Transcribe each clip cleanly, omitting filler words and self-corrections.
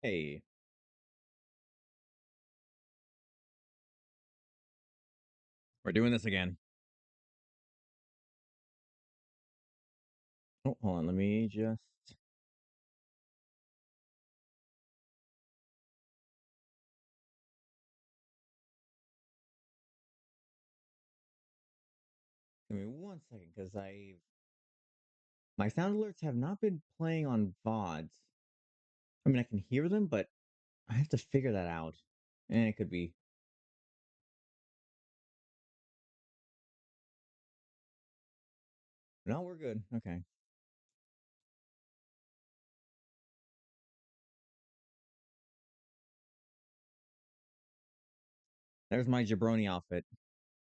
Hey, we're doing this again. Oh, hold on. Let me just give me 1 second because my sound alerts have not been playing on VODs. I mean, I can hear them, but I have to figure that out. And it could be. No, we're good. Okay. There's my jabroni outfit.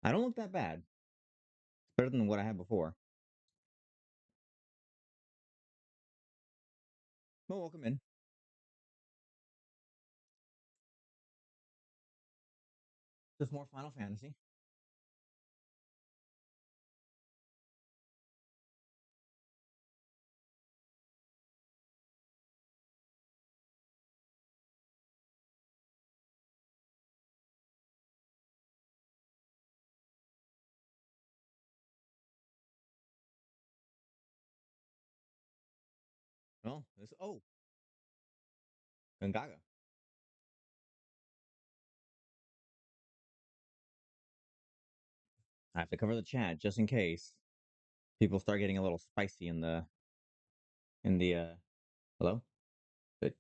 I don't look that bad. It's better than what I had before. Well, welcome in. Just more Final Fantasy. Well, this. Oh, Gungaga. I have to cover the chat just in case people start getting a little spicy in the. Hello? Good.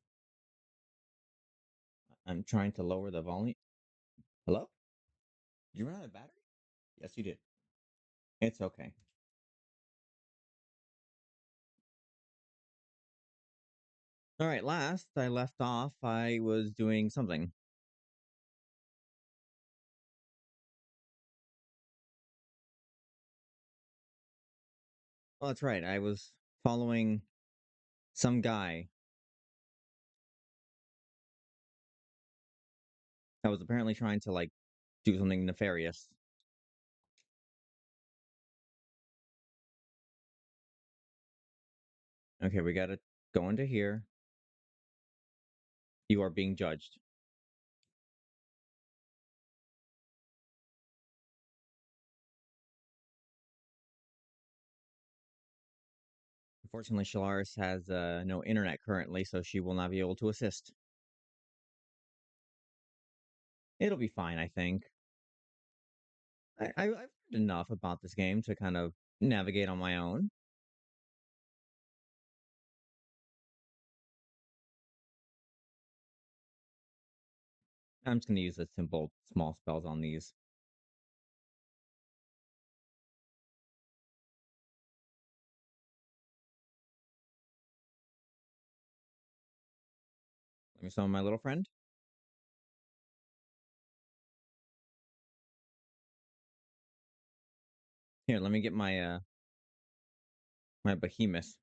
I'm trying to lower the volume. Hello? Did you run out of battery? Yes, you did. It's okay. All right, last I left off, I was doing something. Oh, that's right. I was following some guy that was apparently trying to like do something nefarious. Okay, we gotta go into here. You are being judged. Unfortunately, Shalaris has no internet currently, so she will not be able to assist. It'll be fine, I think. I've learned enough about this game to kind of navigate on my own. I'm just gonna use the simple small spells on these. Let me summon my little friend. Here, let me get my behemoth.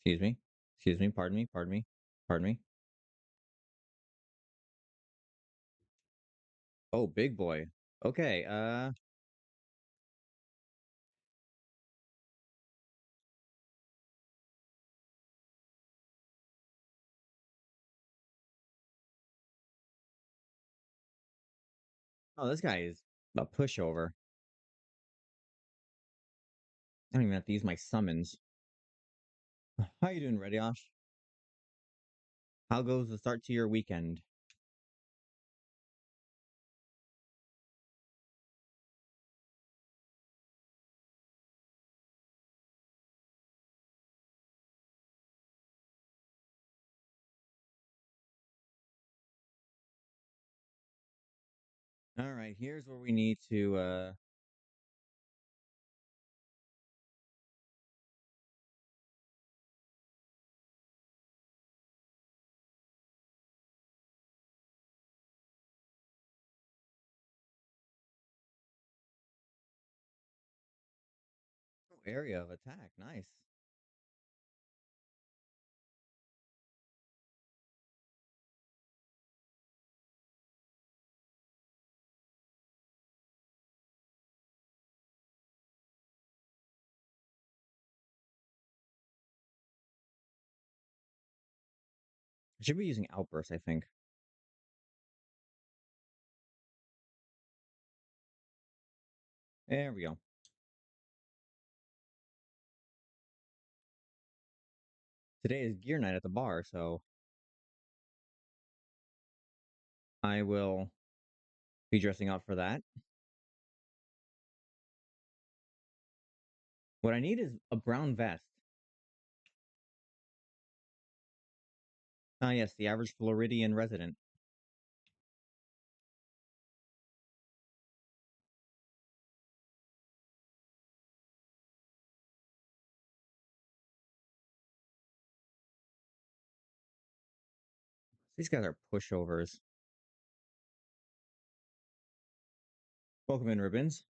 Excuse me. Excuse me. Pardon me. Pardon me. Pardon me. Oh, big boy. Okay. Oh, this guy is a pushover. I don't even have to use my summons. How you doing, Rediosh? How goes the start to your weekend? All right. Here's where we need to. Oh, area of attack. Nice. I should be using outburst, I think. There we go. Today is gear night at the bar, so I will be dressing up for that. What I need is a brown vest. Ah, yes, the average Floridian resident. These guys are pushovers. Welcome in, Ribbons.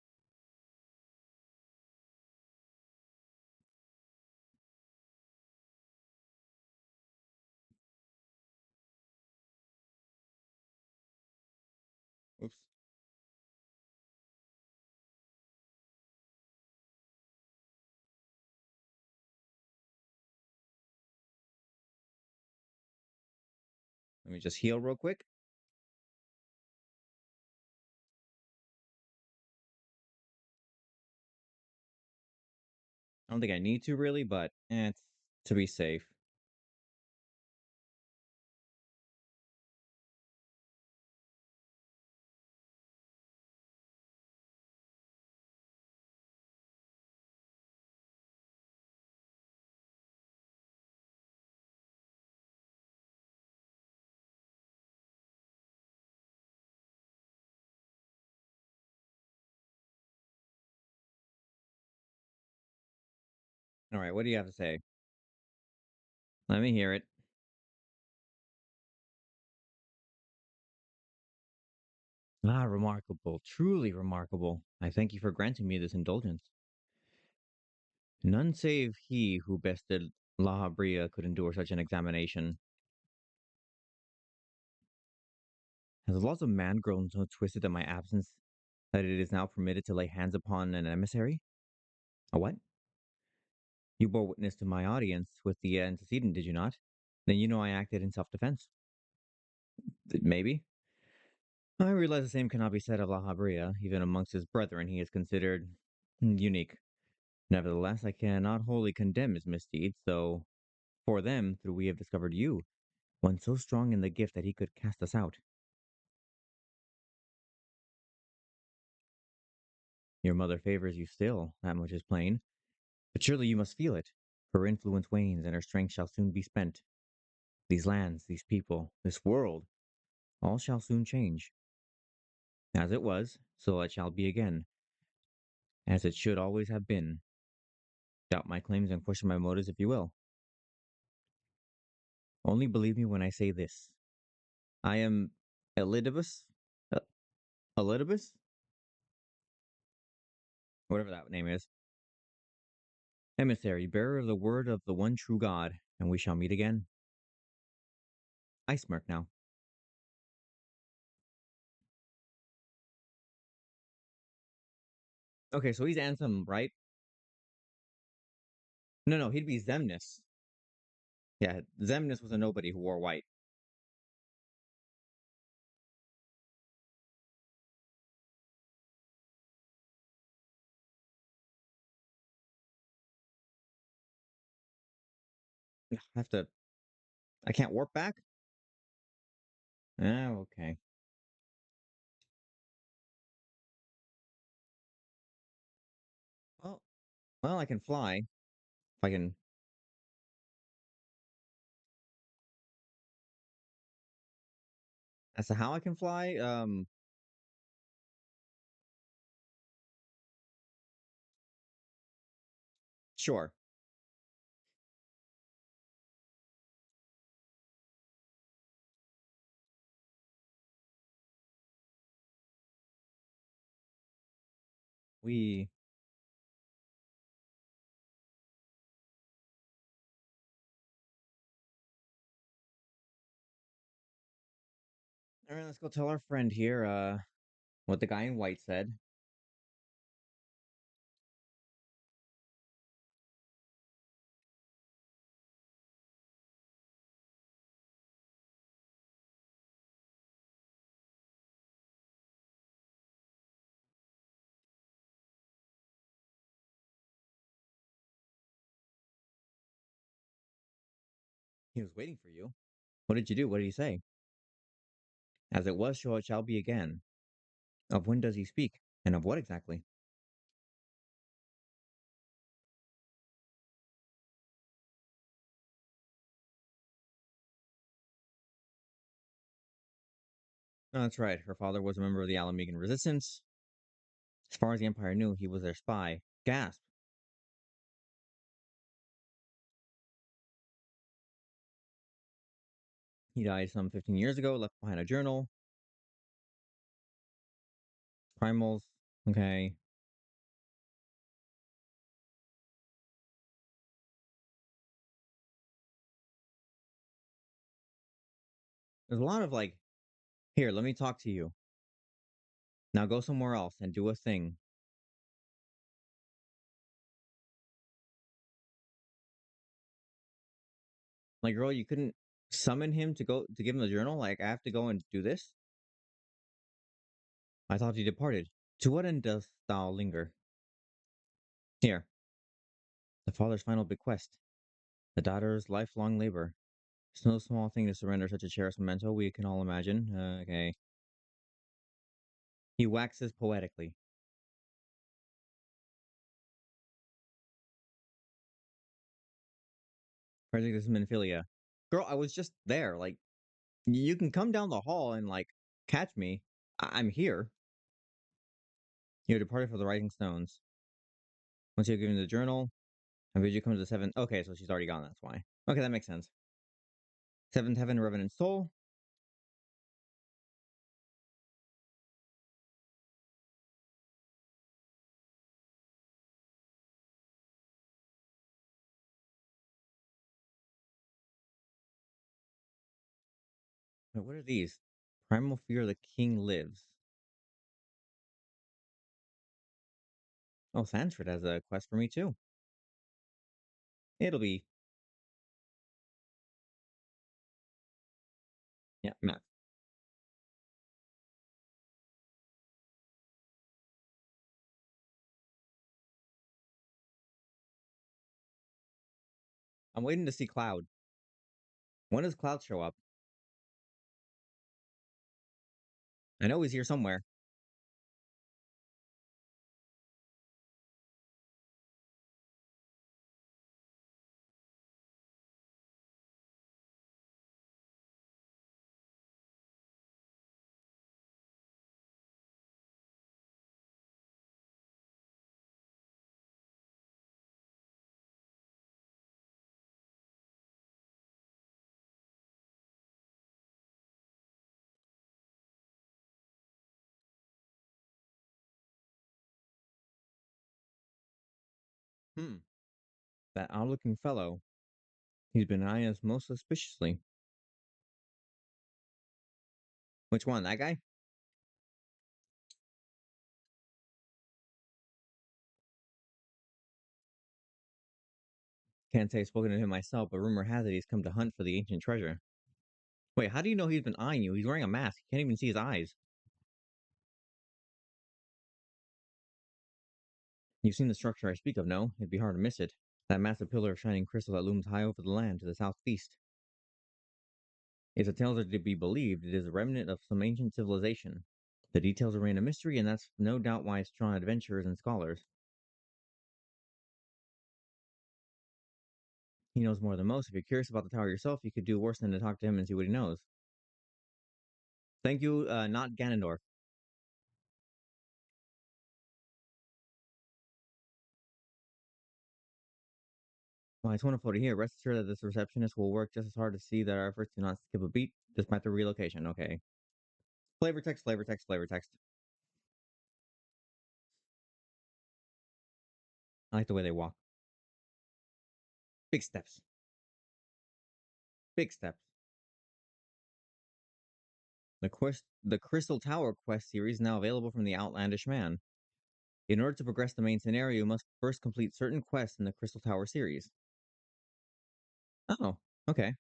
Oops. Let me just heal real quick. I don't think I need to really, but it's to be safe. All right, what do you have to say? Let me hear it. Ah, remarkable, truly remarkable. I thank you for granting me this indulgence. None save he who bested La Habria could endure such an examination. Has the laws of man grown so twisted in my absence that it is now permitted to lay hands upon an emissary? A what? You bore witness to my audience with the antecedent, did you not? Then you know I acted in self-defense. Maybe. I realize the same cannot be said of La Habria. Even amongst his brethren, he is considered unique. Nevertheless, I cannot wholly condemn his misdeeds, though for them, through we have discovered you, one so strong in the gift that he could cast us out. Your mother favors you still, that much is plain. But surely you must feel it. Her influence wanes, and her strength shall soon be spent. These lands, these people, this world, all shall soon change. As it was, so it shall be again, as it should always have been. Doubt my claims and question my motives if you will. Only believe me when I say this. I am Elidibus? Uh, Elidibus? Whatever that name is. Emissary, bearer of the word of the one true God, and we shall meet again. I smirk now. Okay, so he's Ansem, right? No, no, he'd be Zemnis. Yeah, Zemnis was a nobody who wore white. I have to. I can't warp back? Oh, okay. Well, well, I can fly. If I can. As to how I can fly, sure. We. All right, let's go tell our friend here, what the guy in white said. He was waiting for you. What did you do? What did he say? As it was, so it shall be again. Of when does he speak? And of what exactly? Oh, that's right. Her father was a member of the Alamegan resistance. As far as the Empire knew, he was their spy. Gasp. He died some 15 years ago, left behind a journal. Primals. Okay. There's a lot of like, here, let me talk to you. Now go somewhere else and do a thing. Like, girl, you couldn't summon him to go to give him the journal? Like, I have to go and do this? I thought he departed. To what end dost thou linger? Here, the father's final bequest, the daughter's lifelong labor. It's no small thing to surrender such a cherished memento, we can all imagine. Okay. He waxes poetically. Prejudice Minphilia. Girl, I was just there. Like, you can come down the hall and, like, catch me. I'm here. You departed for the Rising Stones. Once you have given the journal, I bid you come to the seventh. Okay, so she's already gone. That's why. Okay, that makes sense. Seventh Heaven, Revenant Soul. Wait, what are these? Primal Fear the King Lives. Oh, Sanford has a quest for me too. It'll be, yeah, Matt. I'm waiting to see Cloud. When does Cloud show up? I know he's here somewhere. Hmm. That odd looking fellow. He's been eyeing us most suspiciously. Which one? That guy? Can't say I've spoken to him myself, but rumor has it he's come to hunt for the ancient treasure. Wait, how do you know he's been eyeing you? He's wearing a mask. You can't even see his eyes. You've seen the structure I speak of, no? It'd be hard to miss it. That massive pillar of shining crystal that looms high over the land to the southeast. If the tales are to be believed, it is a remnant of some ancient civilization. The details remain a mystery, and that's no doubt why it's drawn adventurers and scholars. He knows more than most. If you're curious about the tower yourself, you could do worse than to talk to him and see what he knows. Thank you, not Ganondorf. Well, it's wonderful to hear. Rest assured that this receptionist will work just as hard to see that our efforts do not skip a beat despite the relocation. Okay. Flavor text, flavor text, flavor text. I like the way they walk. Big steps. Big steps. The Crystal Tower quest series is now available from the Outlandish Man. In order to progress the main scenario, you must first complete certain quests in the Crystal Tower series. Oh, okay.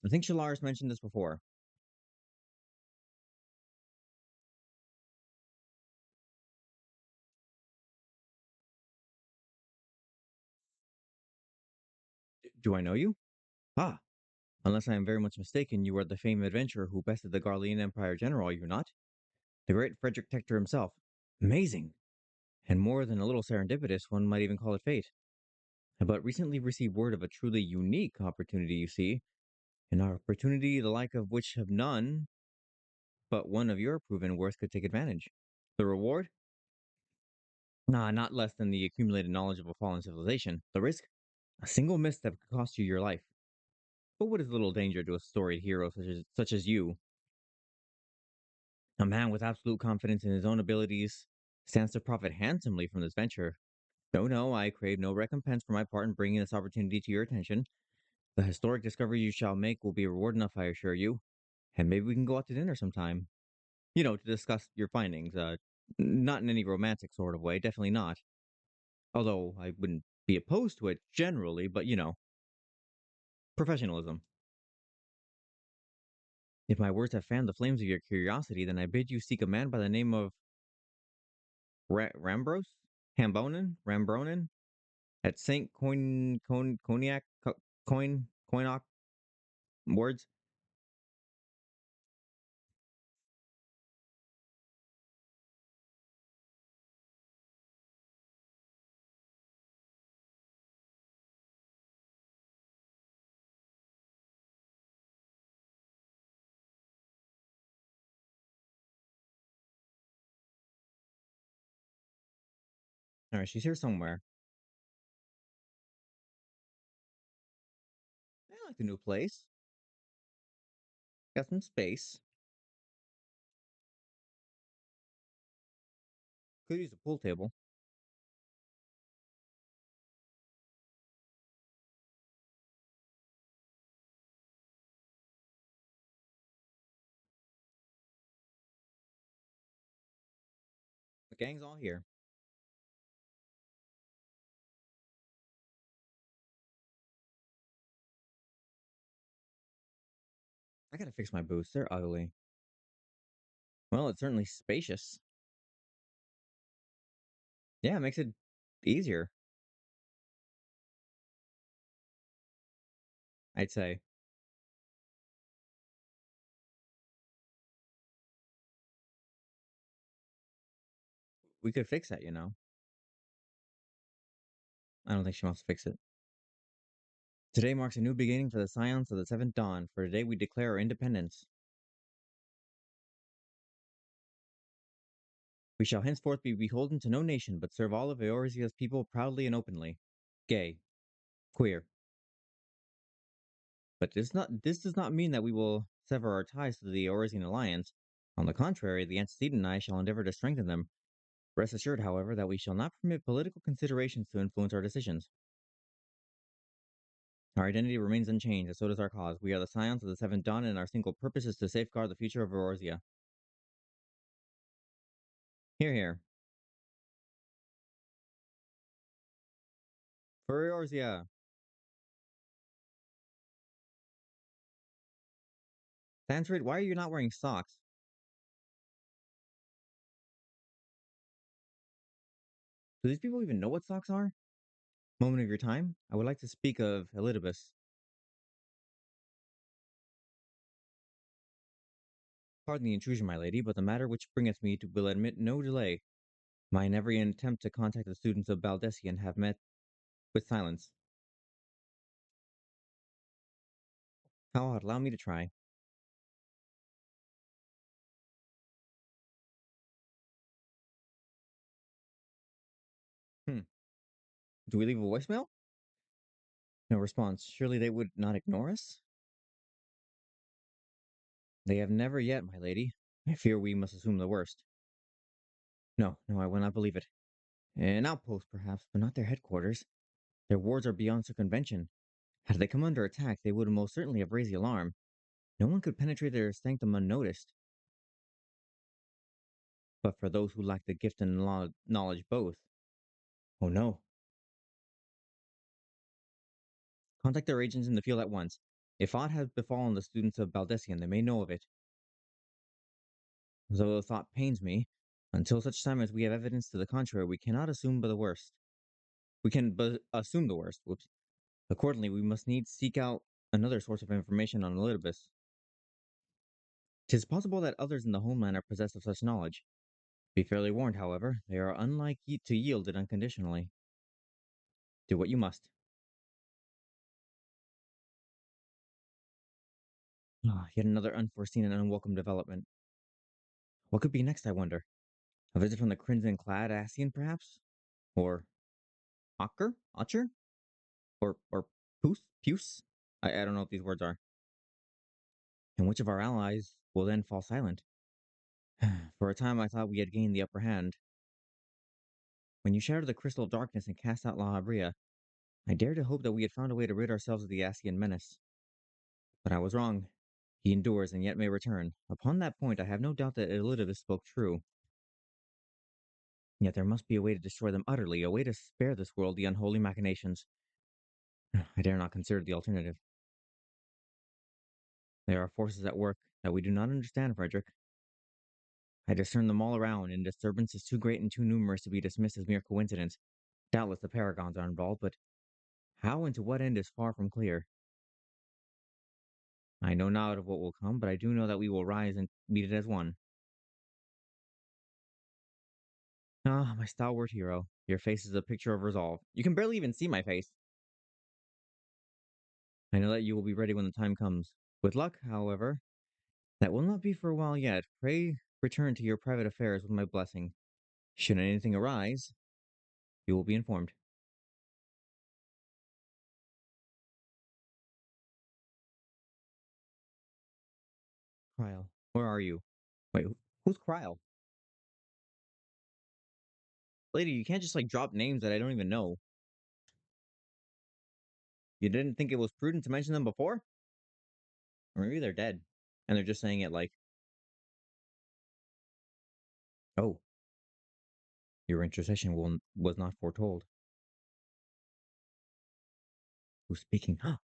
I think Shalaris mentioned this before. Do I know you? Ah, unless I am very much mistaken, you are the famed adventurer who bested the Garlean Empire general, are you not? The great Frederick Tector himself. Amazing! And more than a little serendipitous, one might even call it fate. But recently received word of a truly unique opportunity, you see, an opportunity the like of which have none but one of your proven worth could take advantage. The reward? Nah, not less than the accumulated knowledge of a fallen civilization. The risk? A single misstep could cost you your life. But what is little danger to a storied hero such as you? A man with absolute confidence in his own abilities stands to profit handsomely from this venture. No, no, I crave no recompense for my part in bringing this opportunity to your attention. The historic discovery you shall make will be reward enough, I assure you. And maybe we can go out to dinner sometime. To discuss your findings. Not in any romantic sort of way, definitely not. Although I wouldn't be opposed to it generally, but professionalism. If my words have fanned the flames of your curiosity, then I bid you seek a man by the name of Rambros? Hambonen? Rambronen? At St. Cognac? Coinoc? Words? Alright, she's here somewhere. I like the new place. Got some space. Could use a pool table. The gang's all here. I gotta fix my boots. They're ugly. Well, it's certainly spacious. Yeah, it makes it easier, I'd say. We could fix that. I don't think she wants to fix it. Today marks a new beginning for the scions of the seventh dawn, for today we declare our independence. We shall henceforth be beholden to no nation, but serve all of Eorzea's people proudly and openly. Gay. Queer. But this does not mean that we will sever our ties to the Eorzean alliance. On the contrary, the antecedent and I shall endeavor to strengthen them. Rest assured, however, that we shall not permit political considerations to influence our decisions. Our identity remains unchanged, and so does our cause. We are the scions of the seventh dawn, and our single purpose is to safeguard the future of Eorzea. Here, here. For Eorzea. Sanford, why are you not wearing socks? Do these people even know what socks are? Moment of your time? I would like to speak of Elidibus. Pardon the intrusion, my lady, but the matter which bringeth me to will admit no delay. My every attempt to contact the students of Baldessian have met with silence. How odd, allow me to try. Hmm. Do we leave a voicemail? No response. Surely they would not ignore us? They have never yet, my lady. I fear we must assume the worst. No, no, I will not believe it. An outpost, perhaps, but not their headquarters. Their wards are beyond circumvention. Had they come under attack, they would most certainly have raised the alarm. No one could penetrate their sanctum unnoticed. But for those who lack the gift and knowledge both. Oh no. Contact their agents in the field at once. If aught has befallen the students of Baldessian, they may know of it. Though the thought pains me, until such time as we have evidence to the contrary, we cannot assume but the worst. We can but assume the worst. Whoops. Accordingly, we must needs seek out another source of information on Elidibus. 'Tis possible that others in the homeland are possessed of such knowledge. Be fairly warned, however, they are unlikely to yield it unconditionally. Do what you must. Yet another unforeseen and unwelcome development. What could be next, I wonder? A visit from the crimson-clad Asian, perhaps? Or Ocher? Or Puce? I don't know what these words are. And which of our allies will then fall silent? For a time I thought we had gained the upper hand. When you shattered the crystal of darkness and cast out La Habria, I dared to hope that we had found a way to rid ourselves of the Asian menace. But I was wrong. He endures and yet may return. Upon that point, I have no doubt that Elidibus spoke true. Yet there must be a way to destroy them utterly, a way to spare this world the unholy machinations. I dare not consider the alternative. There are forces at work that we do not understand, Frederick. I discern them all around, and disturbance is too great and too numerous to be dismissed as mere coincidence. Doubtless the paragons are involved, but how and to what end is far from clear. I know not of what will come, but I do know that we will rise and meet it as one. Ah, my stalwart hero, your face is a picture of resolve. You can barely even see my face. I know that you will be ready when the time comes. With luck, however, that will not be for a while yet. Pray return to your private affairs with my blessing. Should anything arise, you will be informed. Kryl, where are you? Wait, who's Kryl? Lady, you can't just like drop names that I don't even know. You didn't think it was prudent to mention them before? Or maybe they're dead. And they're just saying it like, oh, your intercession was not foretold. Who's speaking? Huh?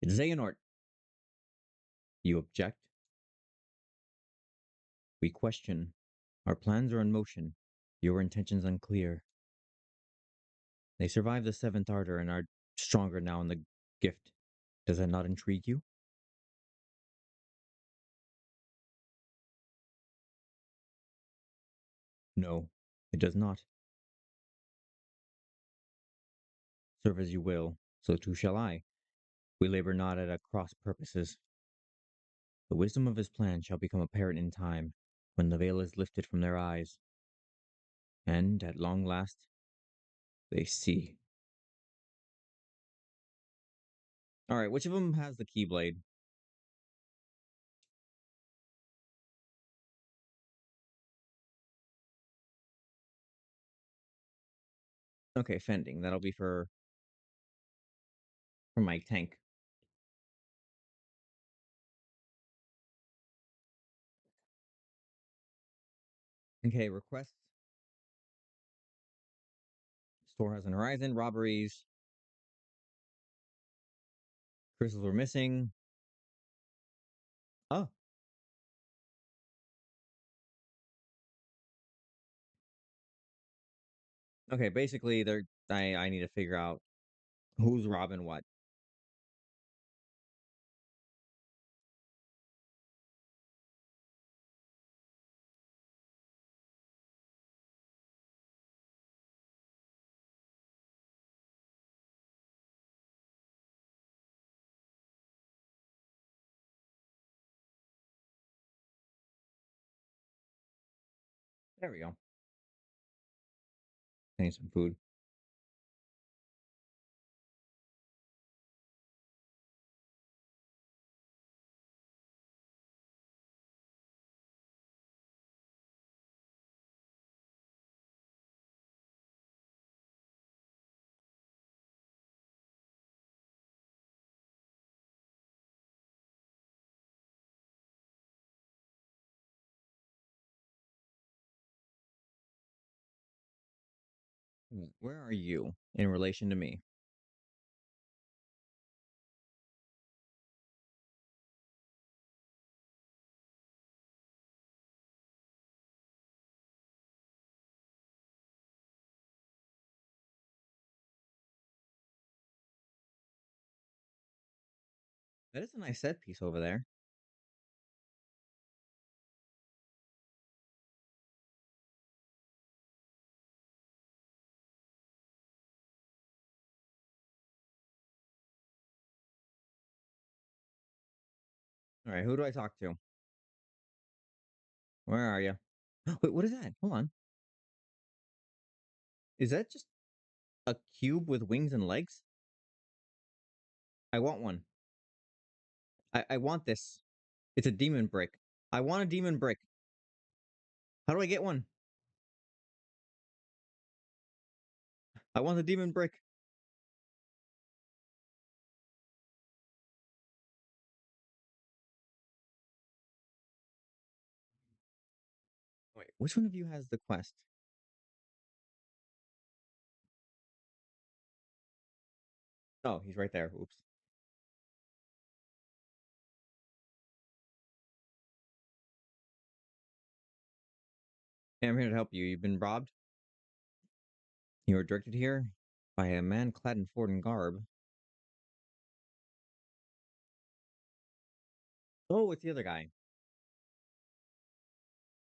It's Xehanort. You object? We question. Our plans are in motion. Your intentions unclear. They survived the seventh ardor and are stronger now in the gift. Does that not intrigue you? No, it does not. Serve as you will, so too shall I. We labor not at cross purposes. The wisdom of his plan shall become apparent in time, when the veil is lifted from their eyes, and, at long last, they see. Alright, which of them has the Keyblade? Okay, Fending. That'll be for my tank. Okay, requests. Storehouse and Horizon, robberies. Crystals were missing. Oh, okay, basically I need to figure out who's robbing what. There we go. I need some food. Where are you in relation to me? That is a nice set piece over there. All right, who do I talk to? Where are you? Wait, what is that? Hold on. Is that just a cube with wings and legs? I want one. I want this. It's a demon brick. I want a demon brick. How do I get one? I want the demon brick. Wait, which one of you has the quest? Oh, he's right there. Oops. Hey, I'm here to help you. You've been robbed. You were directed here by a man clad in foreign garb. Oh, it's the other guy.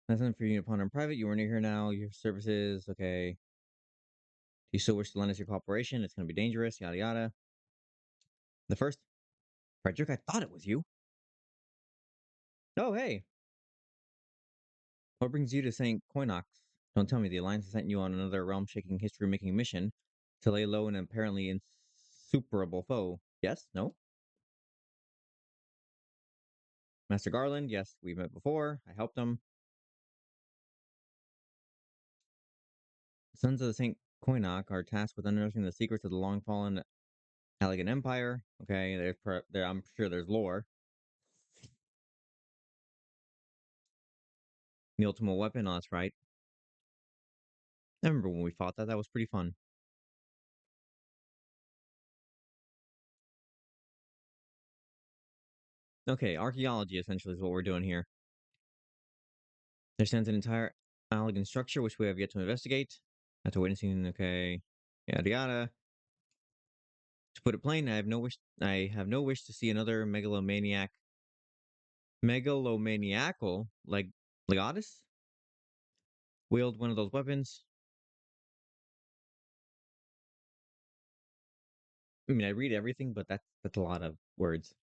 That's enough for you upon in private. You are near here now. Your services, okay. Do you still wish to lend us your cooperation? It's going to be dangerous, yada yada. The first, Frederick, I thought it was you. Oh, hey. What brings you to St. Coinox? Don't tell me the Alliance has sent you on another realm shaking, history making mission to lay low an apparently insuperable foe. Yes? No? Master Garland? Yes, we've met before. I helped him. Sons of the St. Coinox are tasked with unearthing the secrets of the long fallen Allegan Empire. Okay, I'm sure there's lore. The ultimate weapon, oh, that's right. I remember when we fought that. That was pretty fun. Okay, archaeology essentially is what we're doing here. There stands an entire Allegan structure which we have yet to investigate. After witnessing, okay, yada yada. To put it plain, I have no wish to see another megalomaniacal like Legatus wield one of those weapons. I mean, I read everything, but that's a lot of words.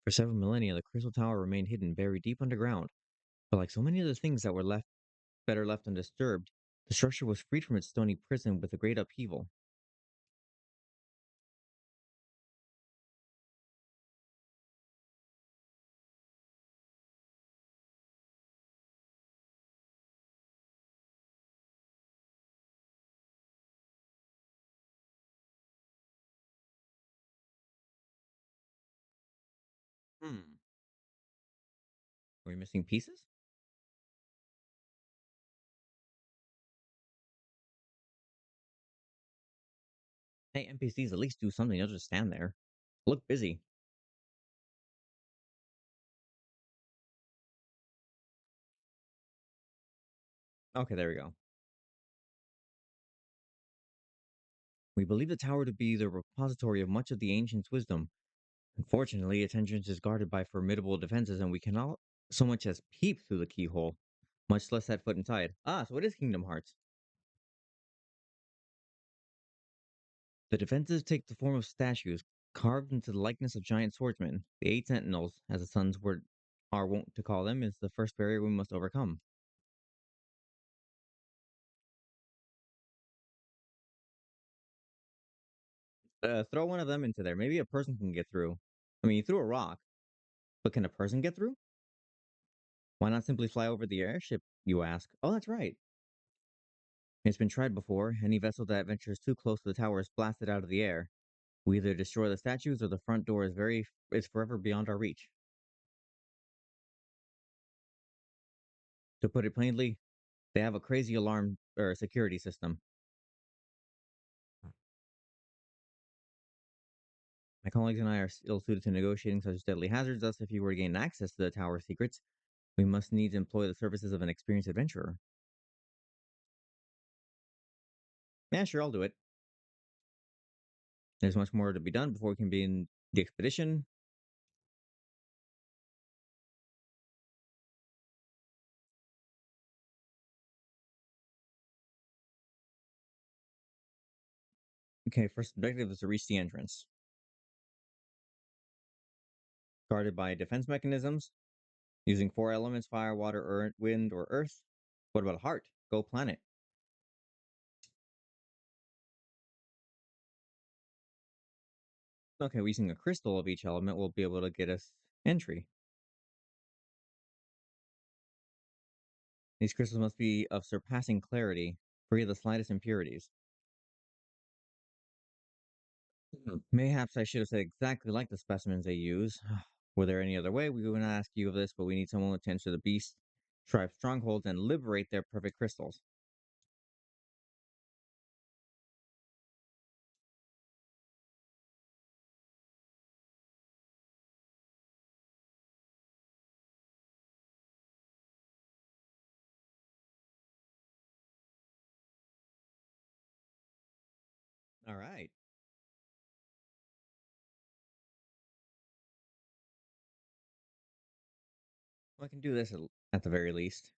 For several millennia, the Crystal Tower remained hidden, buried deep underground. But like so many of the things that were better left undisturbed, the structure was freed from its stony prison with a great upheaval. Hmm. Are we missing pieces? Hey, NPCs, at least do something. Don't just stand there. Look busy. Okay, there we go. We believe the tower to be the repository of much of the ancients' wisdom. Unfortunately, its entrance is guarded by formidable defenses, and we cannot so much as peep through the keyhole, much less set foot inside. Ah, so it is Kingdom Hearts. The defenses take the form of statues carved into the likeness of giant swordsmen. The Eight Sentinels, as the sons are wont to call them, is the first barrier we must overcome. Throw one of them into there. Maybe a person can get through. I mean, you threw a rock, but can a person get through? Why not simply fly over the airship, you ask? Oh, that's right. It's been tried before. Any vessel that ventures too close to the tower is blasted out of the air. We either destroy the statues or the front door is forever beyond our reach. To put it plainly, they have a crazy alarm or security system. My colleagues and I are ill suited to negotiating such deadly hazards, thus, if you were to gain access to the tower secrets, we must needs employ the services of an experienced adventurer. Yeah, sure, I'll do it. There's much more to be done before we can be in the expedition. Okay, first objective is to reach the entrance. Guarded by defense mechanisms, using four elements fire, water, wind, or earth. What about a heart? Go planet. Okay, using a crystal of each element will be able to get us entry. These crystals must be of surpassing clarity, free of the slightest impurities. Mayhaps I should have said exactly like the specimens they use. Were there any other way? We would not ask you of this, but we need someone who attends to the beast, tribe strongholds, and liberate their perfect crystals. All right. Well, I can do this at the very least.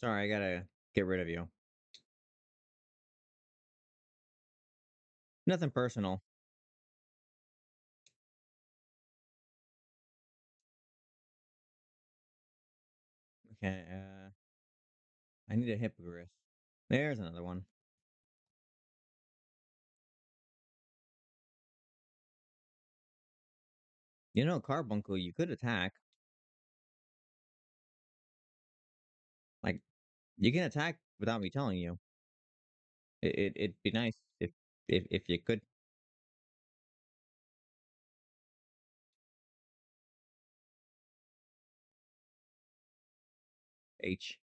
Sorry, I gotta get rid of you. Nothing personal. Okay, I need a hippogriff. There's another one. You know, carbuncle, you could attack. Like, you can attack without me telling you. It'd be nice if you could. H.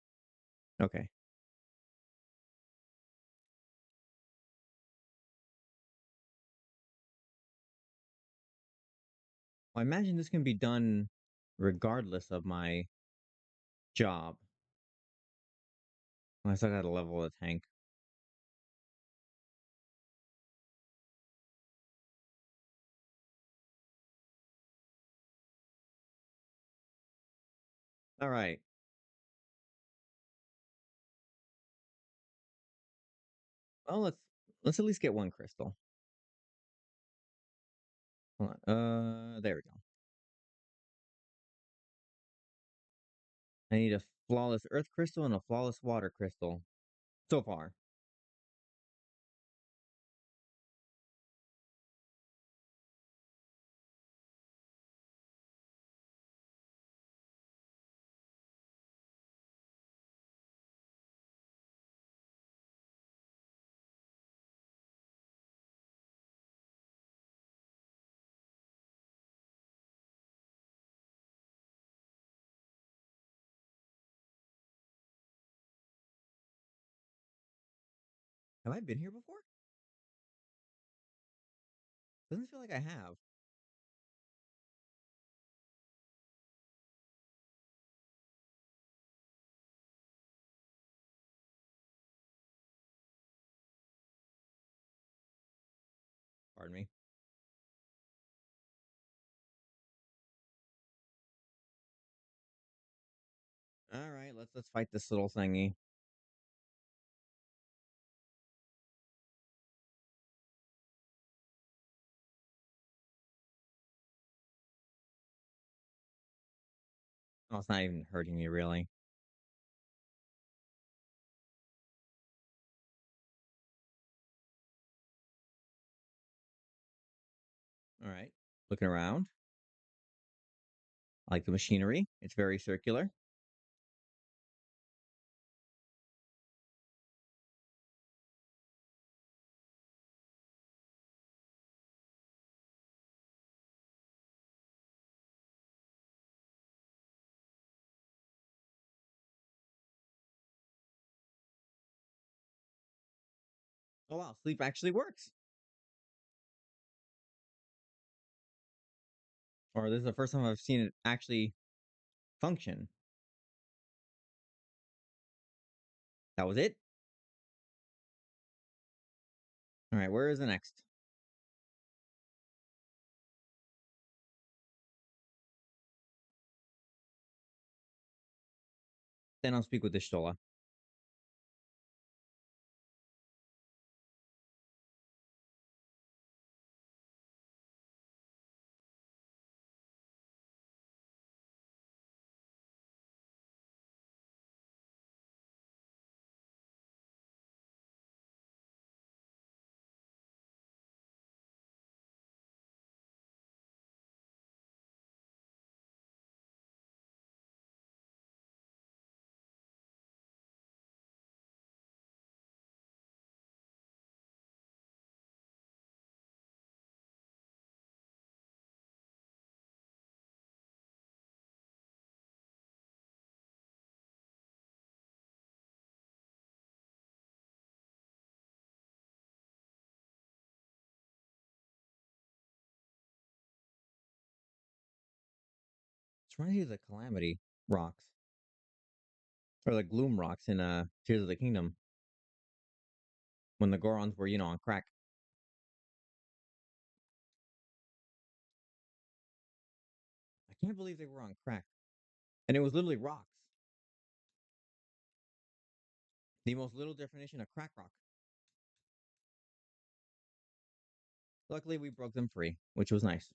Okay. Well, I imagine this can be done regardless of my job. Unless I got to level the tank. All right. Well, let's at least get one crystal. Hold on. There we go. I need a flawless earth crystal and a flawless water crystal. So far. Have I been here before? Doesn't feel like I have. Pardon me. All right, let's fight this little thingy. Oh, it's not even hurting me really. All right. Looking around. I like the machinery. It's very circular. Oh wow, sleep actually works. Or this is the first time I've seen it actually function. That was it? All right, where is the next? Then I'll speak with the Stola. It's running to the Calamity rocks. Or the Gloom rocks in Tears of the Kingdom. When the Gorons were, on crack. I can't believe they were on crack. And it was literally rocks. The most little definition of crack rock. Luckily, we broke them free, which was nice.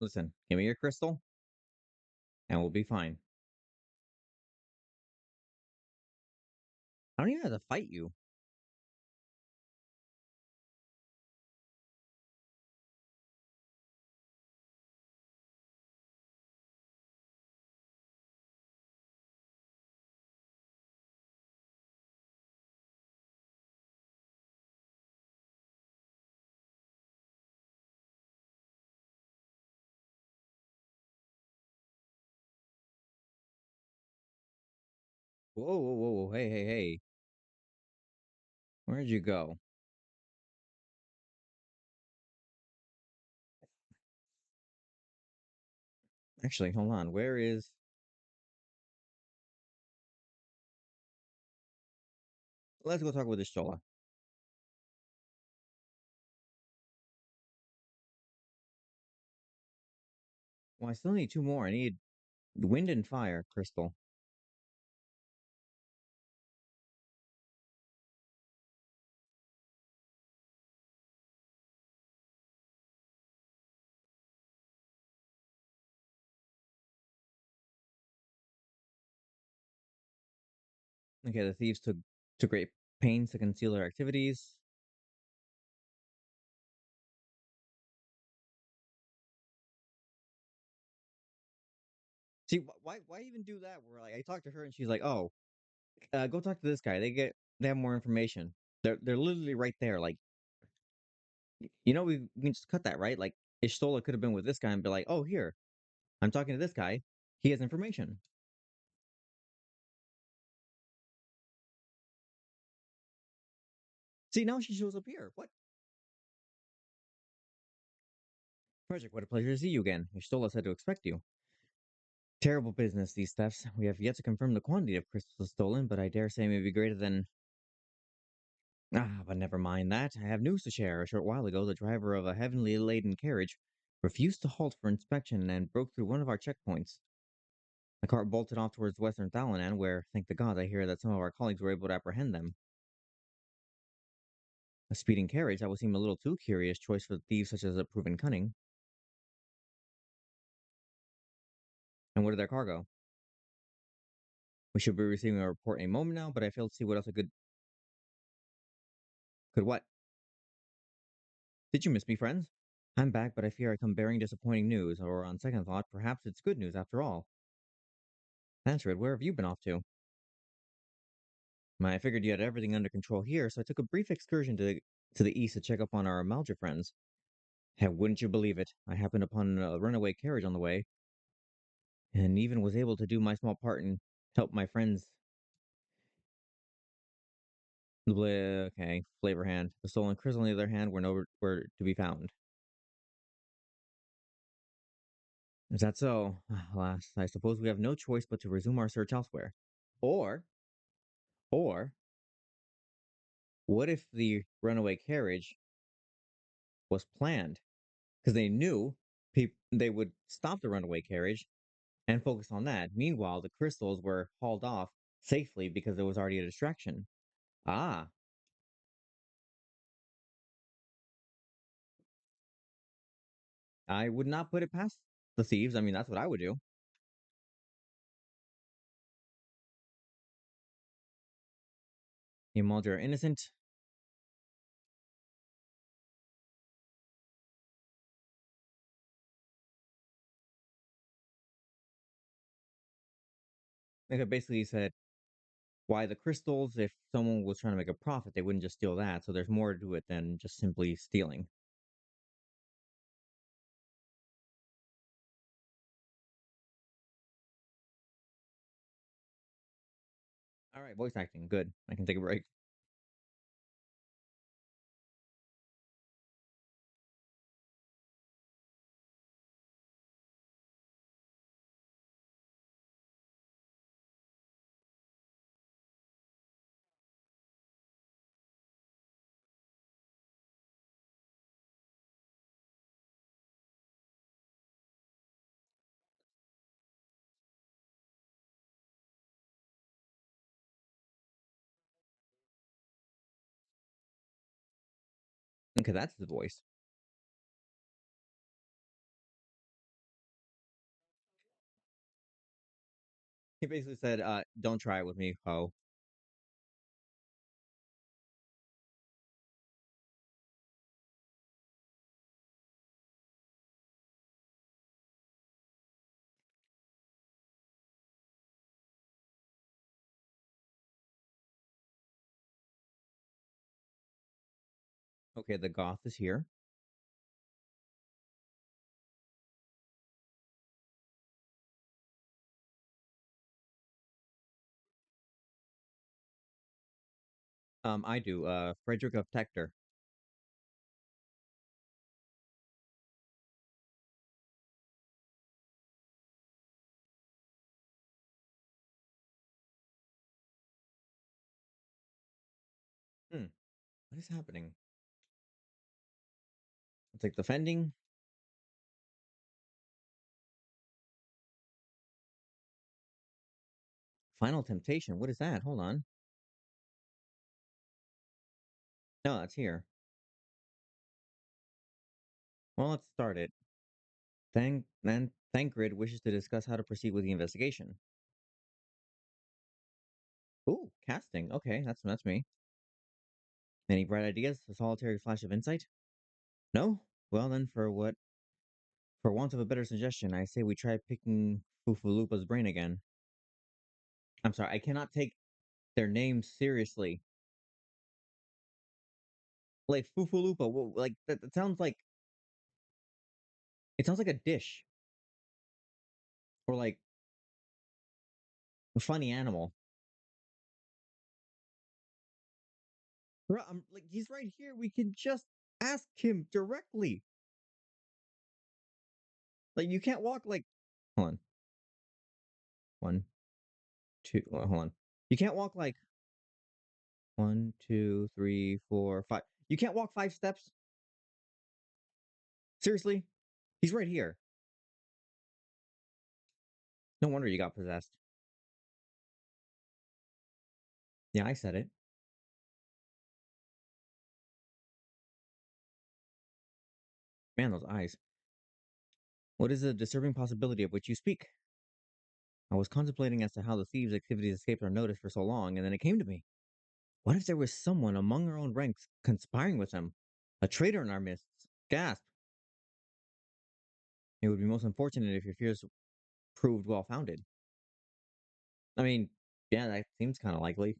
Listen, give me your crystal, and we'll be fine. I don't even have to fight you. Whoa, whoa, whoa, whoa. Hey, hey, hey. Where'd you go? Actually, hold on. Where is. Let's go talk with the Stola. Well, I still need two more. I need wind and fire crystal. Okay, the thieves took great pains to conceal their activities. See, why even do that? Where like I talked to her and she's like, "Oh, go talk to this guy. They have more information. They're literally right there. Like, we can just cut that, right? Like, Ishtola could have been with this guy and be like, "Oh, here, I'm talking to this guy. He has information." See, now she shows up here. What? Project, what a pleasure to see you again. Ishtola said to expect you. Terrible business, these thefts. We have yet to confirm the quantity of crystals stolen, but I dare say may be greater than. Ah, but never mind that. I have news to share. A short while ago, the driver of a heavily laden carriage refused to halt for inspection and broke through one of our checkpoints. The cart bolted off towards western Thalanan, where, thank the gods, I hear that some of our colleagues were able to apprehend them. A speeding carriage that would seem a little too curious choice for thieves such as a proven cunning. And what did their cargo? We should be receiving a report any moment now, but I fail to see what else I could what? Did you miss me, friends? I'm back, but I fear I come bearing disappointing news, or on second thought, perhaps it's good news after all. Answer it, where have you been off to? I figured you had everything under control here, so I took a brief excursion to the east to check up on our Malja friends. And wouldn't you believe it? I happened upon a runaway carriage on the way, and even was able to do my small part and help my friends. Okay, flavor hand. The stolen crystal, on the other hand, were nowhere were to be found. Is that so? Alas, I suppose we have no choice but to resume our search elsewhere. Or, or, what if the runaway carriage was planned? Because they knew they would stop the runaway carriage and focus on that. Meanwhile, the crystals were hauled off safely because it was already a distraction. Ah, I would not put it past the thieves. I mean, that's what I would do. You Mulder are innocent. Like I basically said, why the crystals? If someone was trying to make a profit, they wouldn't just steal that. So there's more to it than just simply stealing. All right, voice acting, good. I can take a break. Okay, that's the voice. He basically said, "Don't try it with me, ho." Okay, the goth is here. I do. Frederick of Tector. Hmm. What is happening? It's like defending. Final Temptation. What is that? Hold on. No, that's here. Well, let's start it. Thancred wishes to discuss how to proceed with the investigation. Ooh, casting. Okay, that's me. Any bright ideas? A solitary flash of insight? No? Well then, for want of a better suggestion, I say we try picking Fufulupa's brain again. I'm sorry, I cannot take their names seriously. Like Fufulupa, like that sounds like it sounds like a dish or like a funny animal. I'm like he's right here. We can just ask him directly. Like you can't walk like. Hold on, one, two. Hold on. You can't walk like one, two, three, four, five. You can't walk 5 steps. Seriously, he's right here. No wonder you got possessed. Yeah, I said it. Man, those eyes. What is the disturbing possibility of which you speak? I was contemplating as to how the thieves' activities escaped our notice for so long, and then it came to me. What if there was someone among our own ranks conspiring with them? A traitor in our midst? Gasp! It would be most unfortunate if your fears proved well founded. I mean, yeah, that seems kind of likely.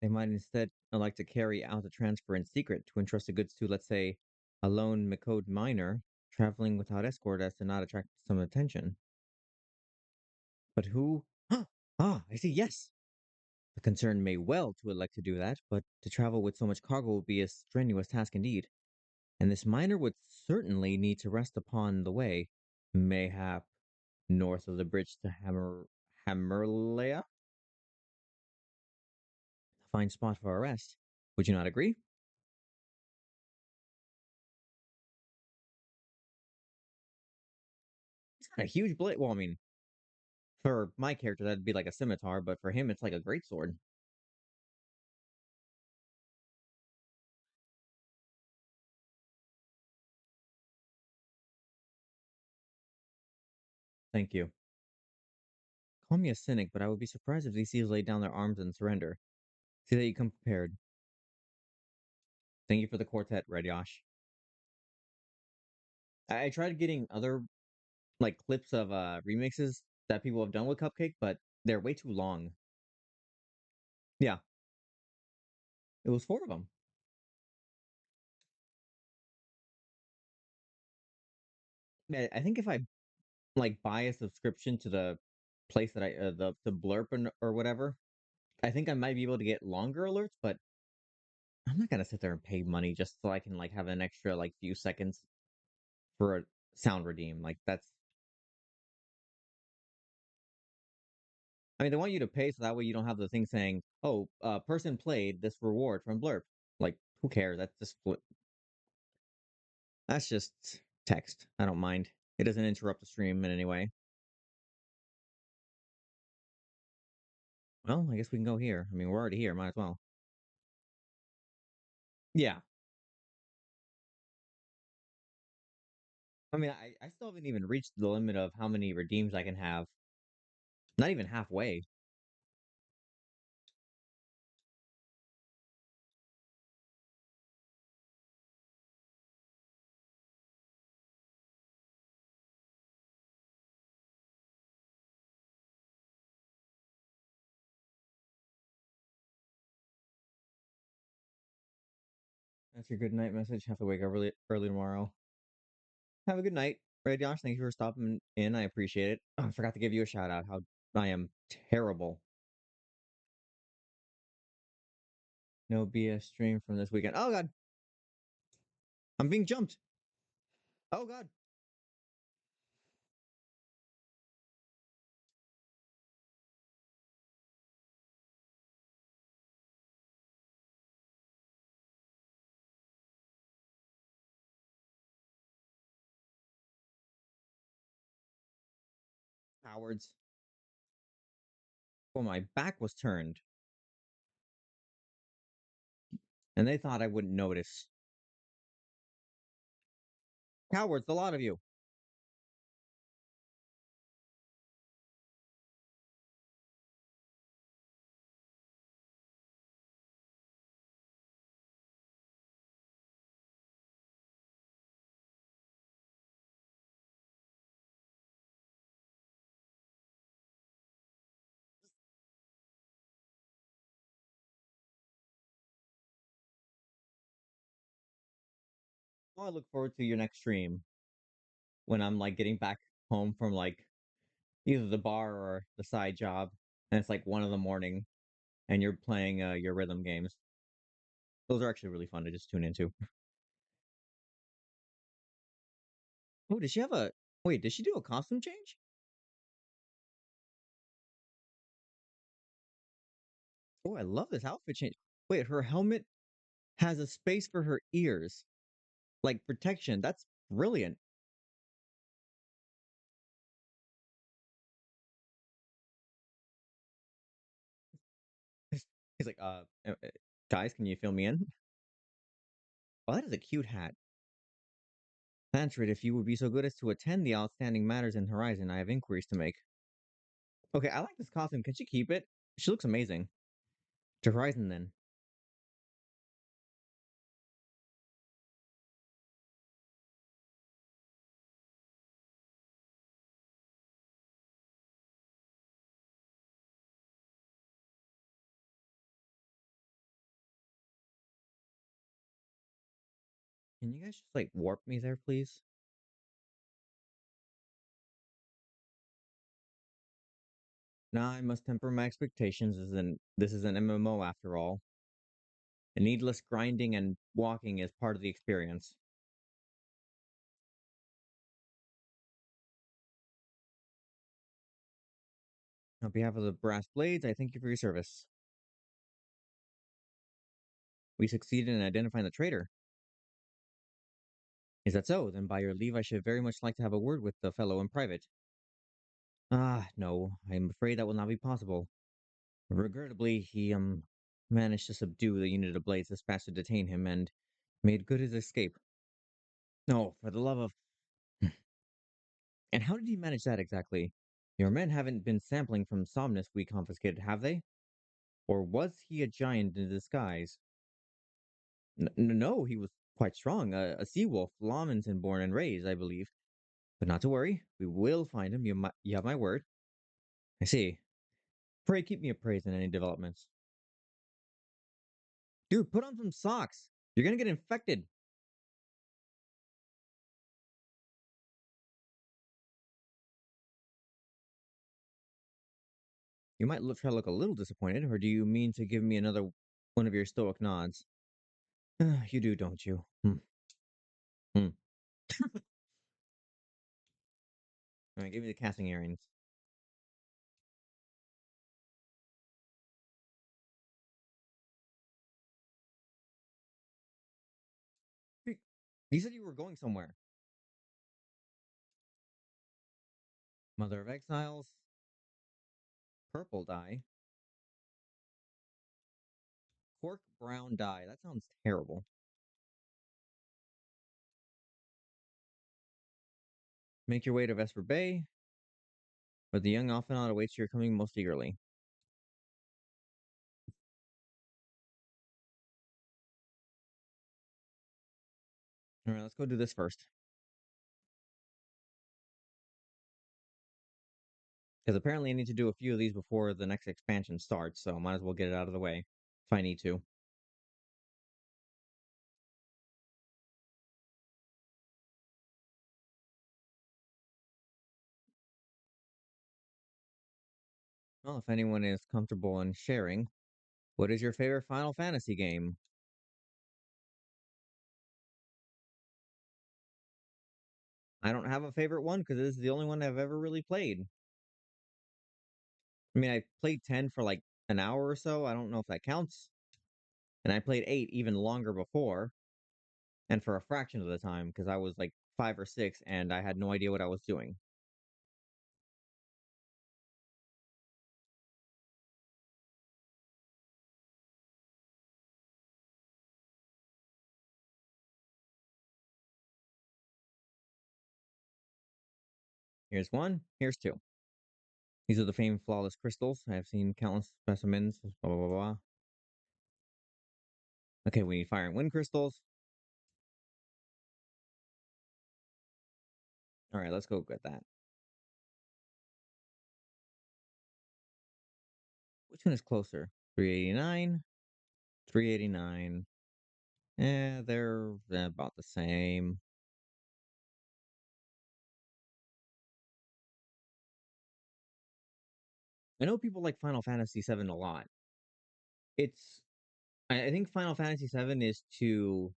They might instead elect to carry out the transfer in secret to entrust the goods to, let's say, a lone Makode miner traveling without escort as to not attract some attention. But who? I see, yes. The concern may well to elect to do that, but to travel with so much cargo would be a strenuous task indeed, and this miner would certainly need to rest upon the way, mayhap north of the bridge to Hammerlea, a fine spot for a rest. Would you not agree? It's not a huge blade. Well, I mean, for my character, that'd be like a scimitar, but for him, it's like a great sword. Thank you. Call me a cynic, but I would be surprised if these thieves laid down their arms and surrender. See that you come prepared. Thank you for the quartet, Red Yosh. I tried getting other like clips of remixes that people have done with Cupcake, but they're way too long. Yeah, it was four of them. I think if I like buy a subscription to the place that I the blurb or whatever, I think I might be able to get longer alerts, but I'm not gonna sit there and pay money just so I can like have an extra like few seconds for a sound redeem. Like that's I mean they want you to pay so that way you don't have the thing saying, "Oh, person played this reward from blurb." Like who cares? That's just text. I don't mind. It doesn't interrupt the stream in any way. Well, I guess we can go here. I mean, we're already here. Might as well. Yeah. I mean, I still haven't even reached the limit of how many redeems I can have. Not even halfway. That's your good night message. Have to wake up early tomorrow. Have a good night. Ray Josh, thank you for stopping in. I appreciate it. Oh, I forgot to give you a shout out. How I am terrible. No BS stream from this weekend. Oh god, I'm being jumped. Oh god. Cowards. Well, my back was turned, and they thought I wouldn't notice. Cowards, a lot of you. Well, I look forward to your next stream when I'm like getting back home from like either the bar or the side job, and it's like 1 in the morning, and you're playing your rhythm games. Those are actually really fun to just tune into. Oh, did she have a wait? Did she do a costume change? Oh, I love this outfit change. Wait, her helmet has a space for her ears, like protection. That's brilliant. He's like, Guys, can you fill me in? Well, that is a cute hat. Answer it if you would be so good as to attend the outstanding matters in Horizon. I have inquiries to make. Okay, I like this costume. Can she keep it? She looks amazing. To Horizon, then. Can you guys just like warp me there, please? Now I must temper my expectations. This is an MMO after all. The needless grinding and walking is part of the experience. On behalf of the Brass Blades, I thank you for your service. We succeeded in identifying the traitor. Is that so? Then by your leave, I should very much like to have a word with the fellow in private. Ah, no, I am afraid that will not be possible. Regrettably, he managed to subdue the unit of blades dispatched to detain him and made good his escape. No, for the love of and how did he manage that exactly? Your men haven't been sampling from Somnus we confiscated, have they? Or was he a giant in disguise? No, he was quite strong. A sea wolf, Lawmanson born and raised, I believe. But not to worry, we will find him. You have my word. I see. Pray keep me appraised in any developments. Dude, put on some socks. You're gonna get infected. You might try to look a little disappointed, or do you mean to give me another one of your stoic nods? You do, don't you? Hmm. All right, give me the casting earrings. Wait, you said you were going somewhere. Mother of Exiles, purple dye, cork brown dye. That sounds terrible. Make your way to Vesper Bay, where the young Alphenaut awaits your coming most eagerly. All right, let's go do this first. Because apparently I need to do a few of these before the next expansion starts, so might as well get it out of the way if I need to. Well, if anyone is comfortable in sharing, what is your favorite Final Fantasy game? I don't have a favorite one because this is the only one I've ever really played. I mean, I played 10 for like an hour or so. I don't know if that counts. And I played 8 even longer before, and for a fraction of the time because I was like 5 or 6 and I had no idea what I was doing. Here's one, here's two. These are the famed flawless crystals. I have seen countless specimens, blah, blah, blah, blah. Okay, we need fire and wind crystals. All right, let's go get that. Which one is closer? 389, 389. They're about the same. I know people like Final Fantasy VII a lot. It's I think Final Fantasy VII is to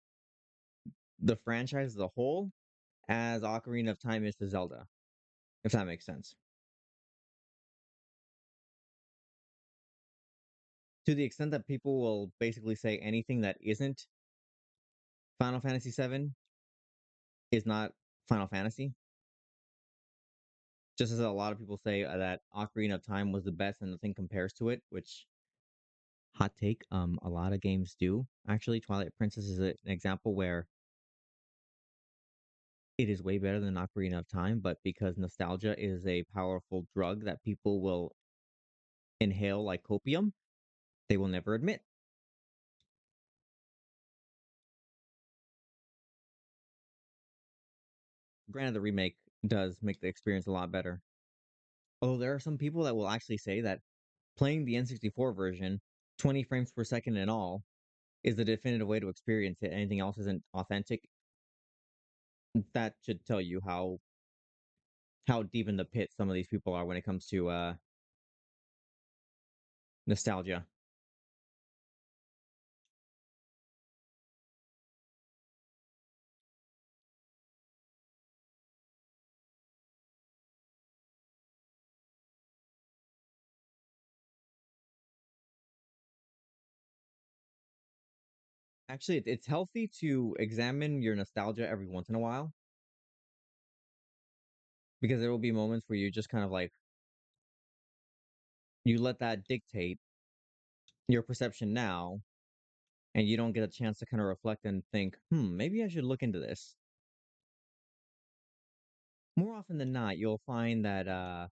the franchise as a whole as Ocarina of Time is to Zelda, if that makes sense. To the extent that people will basically say anything that isn't Final Fantasy VII is not Final Fantasy, just as a lot of people say that Ocarina of Time was the best and nothing compares to it, which hot take. A lot of games do. Actually, Twilight Princess is an example where it is way better than Ocarina of Time, but because nostalgia is a powerful drug that people will inhale like copium, they will never admit. Granted, the remake does make the experience a lot better. Although there are some people that will actually say that playing the N64 version, 20 frames per second and all, is the definitive way to experience it. Anything else isn't authentic. That should tell you how deep in the pit some of these people are when it comes to nostalgia. Actually, it's healthy to examine your nostalgia every once in a while because there will be moments where you just kind of like you let that dictate your perception now, and you don't get a chance to kind of reflect and think, maybe I should look into this. More often than not, you'll find that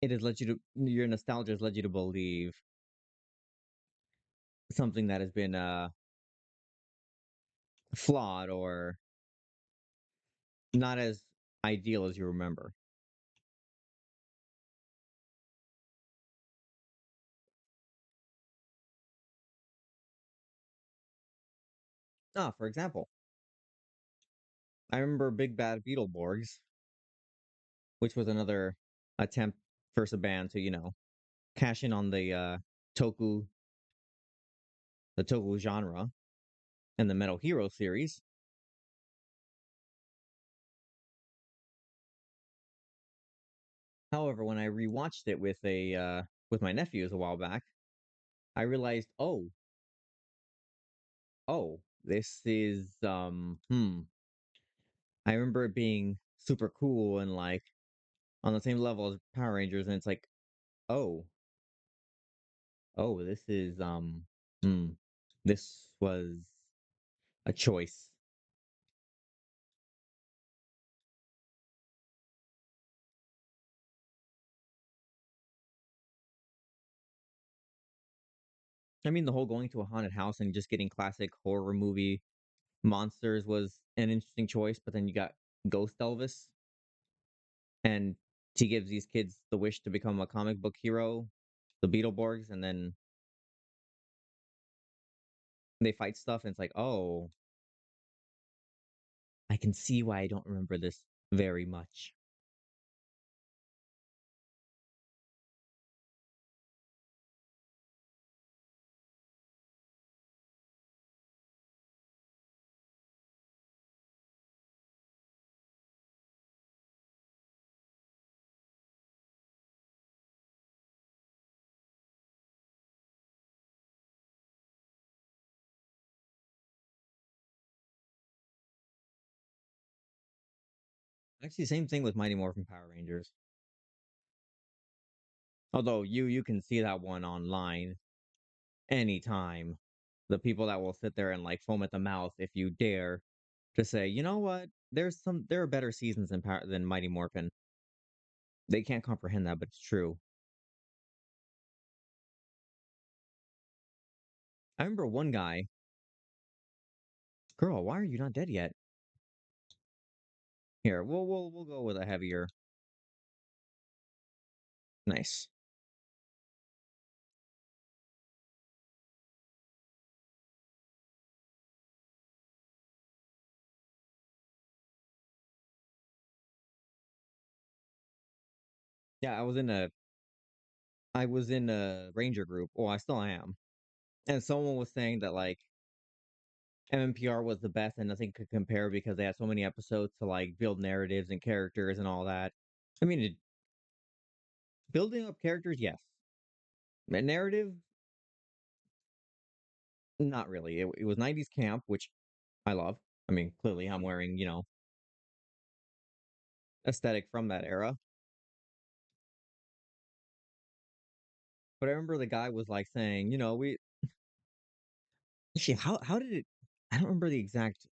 it has led you to your nostalgia has led you to believe something that has been flawed or not as ideal as you remember. For example, I remember Big Bad Beetleborgs, which was another attempt for Saban to, cash in on toku, the toku genre and the Metal Hero series. However, when I rewatched it with my nephews a while back, I realized, this is I remember it being super cool and like on the same level as Power Rangers, and it's like, oh, this is hmm, this was a choice. I mean, the whole going to a haunted house and just getting classic horror movie monsters was an interesting choice, but then you got Ghost Elvis, and he gives these kids the wish to become a comic book hero, the Beetleborgs, and then they fight stuff, and it's like, oh, I can see why I don't remember this very much. Actually, same thing with Mighty Morphin Power Rangers. Although you can see that one online anytime. The people that will sit there and like foam at the mouth if you dare to say, you know what, there are better seasons than Mighty Morphin. They can't comprehend that, but it's true. I remember one guy, girl, why are you not dead yet? Here, we'll go with a heavier. Nice. Yeah, I was in a ranger group. Well, I still am. And someone was saying that like MMPR was the best and nothing could compare because they had so many episodes to like build narratives and characters and all that. I mean, building up characters, yes. A narrative, not really. It was 90s camp, which I love. I mean, clearly I'm wearing, aesthetic from that era. But I remember the guy was like saying, we actually how did it I don't remember the exact.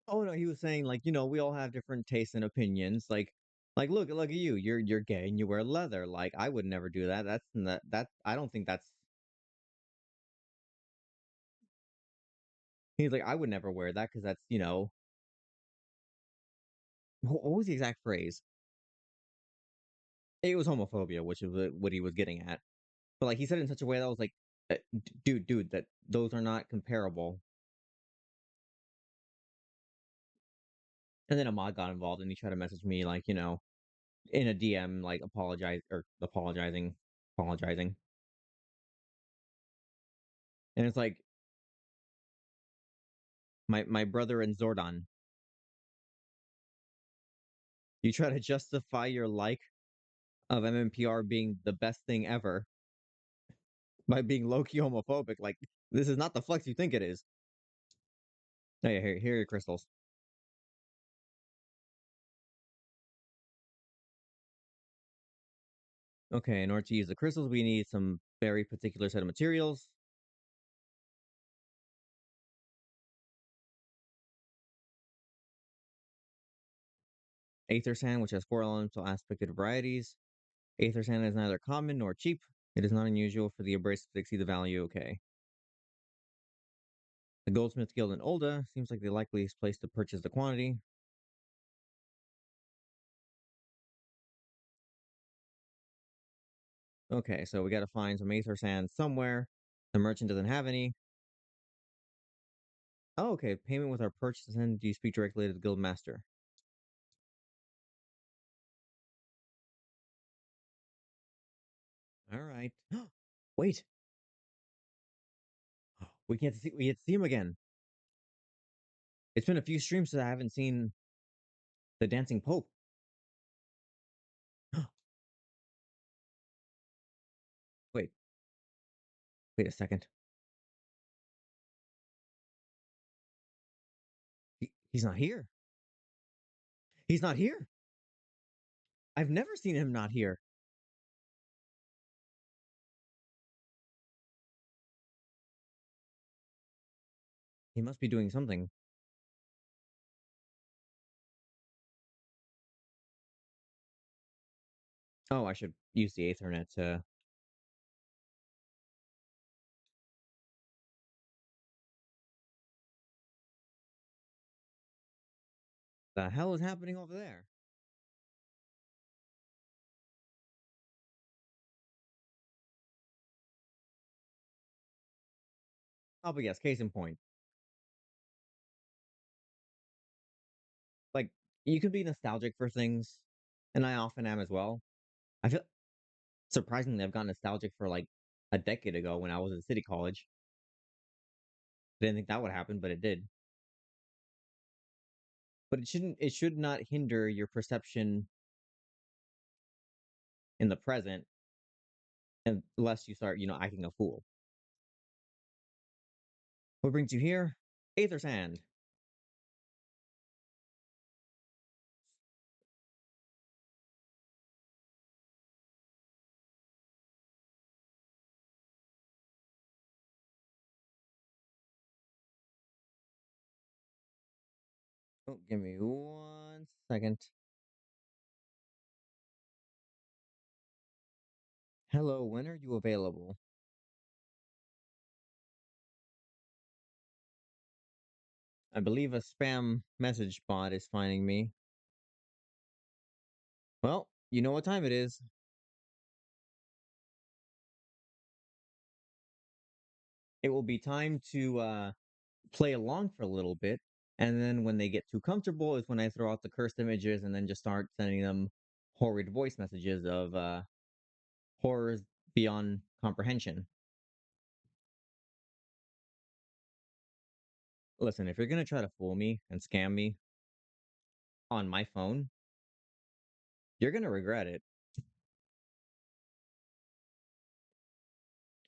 Oh no, he was saying like, we all have different tastes and opinions. Like look at you. You're gay and you wear leather. Like I would never do that. That's not that I don't think that's he's like, I would never wear that because that's, what was the exact phrase? It was homophobia, which is what he was getting at. But like he said it in such a way that was like, dude, that those are not comparable. And then Ahmad got involved and he tried to message me like, in a DM, like apologizing. And it's like my brother and Zordon, you try to justify your like of MMPR being the best thing ever by being low key homophobic. Like this is not the flex you think it is. Oh yeah, here are your crystals. Okay, in order to use the crystals, we need some very particular set of materials. Aether sand, which has four elemental aspected varieties. Aether sand is neither common nor cheap. It is not unusual for the abrasive to exceed the value. Okay. The Goldsmith Guild in Olda seems like the likeliest place to purchase the quantity. Okay, so we got to find some Aether sand somewhere. The merchant doesn't have any. Oh, okay. Payment with our purchase, and do you speak directly to the guild master? All right. Wait, we get to see him again. It's been a few streams since I haven't seen the dancing pope. Wait, wait a second. He's not here. He's not here. I've never seen him not here. He must be doing something. Oh, I should use the Ethernet to. The hell is happening over there? Oh, but yes, case in point. Like, you can be nostalgic for things, and I often am as well. I feel surprisingly I've gotten nostalgic for like a decade ago when I was in city college. Didn't think that would happen, but it did. But it should not hinder your perception in the present unless you start, acting a fool. What brings you here? Aether Sand. Oh, give me 1 second. Hello, when are you available? I believe a spam message bot is finding me. Well, you know what time it is. It will be time to play along for a little bit. And then when they get too comfortable is when I throw out the cursed images and then just start sending them horrid voice messages of horrors beyond comprehension. Listen, if you're gonna try to fool me and scam me on my phone, you're gonna regret it.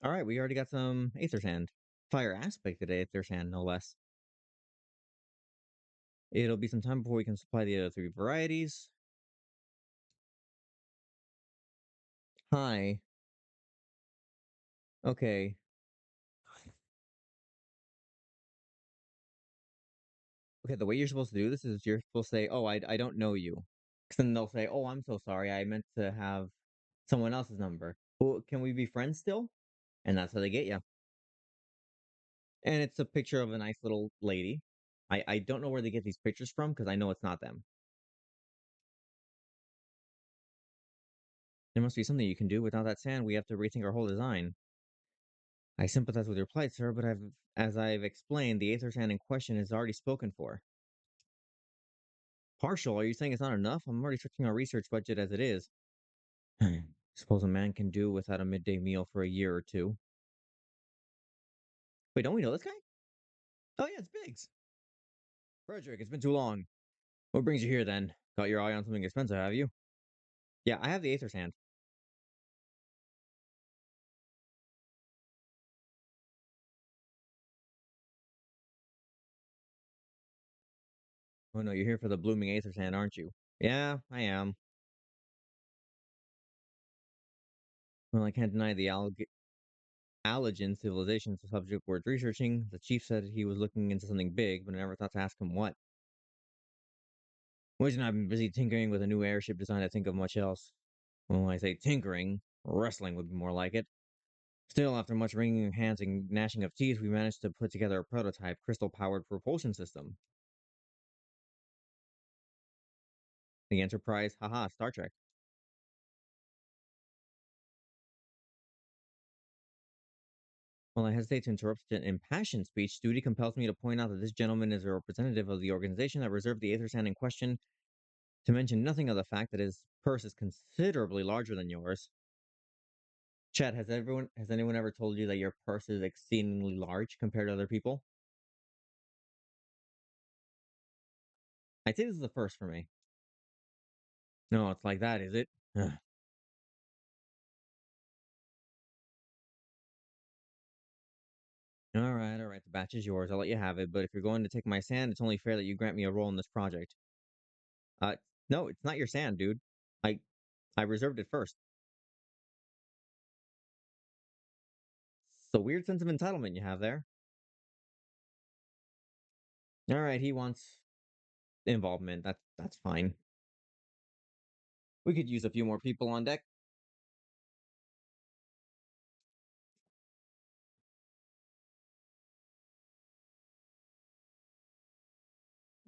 All right, we already got some Aether Sand. Fire aspect today, Aether Sand, no less. It'll be some time before we can supply the other three varieties. Hi. Okay. Okay, the way you're supposed to do this is you're supposed to say, "Oh, I don't know you." 'Cause then they'll say, "Oh, I'm so sorry. I meant to have someone else's number." Well, can we be friends still? And that's how they get you. And it's a picture of a nice little lady. I don't know where they get these pictures from because I know it's not them. There must be something you can do. Without that sand, we have to rethink our whole design. I sympathize with your plight, sir, but as I've explained, the Aether sand in question is already spoken for. Partial? Are you saying it's not enough? I'm already stretching our research budget as it is. Suppose a man can do without a midday meal for a year or two. Wait, don't we know this guy? Oh yeah, it's Biggs. Frederick, it's been too long. What brings you here then? Got your eye on something expensive, have you? Yeah, I have the Aether sand. Oh no, you're here for the blooming Aether sand, aren't you? Yeah, I am. Well, I can't deny the Allergen civilization is the subject worth researching. The chief said he was looking into something big, but I never thought to ask him what. Wish I've been busy tinkering with a new airship design to think of much else. Well, when I say tinkering, wrestling would be more like it. Still, after much wringing of hands and gnashing of teeth, we managed to put together a prototype crystal-powered propulsion system. The Enterprise, haha, Star Trek. While I hesitate to interrupt such an impassioned speech, duty compels me to point out that this gentleman is a representative of the organization that reserved the Aether Sand in question, to mention nothing of the fact that his purse is considerably larger than yours. Chad, has anyone ever told you that your purse is exceedingly large compared to other people? I'd say this is the first for me. No, it's like that, is it? Ugh. All right, the batch is yours. I'll let you have it, but if you're going to take my sand, it's only fair that you grant me a role in this project. Uh, no, it's not your sand, dude. I I reserved it first. It's a weird sense of entitlement you have there. All right, he wants involvement. That's fine. We could use a few more people on deck.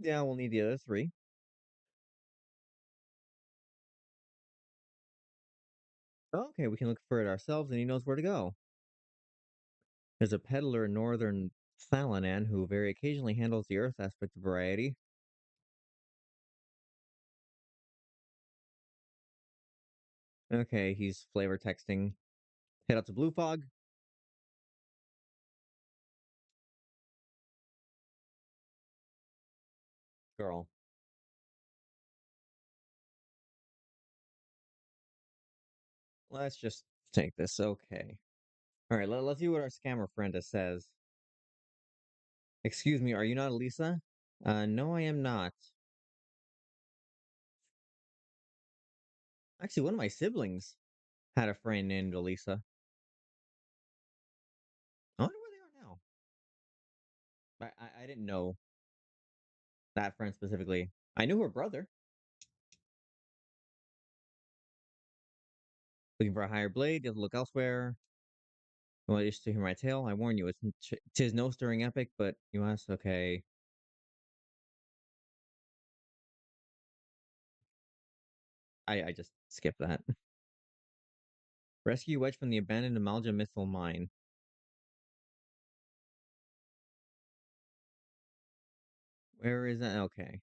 Yeah, we'll need the other three. Okay, we can look for it ourselves, and he knows where to go. There's a peddler in northern Thalanan who very occasionally handles the Earth aspect of variety. Okay, he's flavor texting. Head out to Blue Fog. Girl, let's just take this. Okay. All right, let's see what our scammer friend says. Excuse me, are you not Elisa? No, I am not. Actually, one of my siblings had a friend named Elisa. I wonder where they are now. I didn't know that friend specifically. I knew her brother. Looking for a higher blade, you have to look elsewhere. You want to hear my tale? I warn you, tis no stirring epic, but you ask, okay. I just skipped that. Rescue Wedge from the abandoned Amalja missile mine. Where is that? Okay.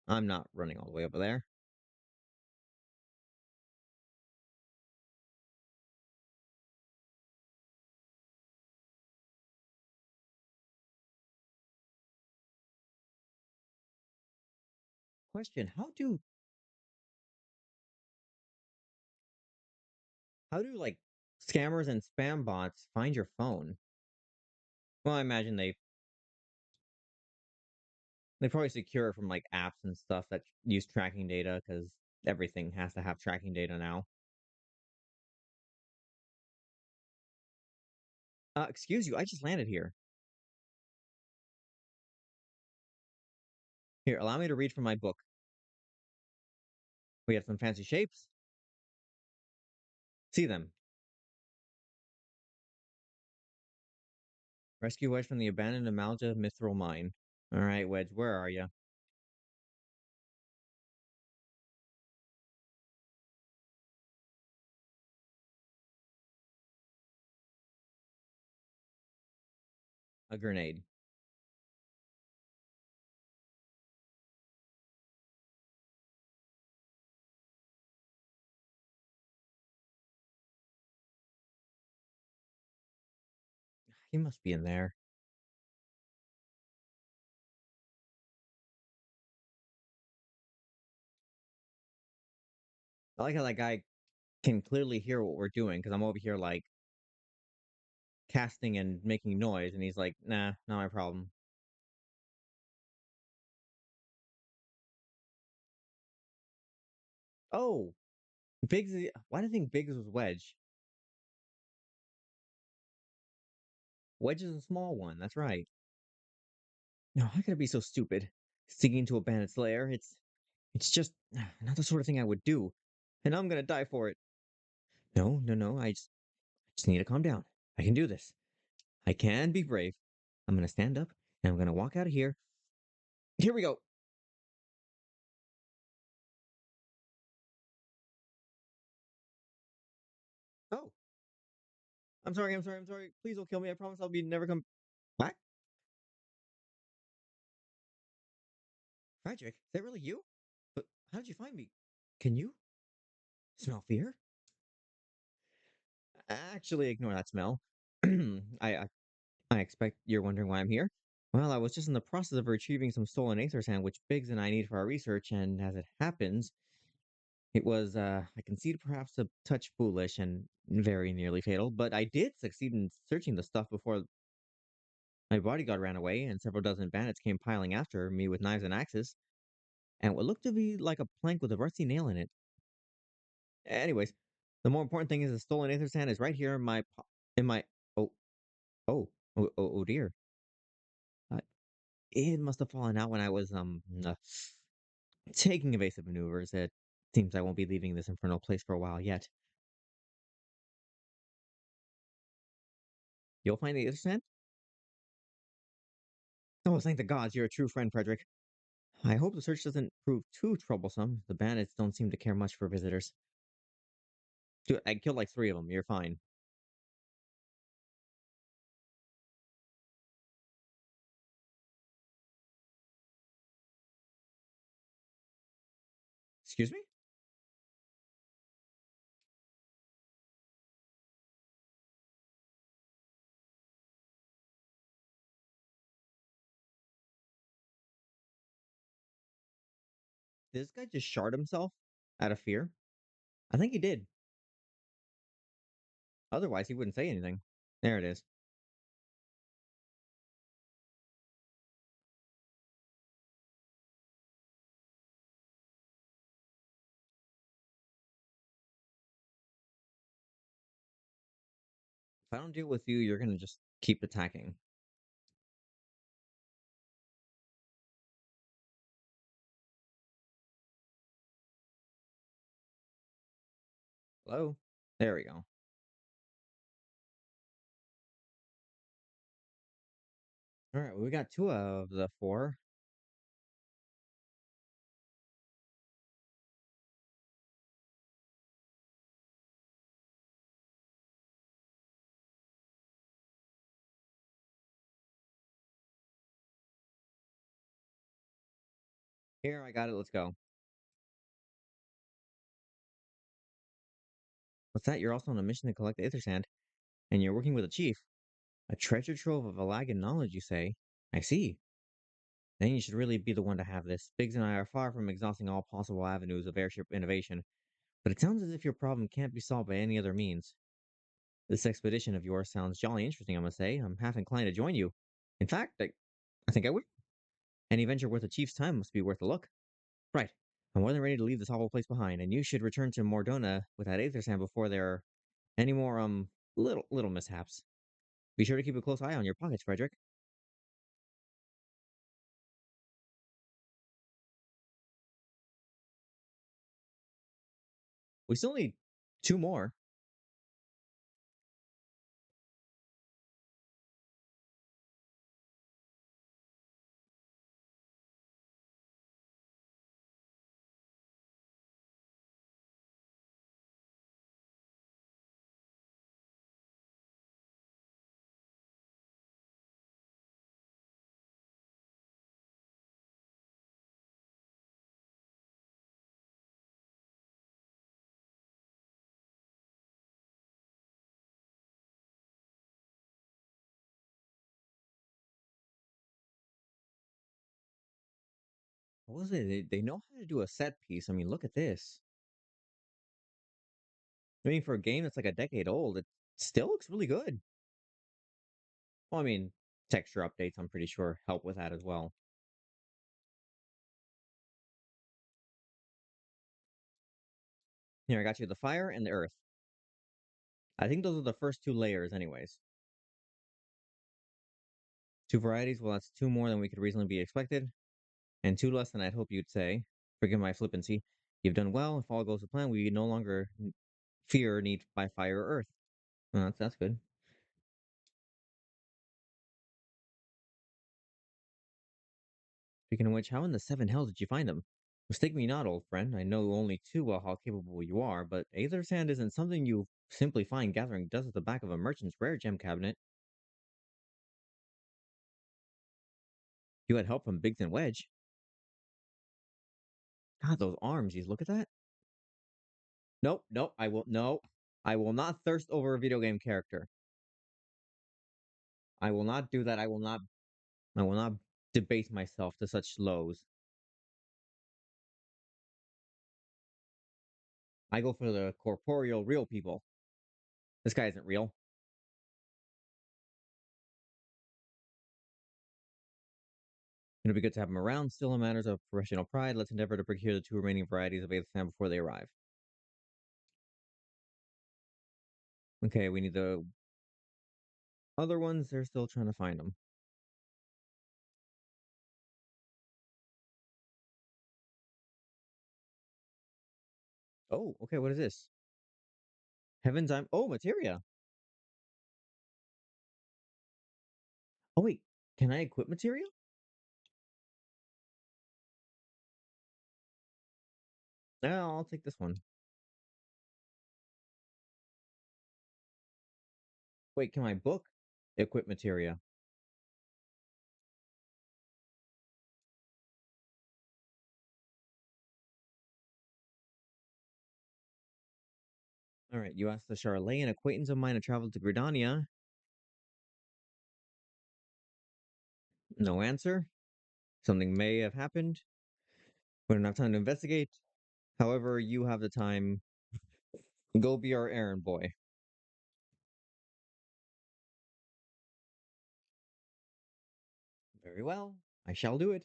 I'm not running all the way over there. Question, how do like scammers and spam bots find your phone? Well, I imagine they They probably secure it from like apps and stuff that use tracking data because everything has to have tracking data now. Excuse you, I just landed here. Here, allow me to read from my book. We have some fancy shapes. See them. Rescue Wedge from the abandoned Amalja Mithril mine. All right, Wedge, where are you? A grenade. He must be in there. I like how that guy can clearly hear what we're doing because I'm over here like casting and making noise, and he's like, "Nah, not my problem." Oh, Biggs. Why do I think Biggs was Wedge? Wedge is a small one. That's right. No, how could I be so stupid? Sticking into a bandit's lair. It's just not the sort of thing I would do, and I'm gonna die for it. No, no, no. I just need to calm down. I can do this. I can be brave. I'm gonna stand up and I'm gonna walk out of here. Here we go. Oh, I'm sorry. I'm sorry. I'm sorry. Please don't kill me. I promise I'll be never come back. Frederick, is that really you? But how did you find me? Can you smell fear? Actually, ignore that smell. I I expect you're wondering why I'm here. Well, I was just in the process of retrieving some stolen aether sand, which Biggs and I need for our research, and as it happens, it was, I concede perhaps a touch foolish and very nearly fatal, but I did succeed in searching the stuff before my bodyguard ran away, and several dozen bandits came piling after me with knives and axes, and what looked to be like a plank with a rusty nail in it. Anyways, the more important thing is the stolen aether sand is right here in in my, oh, oh dear. Uh, it must have fallen out when I was, taking evasive maneuvers. It seems I won't be leaving this infernal place for a while yet. You'll find the aether sand? Oh, thank the gods, you're a true friend, Frederick. I hope the search doesn't prove too troublesome. The bandits don't seem to care much for visitors. Dude, I killed like three of them. You're fine. Excuse me? Did this guy just shard himself out of fear? I think he did. Otherwise, he wouldn't say anything. There it is. If I don't deal with you, you're gonna just keep attacking. Hello? There we go. All right, well, we got two of the four. Here, I got it. Let's go. What's that? You're also on a mission to collect the Aether Sand, and you're working with a chief. A treasure trove of Alagan knowledge, you say? I see. Then you should really be the one to have this. Biggs and I are far from exhausting all possible avenues of airship innovation, but it sounds as if your problem can't be solved by any other means. This expedition of yours sounds jolly interesting, I must say. I'm half inclined to join you. In fact, I think I would. Any venture worth a chief's time must be worth a look. Right. I'm more than ready to leave this awful place behind, and you should return to Mordona with that Aether Sand before there are any more little mishaps. Be sure to keep a close eye on your pockets, Frederick. We still need two more. What was it? They know how to do a set piece. I mean, look at this. I mean, for a game that's like a decade old, it still looks really good. Well, I mean, texture updates, I'm pretty sure, help with that as well. Here, I got you the fire and the earth. I think those are the first two layers, anyways. Two varieties, well, that's two more than we could reasonably be expected, and two less than I'd hope you'd say. Forgive my flippancy. You've done well. If all goes to plan, we no longer fear need by fire or earth. Well, that's good. Speaking of which, how in the seven hells did you find them? Mistake me not, old friend. I know only too well how capable you are, but Aether Sand isn't something you simply find gathering dust at the back of a merchant's rare gem cabinet. You had help from Biggs and Wedge. God, those arms, you look at that? Nope, nope, I will no. I will not thirst over a video game character. I will not do that. I will not debase myself to such lows. I go for the corporeal real people. This guy isn't real. It'll be good to have him around. Still, in matters of professional pride, let's endeavor to procure the two remaining varieties of Aether Sand before they arrive. Okay, we need the other ones. They're still trying to find them. Oh, okay, what is this? Heavens, I'm. Oh, materia. Oh, wait. Can I equip materia? No, I'll take this one. Wait, can my book equip materia? All right, you asked the Charley, an acquaintance of mine had traveled to Gridania. No answer. Something may have happened. We don't have time to investigate. However, you have the time. Go be our errand boy. Very well. I shall do it.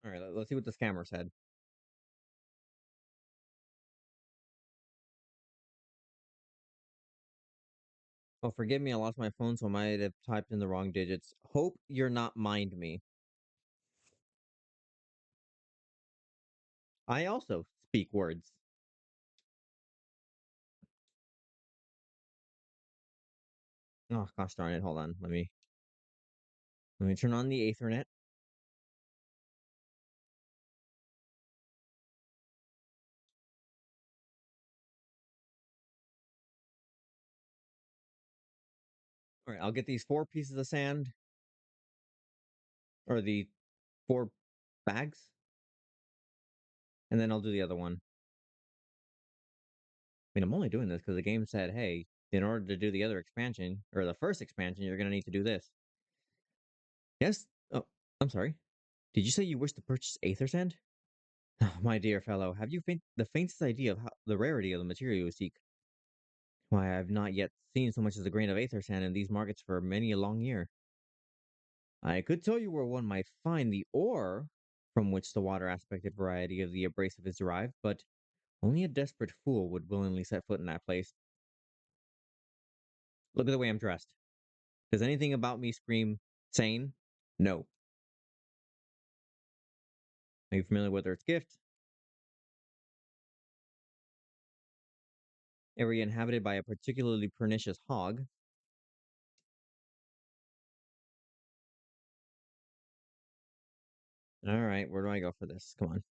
All right, let's see what the scammer said. Oh, forgive me, I lost my phone, so I might have typed in the wrong digits. Hope you're not mind me. I also speak words. Oh, gosh darn it. Hold on. Let me turn on the Ethernet. All right, I'll get these four pieces of sand or the four bags, and then I'll do the other one. I mean, I'm only doing this because the game said, hey, in order to do the other expansion or the first expansion, you're going to need to do this. Yes. Oh, I'm sorry. Did you say you wish to purchase Aether Sand? My dear fellow, have you the faintest idea of the rarity of the material you seek? Why, I've not yet seen so much as a grain of aether sand in these markets for many a long year. I could tell you where one might find the ore from which the water aspected variety of the abrasive is derived, but only a desperate fool would willingly set foot in that place. Look at the way I'm dressed. Does anything about me scream sane? No. Are you familiar with Earth's gift? Area inhabited by a particularly pernicious hog. All right, where do I go for this? Come on.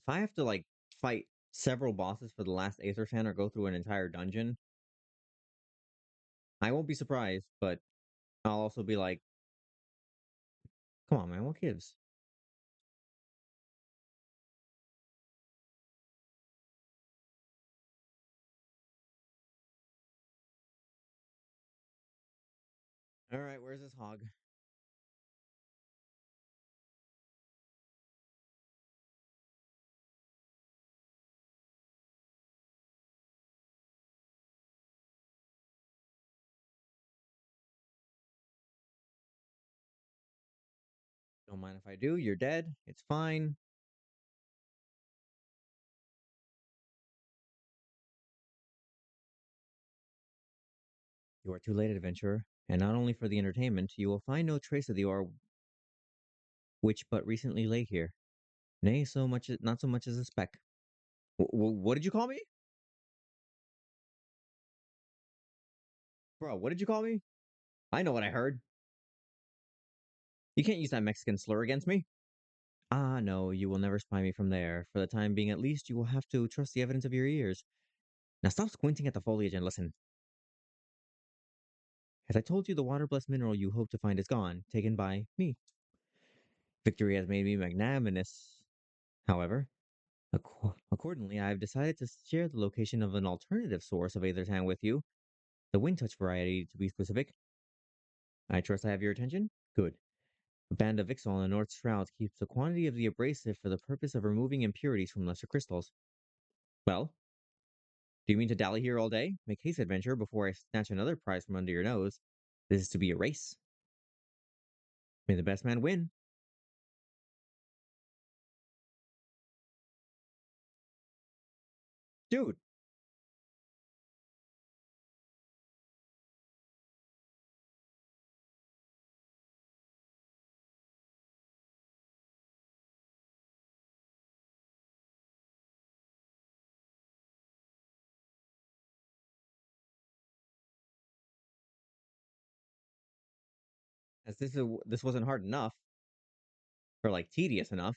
If I have to fight several bosses for the last Aether Fan or go through an entire dungeon, I won't be surprised, but I'll also be like, come on, man, what gives? All right, where's this hog? Don't mind if I do. You're dead. It's fine. You are too late, adventurer. And not only for the entertainment, you will find no trace of the ore which but recently lay here. Nay, not so much as a speck. What did you call me, bro? What did you call me? I know what I heard. You can't use that Mexican slur against me. Ah, no, you will never spy me from there. For the time being, at least, you will have to trust the evidence of your ears. Now stop squinting at the foliage and listen. As I told you, the water blessed mineral you hope to find is gone, taken by me. Victory has made me magnanimous. However, accordingly, I have decided to share the location of an alternative source of Aethertan with you, the wind touch variety to be specific. I trust I have your attention? Good. A band of Vixal in the North Shrouds keeps a quantity of the abrasive for the purpose of removing impurities from lesser crystals. Well, do you mean to dally here all day? Make haste, adventure, before I snatch another prize from under your nose. This is to be a race. May the best man win. Dude, as this wasn't hard enough, or tedious enough.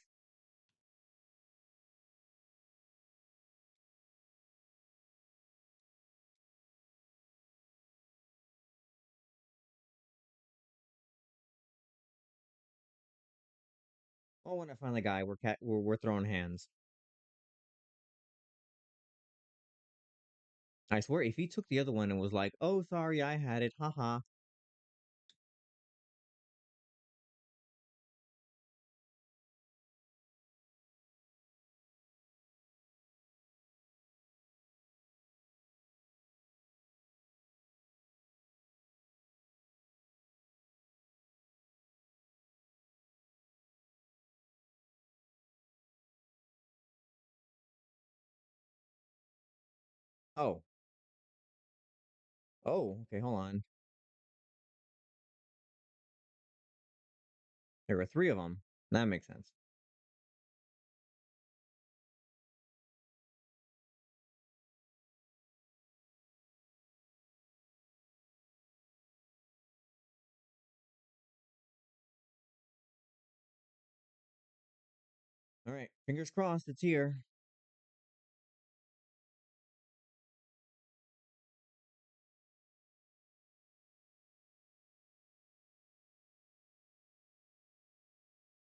Oh, when I find the guy, we're throwing hands. I swear, if he took the other one and was like, "Oh, sorry, I had it, haha." Oh, oh, okay, hold on. There were three of them. That makes sense. All right, fingers crossed. It's here.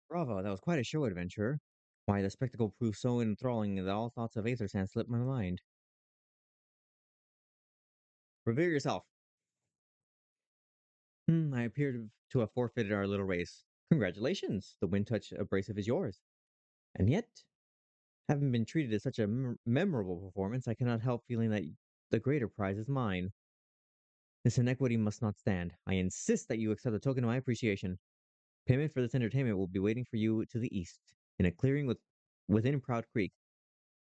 Bravo, that was quite a show, adventurer. Why, the spectacle proved so enthralling that all thoughts of Aether Sand slipped my mind. Revere yourself. I appear to have forfeited our little race. Congratulations. The wind touch abrasive is yours. And yet, having been treated as such a memorable performance, I cannot help feeling that the greater prize is mine. This inequity must not stand. I insist that you accept a token of my appreciation. Payment for this entertainment will be waiting for you to the east, in a clearing within Proud Creek.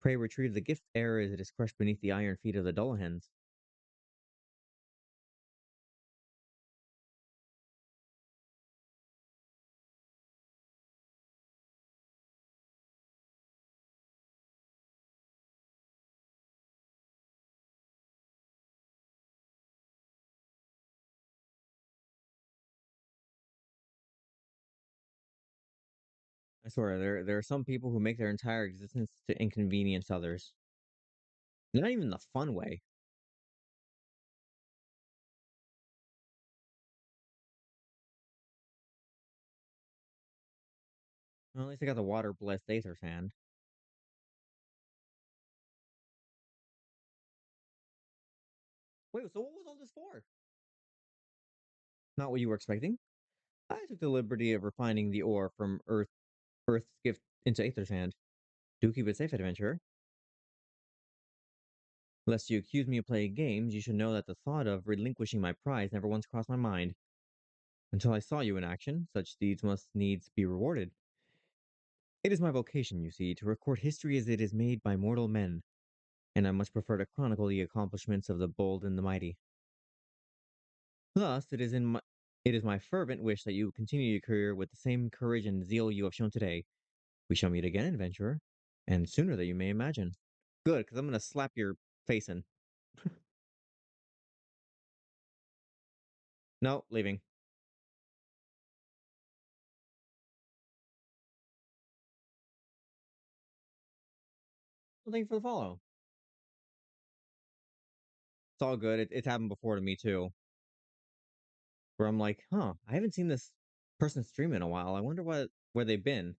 Pray retrieve the gift ere it is crushed beneath the iron feet of the Dullahens. I swear, there are some people who make their entire existence to inconvenience others. Not even the fun way. Well, at least I got the water blessed Aether Sand. Wait, so what was all this for? Not what you were expecting. I took the liberty of refining the ore from Earth's gift into Aether Sand. Do keep it safe, adventurer. Lest you accuse me of playing games, you should know that the thought of relinquishing my prize never once crossed my mind. Until I saw you in action, such deeds must needs be rewarded. It is my vocation, you see, to record history as it is made by mortal men, and I much prefer to chronicle the accomplishments of the bold and the mighty. Thus, it is my fervent wish that you continue your career with the same courage and zeal you have shown today. We shall meet again, adventurer, and sooner than you may imagine. Good, because I'm going to slap your face in. No, leaving. Well, thank you for the follow. It's all good. It's happened before to me too, where I'm like, huh, I haven't seen this person stream in a while. I wonder where they've been.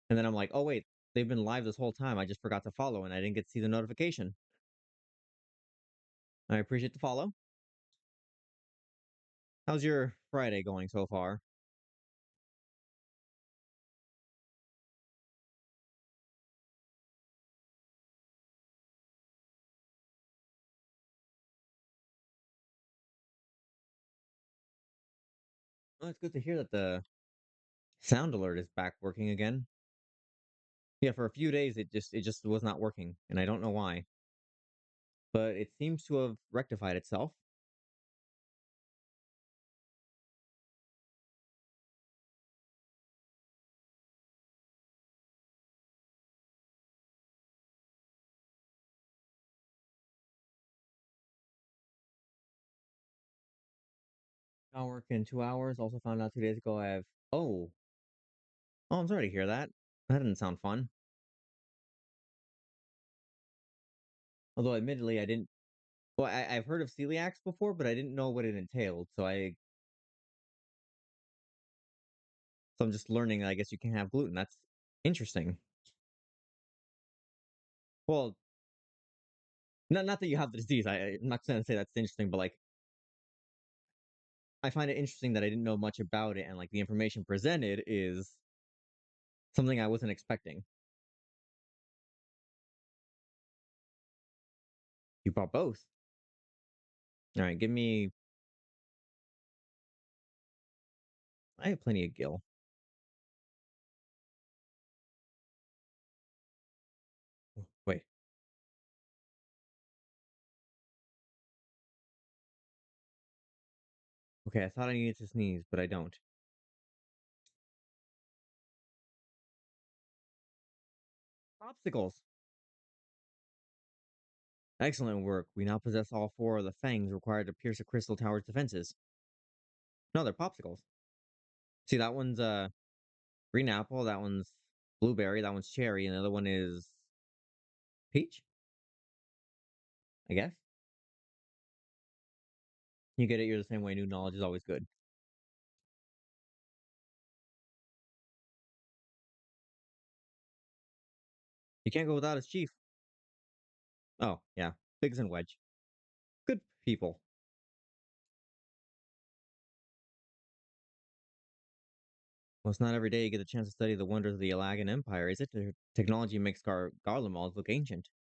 And then I'm like, oh wait, they've been live this whole time. I just forgot to follow and I didn't get to see the notification. I appreciate the follow. How's your Friday going so far? Well, it's good to hear that the sound alert is back working again. Yeah, for a few days it just was not working, and I don't know why. But it seems to have rectified itself. I'll work in 2 hours. Also found out 2 days ago I have oh, I'm sorry to hear that. That didn't sound fun. Although admittedly I didn't well, I've heard of celiacs before, but I didn't know what it entailed. So I'm just learning I guess you can have gluten. That's interesting. Well, not that you have the disease. I'm not trying to say that's interesting, but like I find it interesting that I didn't know much about it, and like the information presented is something I wasn't expecting. You bought both. All right, give me. I have plenty of gill. Wait. Okay, I thought I needed to sneeze, but I don't. Popsicles. Excellent work. We now possess all four of the fangs required to pierce a crystal tower's defenses. No, they're popsicles. See, that one's green apple. That one's blueberry. That one's cherry, and the other one is peach. I guess you get it. You're the same way. New knowledge is always good. You can't go without his chief. Oh, yeah. Biggs and Wedge. Good people. Well, it's not every day you get a chance to study the wonders of the Alagan Empire, is it? The technology makes Garlemald look ancient.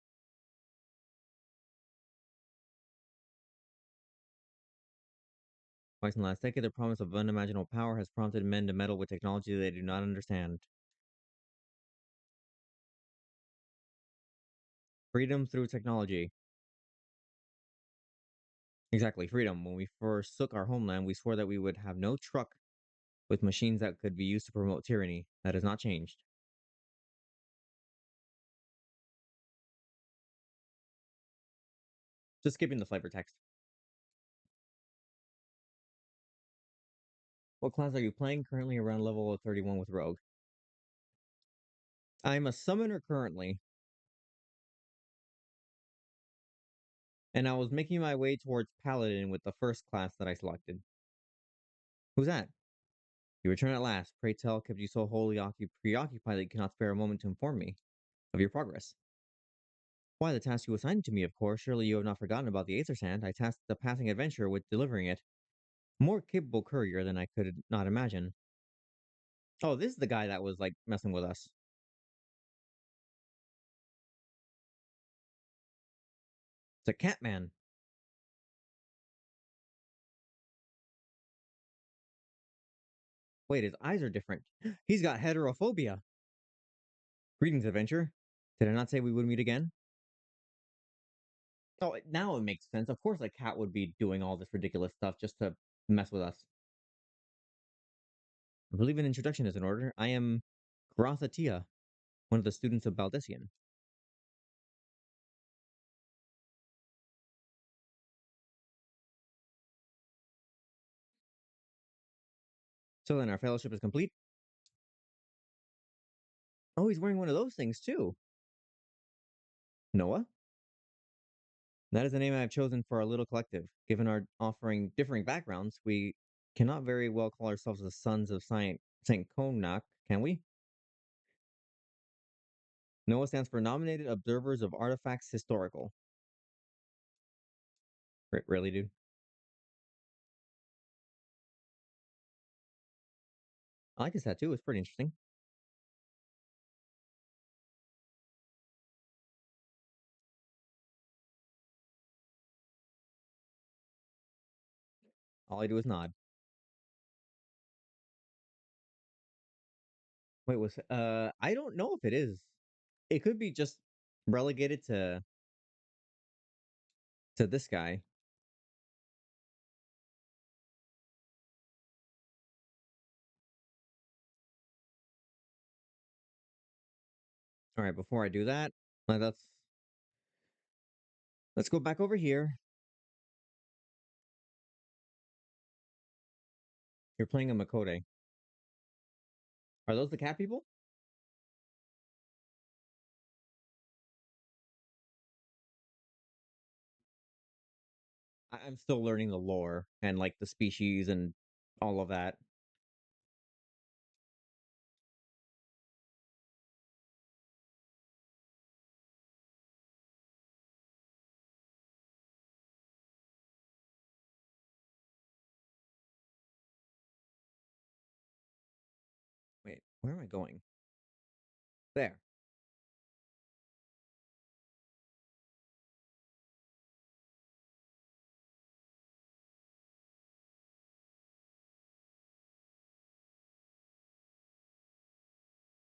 Twice in the last decade, the promise of unimaginable power has prompted men to meddle with technology they do not understand. Freedom through technology. Exactly, freedom. When we forsook our homeland, we swore that we would have no truck with machines that could be used to promote tyranny. That has not changed. Just skipping the flavor text. What class are you playing? Currently around level 31 with Rogue. I'm a summoner currently, and I was making my way towards Paladin with the first class that I selected. Who's that? You return at last. Pray tell, kept you so wholly preoccupied that you cannot spare a moment to inform me of your progress. Why, the task you assigned to me, of course. Surely you have not forgotten about the Aether Sand. I tasked the passing adventurer with delivering it. More capable courier than I could not imagine. Oh, this is the guy that was like messing with us. It's a Catman. Wait, his eyes are different. He's got heterophobia. Greetings, adventurer. Did I not say we would meet again? Oh, now it makes sense. Of course, a cat would be doing all this ridiculous stuff just to mess with us. I believe an introduction is in order. I am Grathatia, one of the students of Baldessian. So then our fellowship is complete. Oh, he's wearing one of those things too. Noah? That is the name I have chosen for our little collective. Given our offering differing backgrounds, we cannot very well call ourselves the sons of Saint Konak, can we? NOAA stands for Nominated Observers of Artifacts Historical. Really, dude? I like his tattoo. It's pretty interesting. All I do is nod. Wait, was I don't know if it is. It could be just relegated to this guy. All right, before I do that, let's go back over here. You're playing a Makode. Are those the cat people? I'm still learning the lore and like the species and all of that. Wait, where am I going? There.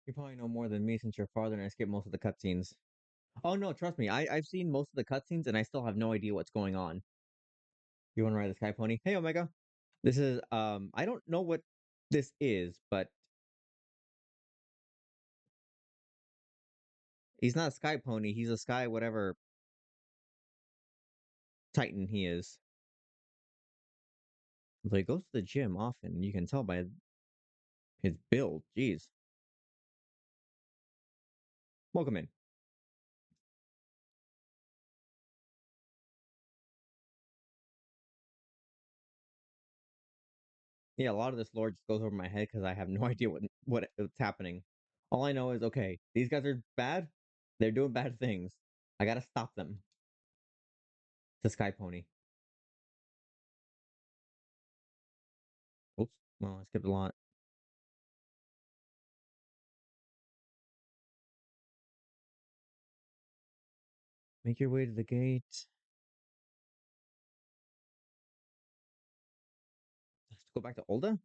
You probably know more than me since you're farther and I skip most of the cutscenes. Oh no, trust me, I've seen most of the cutscenes and I still have no idea what's going on. You want to ride the Sky Pony? Hey, Omega. This is I don't know what this is, but he's not a Sky Pony. He's a Sky whatever Titan he is. So he goes to the gym often. You can tell by his build. Jeez. Welcome in. Yeah, a lot of this lore just goes over my head because I have no idea what's happening. All I know is okay, these guys are bad. They're doing bad things. I gotta stop them. The Sky Pony. Oops. Well, I skipped a lot. Make your way to the gate. Let's go back to Olda?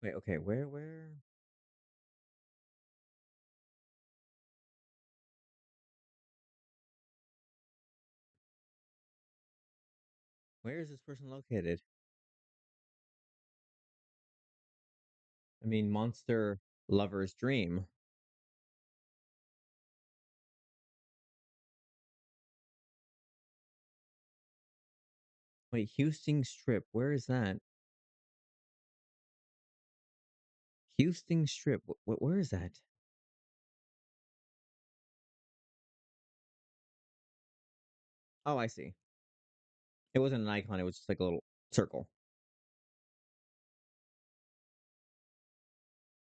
Wait, okay, where is this person located? I mean, Monster Lover's Dream. Wait, Houston Strip, where is that? Houston Strip, where is that? Oh, I see. It wasn't an icon, it was just like a little circle.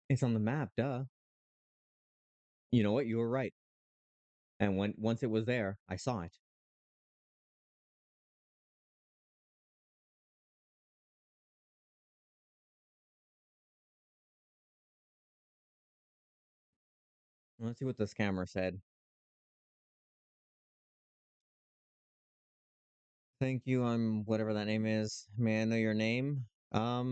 It's on the map, duh. You know what? You were right. And once it was there, I saw it. Let's see what the scammer said. Thank you, I'm whatever that name is. May I know your name? I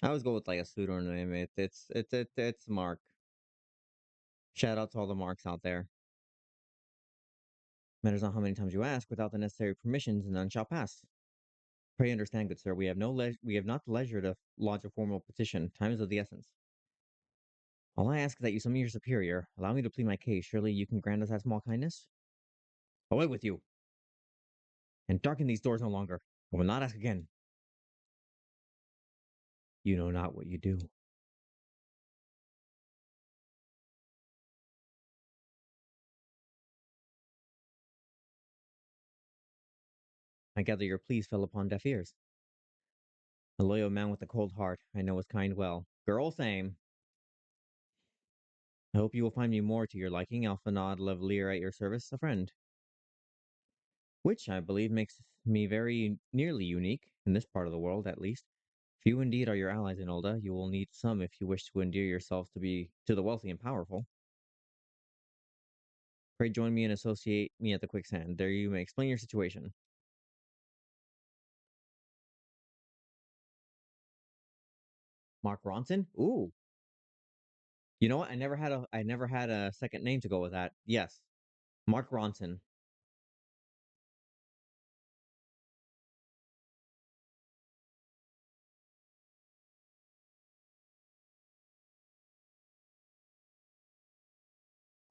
always go with like a pseudonym. It's Mark. Shout out to all the Marks out there. Matters not how many times you ask, without the necessary permissions, none shall pass. Pray understand, good sir, we have not the leisure to lodge a formal petition. Time is of the essence. All I ask is that you summon your superior, allow me to plead my case. Surely you can grant us that small kindness? Away with you, and darken these doors no longer. I will not ask again. You know not what you do. I gather your pleas fell upon deaf ears. A loyal man with a cold heart, I know his kind well. Girl, same. I hope you will find me more to your liking. Alpha Nod Levelier at your service, a friend. Which, I believe, makes me very nearly unique, in this part of the world, at least. Few indeed are your allies in Olda. You will need some if you wish to endear yourself to the wealthy and powerful. Pray join me and associate me at the quicksand. There you may explain your situation. Mark Ronson? Ooh. You know what? I never had a second name to go with that. Yes. Mark Ronson.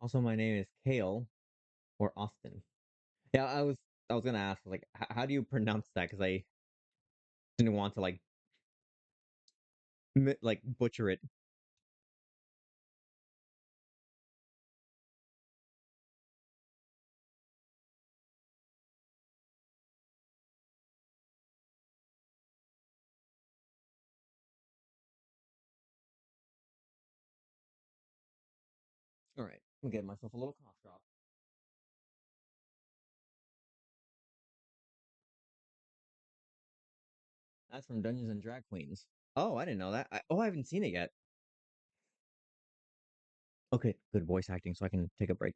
Also, my name is Kale or Austin. Yeah, I was gonna ask like how do you pronounce that? Because I didn't want to like butcher it. All right, I'm getting myself a little cough drop. That's from Dungeons and Drag Queens. Oh, I didn't know that. I haven't seen it yet. Okay, good voice acting, so I can take a break.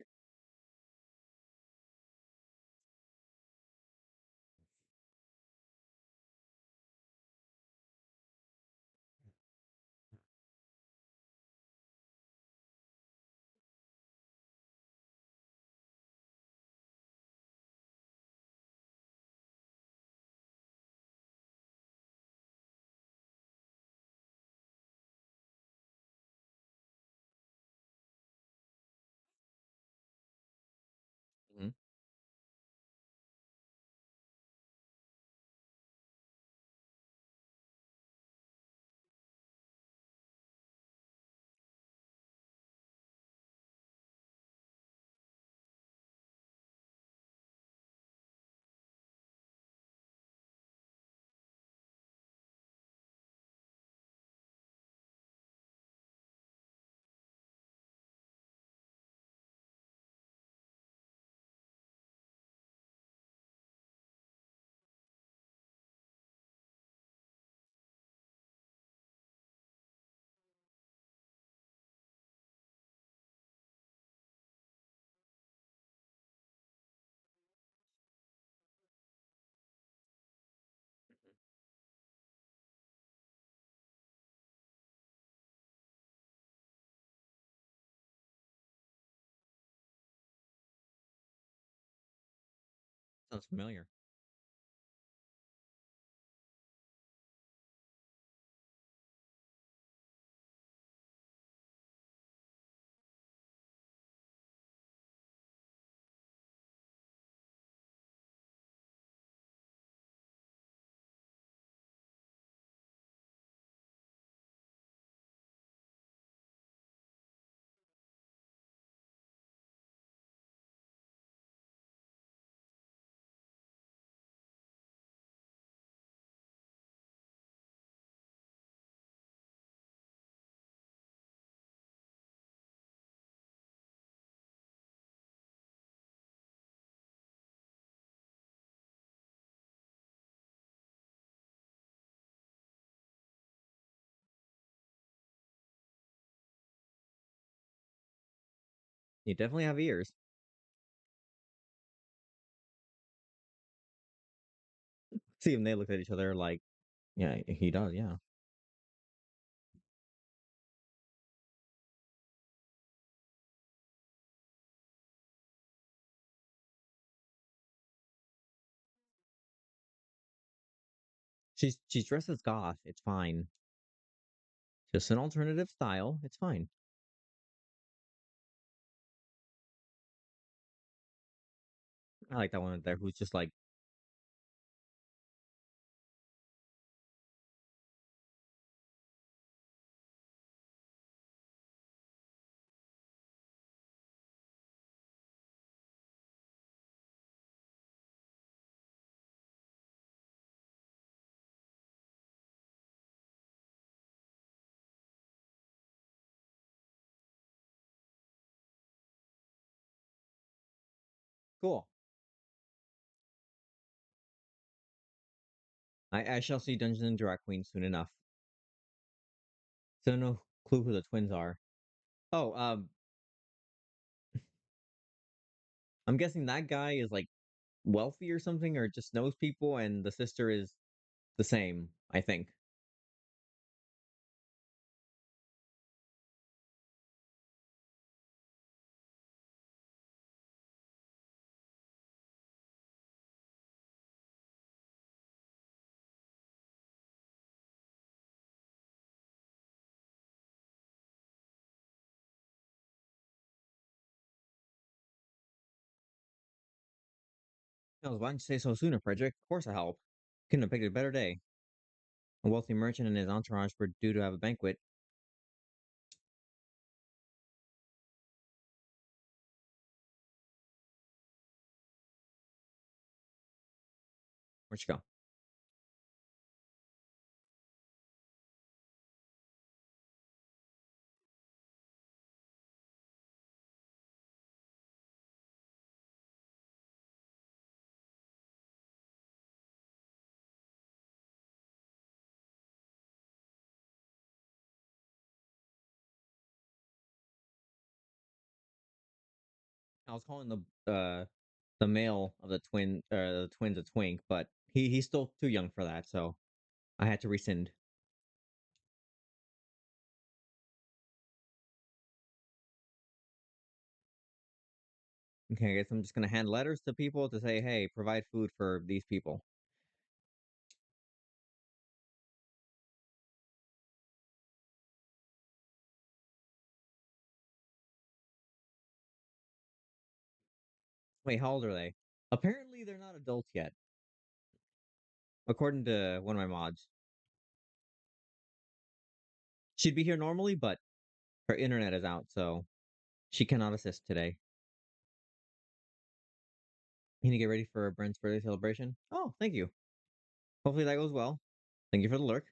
Sounds familiar. You definitely have ears. See, and they looked at each other like, yeah, he does, yeah. She's dressed as goth. It's fine. Just an alternative style. It's fine. I like that one there who's just like, cool. I shall see Dungeons and Drag Queen soon enough. Still no clue who the twins are. Oh, I'm guessing that guy is like wealthy or something, or just knows people, and the sister is the same, I think. Why didn't you say so sooner, Frederick? Of course I help. Couldn't have picked a better day. A wealthy merchant and his entourage were due to have a banquet. Where'd you go? I was calling the male of the twins a twink, but he's still too young for that, so I had to rescind. Okay, I guess I'm just gonna hand letters to people to say, hey, provide food for these people. Wait, how old are they? Apparently they're not adults yet, according to one of my mods. She'd be here normally, but her internet is out, so she cannot assist today. You need to get ready for Brent's birthday celebration. Oh, thank you. Hopefully that goes well. Thank you for the lurk.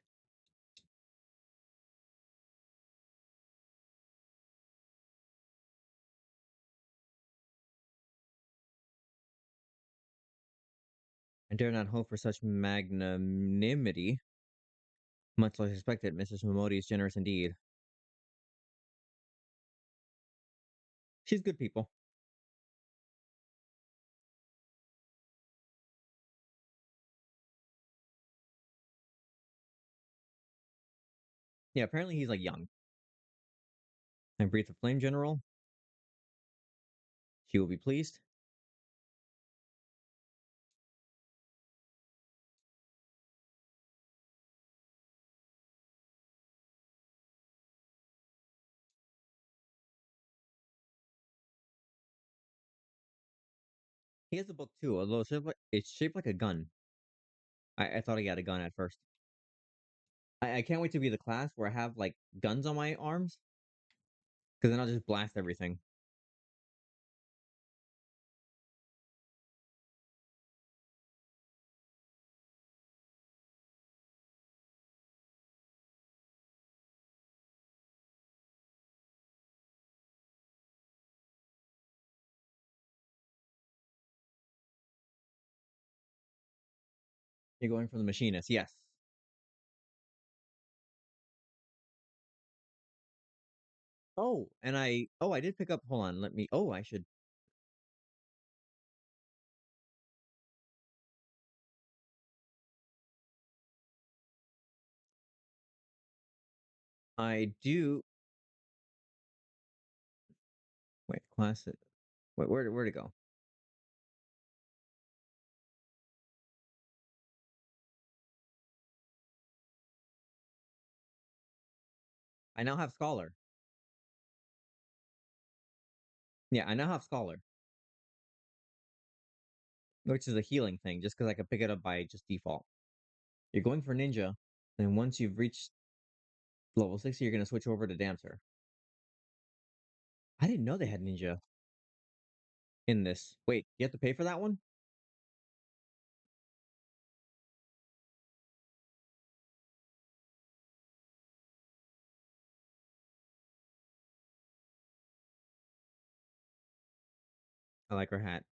I dare not hope for such magnanimity. Much less expected, Mrs. Momodi is generous indeed. She's good people. Yeah, apparently he's like young. I breathe the flame, General. She will be pleased. He has a book too, although it's shaped like a gun. I thought he had a gun at first. I can't wait to be the class where I have like guns on my arms, because then I'll just blast everything. You're going for the machinist, yes. I did pick up. Hold on, let me. Oh, I should. I do. Wait, classic. Wait, where'd it go? I now have scholar. Yeah, I now have scholar, which is a healing thing, just because I can pick it up by just default. You're going for ninja, and once you've reached level 60, you're gonna switch over to dancer. I didn't know they had ninja in this. Wait, you have to pay for that one? I like her hat.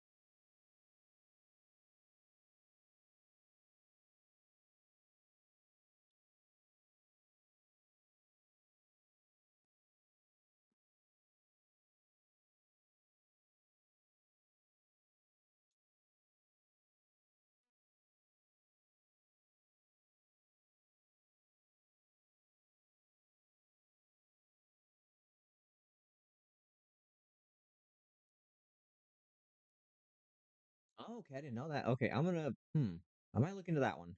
Oh, okay, I didn't know that. Okay, I'm gonna. I might look into that one.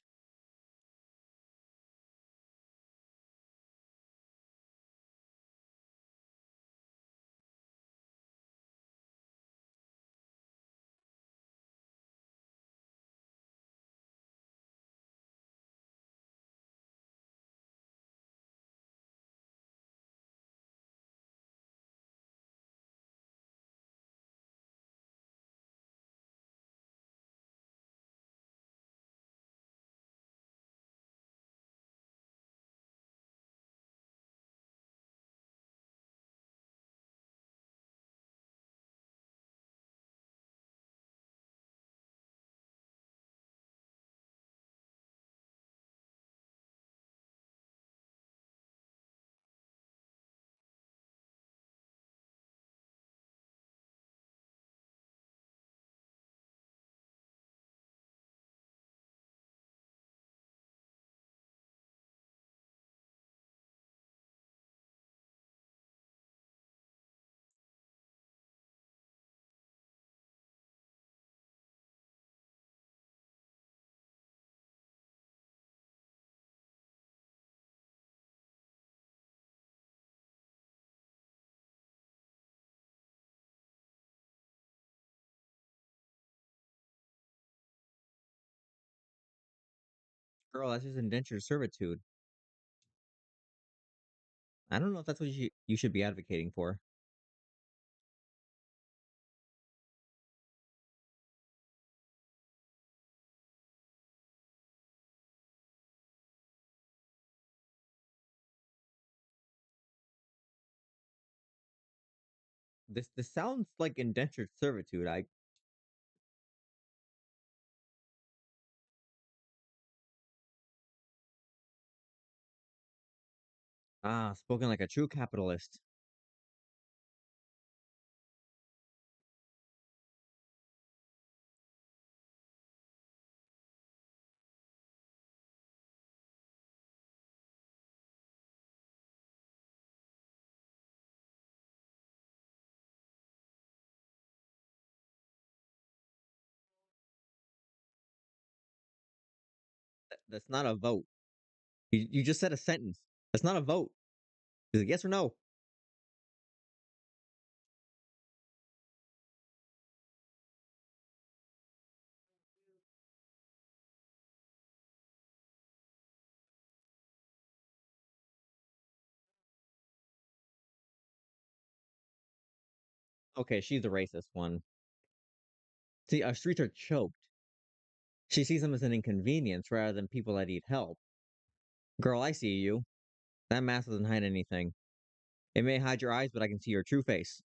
Girl, that's just indentured servitude. I don't know if that's what you should be advocating for. This sounds like indentured servitude. I spoken like a true capitalist. That's not a vote. You just said a sentence. That's not a vote. Is it yes or no? Okay, she's the racist one. See, our streets are choked. She sees them as an inconvenience rather than people that need help. Girl, I see you. That mask doesn't hide anything. It may hide your eyes, but I can see your true face.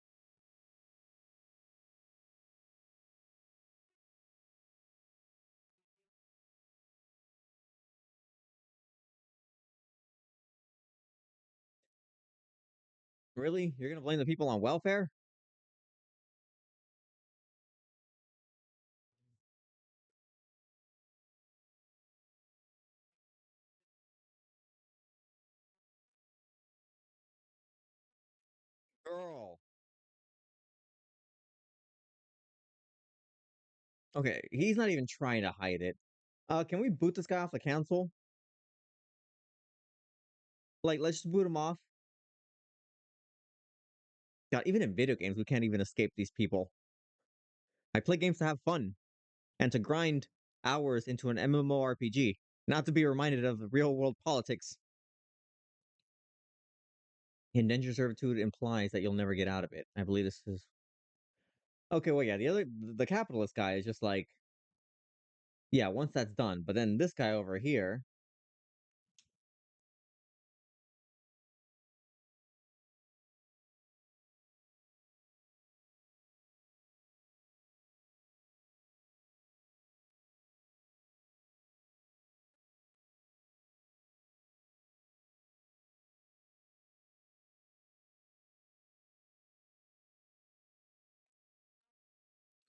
Really? You're gonna blame the people on welfare? Girl. Okay, he's not even trying to hide it. Can we boot this guy off the council? Like, let's just boot him off. God, even in video games, we can't even escape these people. I play games to have fun and to grind hours into an MMORPG, not to be reminded of the real world politics. Indentured servitude implies that you'll never get out of it. I believe this is okay. Well, yeah, the capitalist guy is just like, yeah, once that's done. But then this guy over here,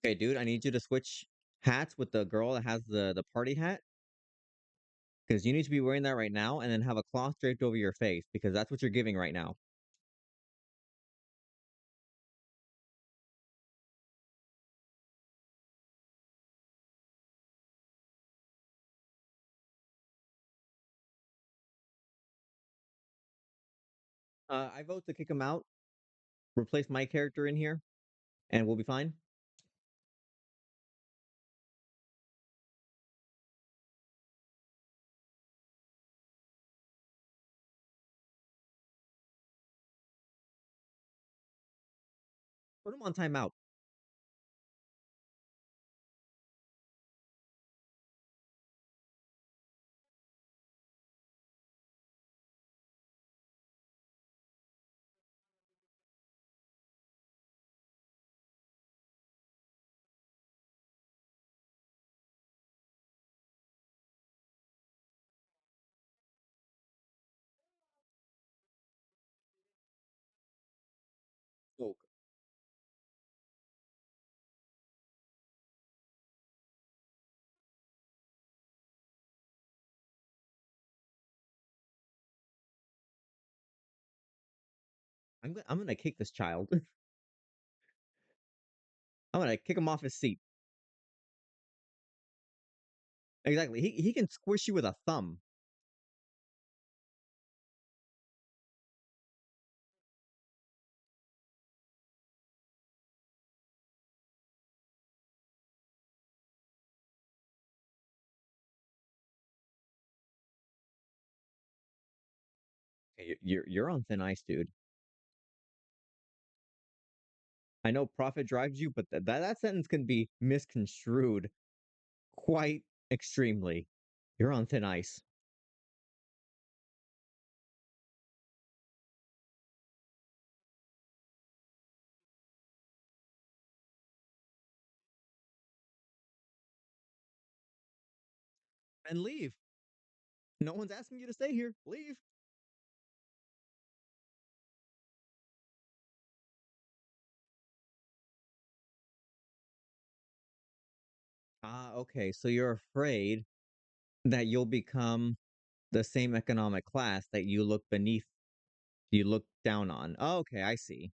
okay, dude, I need you to switch hats with the girl that has the party hat because you need to be wearing that right now, and then have a cloth draped over your face because that's what you're giving right now. I vote to kick him out, replace my character in here, and we'll be fine. Put him on timeout. Oh, I'm gonna kick this child. I'm gonna kick him off his seat. Exactly. He can squish you with a thumb. Okay, you're on thin ice, dude. I know profit drives you, but that sentence can be misconstrued quite extremely. You're on thin ice. And leave. No one's asking you to stay here. Leave. Ah, okay. So you're afraid that you'll become the same economic class that you look beneath, you look down on. Oh, okay, I see.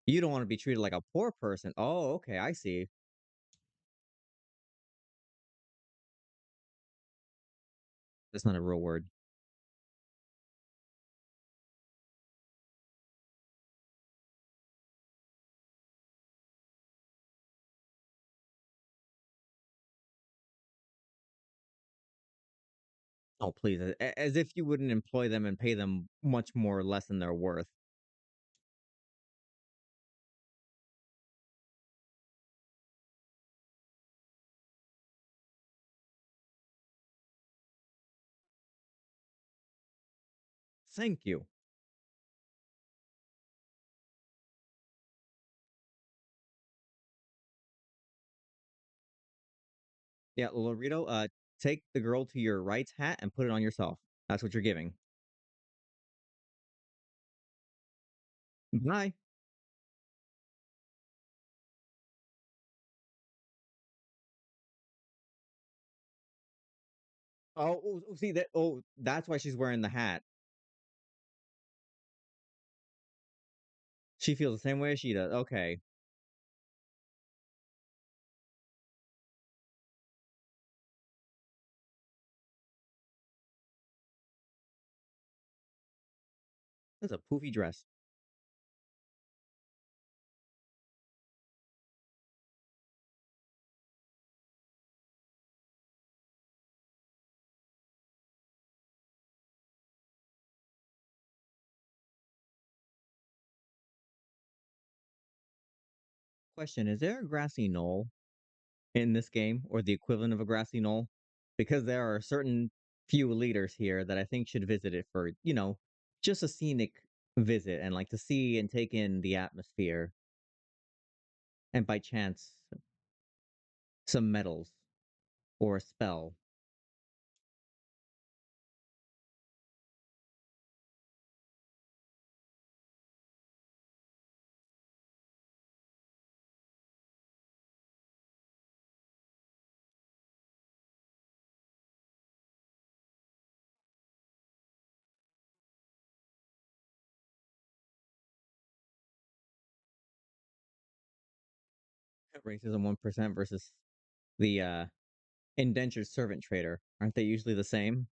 You don't want to be treated like a poor person. Oh, okay, I see. That's not a real word. Oh, please. As if you wouldn't employ them and pay them much more or less than they're worth. Thank you. Yeah, Laredo, take the girl to your right's hat and put it on yourself. That's what you're giving. Bye. See that? Oh, that's why she's wearing the hat. She feels the same way as she does. Okay, that's a poofy dress. Question: is there a grassy knoll in this game, or the equivalent of a grassy knoll? Because there are certain few leaders here that I think should visit it for, just a scenic visit and like to see and take in the atmosphere, and by chance, some medals or a spell. Racism 1% versus the indentured servant trader. Aren't they usually the same?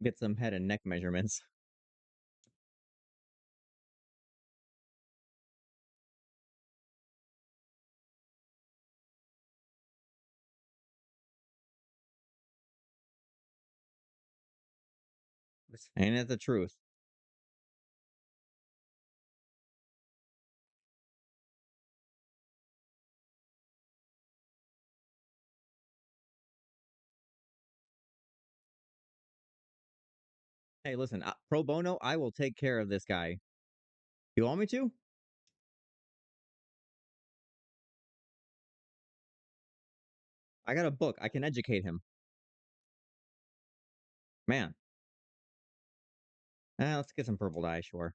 Get some head and neck measurements. Ain't it the truth? Hey, listen, pro bono, I will take care of this guy. You want me to? I got a book. I can educate him. Man, let's get some purple dye, sure.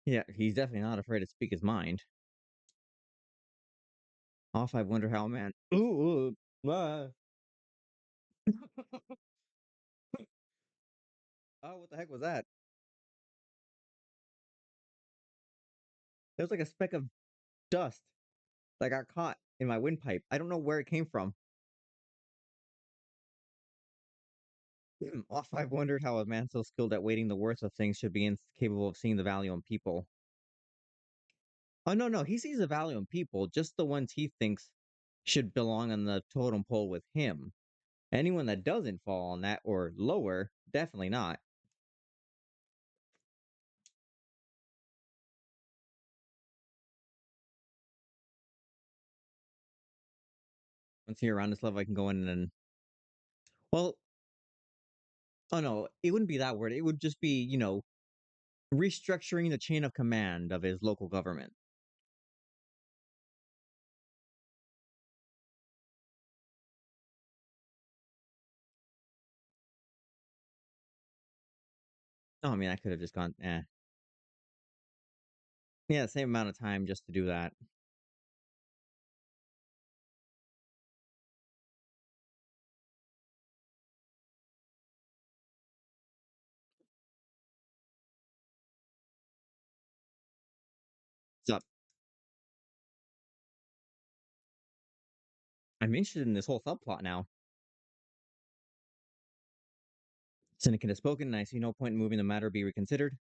Yeah, he's definitely not afraid to speak his mind. Off, I wonder how, man. Oh, what the heck was that? It was like a speck of dust that got caught in my windpipe. I don't know where it came from. Off, I've wondered how a man so skilled at weighting the worth of things should be capable of seeing the value in people. Oh, no, no, he sees the value in people, just the ones he thinks should belong on the totem pole with him. Anyone that doesn't fall on that or lower, definitely not. Once you're around this level, I can go in and, well, oh no, it wouldn't be that word. It would just be, restructuring the chain of command of his local government. Oh, I mean, I could have just gone, eh. Yeah, same amount of time just to do that. So I'm interested in this whole subplot now. Syndicate has spoken, and I see no point in moving the matter be reconsidered.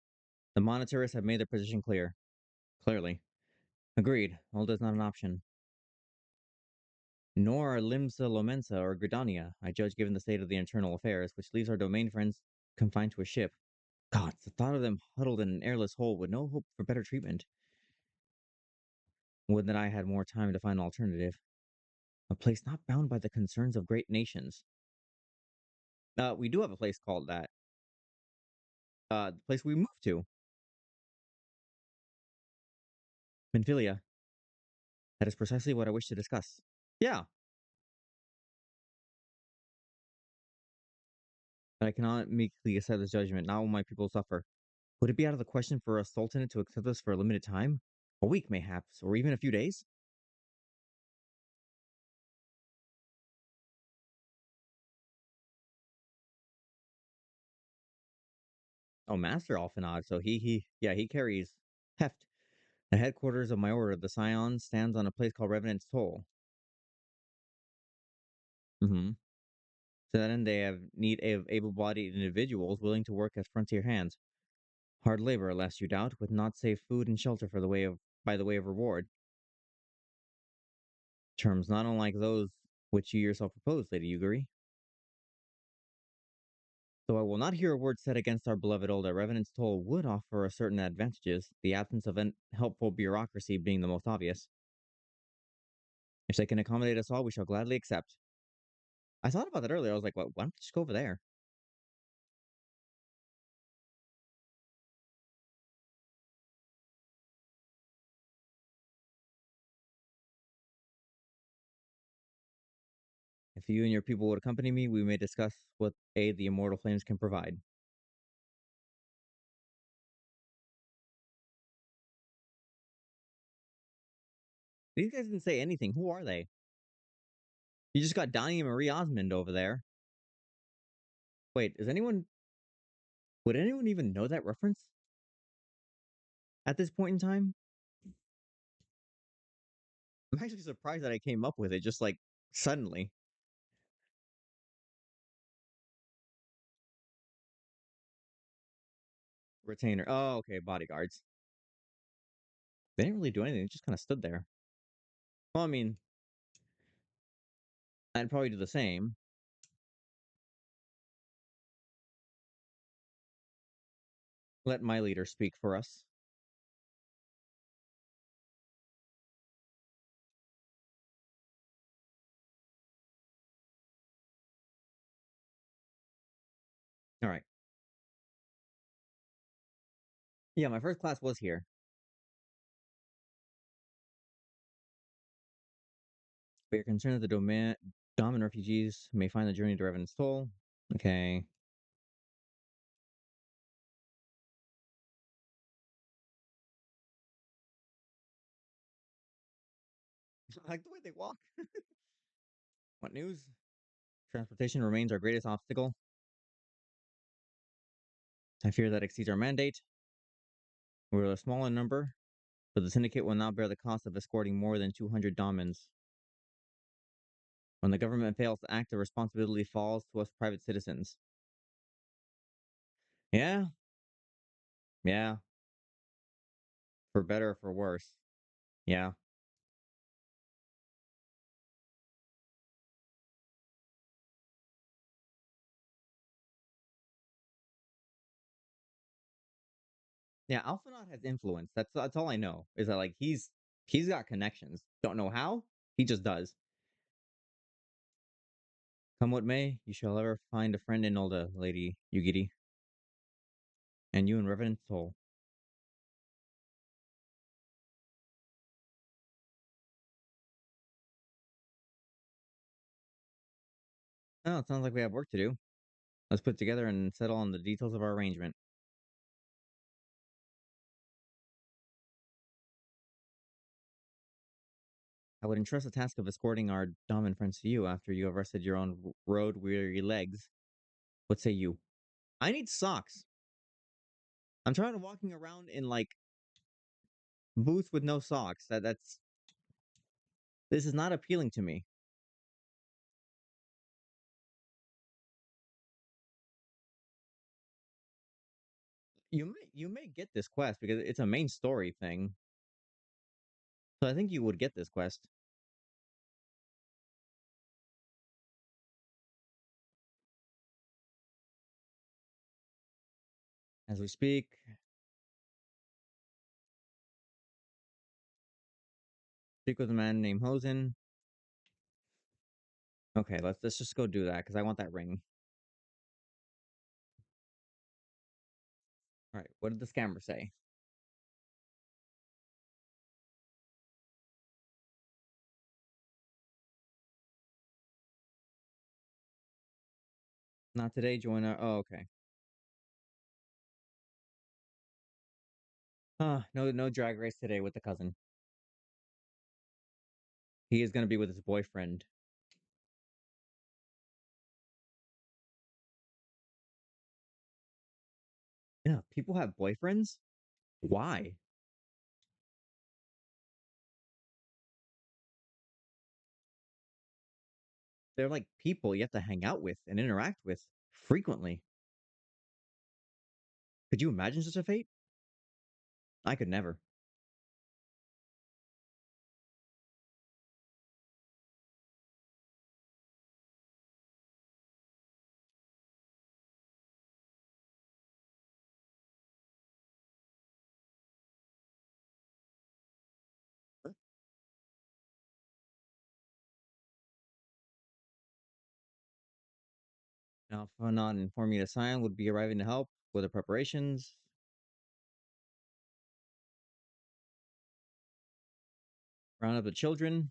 The monetarists have made their position clear. Clearly. Agreed. Hold is not an option. Nor are Limsa Lomensa or Gridania, I judge given the state of the internal affairs, which leaves our domain friends. confined to a ship. God, the thought of them huddled in an airless hole with no hope for better treatment. Would that I had more time to find an alternative. A place not bound by the concerns of great nations. We do have a place called that. The place we moved to, Minfilia. That is precisely what I wish to discuss. Yeah, but I cannot meekly accept this judgment. Not when my people suffer. Would it be out of the question for a sultanate to accept us for a limited time? A week, mayhaps, or even a few days? Oh, Master Alphanod. So he carries heft. The headquarters of my order, the Scion, stands on a place called Revenant's Toll. Mm-hmm. To that end, they have need of able-bodied individuals willing to work as frontier hands. Hard labor, lest you doubt, with not save food and shelter for the way of by the way of reward. Terms not unlike those which you yourself proposed, Lady Ugary. Though I will not hear a word said against our beloved old Revenant's Toll would offer a certain advantages, the absence of helpful bureaucracy being the most obvious. If they can accommodate us all, we shall gladly accept. I thought about that earlier. I was like, well, why don't we just go over there? If you and your people would accompany me, we may discuss what aid the immortal flames can provide. These guys didn't say anything. Who are they? You just got Donnie and Marie Osmond over there. Wait, would anyone even know that reference at this point in time? I'm actually surprised that I came up with it just like suddenly. Retainer. Oh, okay, bodyguards. They didn't really do anything. They just kind of stood there. Well, I mean, I'd probably do the same. Let my leader speak for us. All right. Yeah, my first class was here. We are concerned that the Domin refugees may find the journey to Revenant's Toll. Okay. I like the way they walk. What news? Transportation remains our greatest obstacle. I fear that exceeds our mandate. We're a small in number, but the syndicate will not bear the cost of escorting more than 200 Domins. When the government fails to act, the responsibility falls to us private citizens. Yeah, yeah, for better or for worse. Yeah. Yeah, Alphanaut has influence. That's all I know. Is that like he's got connections. Don't know how. He just does. Come what may, you shall ever find a friend in Olda, Lady Yugiri, and you in Revenant Soul. Oh, it sounds like we have work to do. Let's put together and settle on the details of our arrangement. I would entrust the task of escorting our Daman friends to you after you have rested your own road weary legs. What say you? I need socks. I'm tired of walking around in like boots with no socks. That's this is not appealing to me. You may get this quest because it's a main story thing. So I think you would get this quest. As we speak, speak with a man named Hosen. Okay, let's just go do that because I want that ring. All right, what did the scammer say? Not today, join our. Oh, okay. No drag race today with the cousin. He is gonna be with his boyfriend. Yeah, people have boyfriends. Why? They're like people you have to hang out with and interact with frequently. Could you imagine such a fate? I could never. Now, if not inform you to sign, would be arriving to help with the preparations. Round up the children.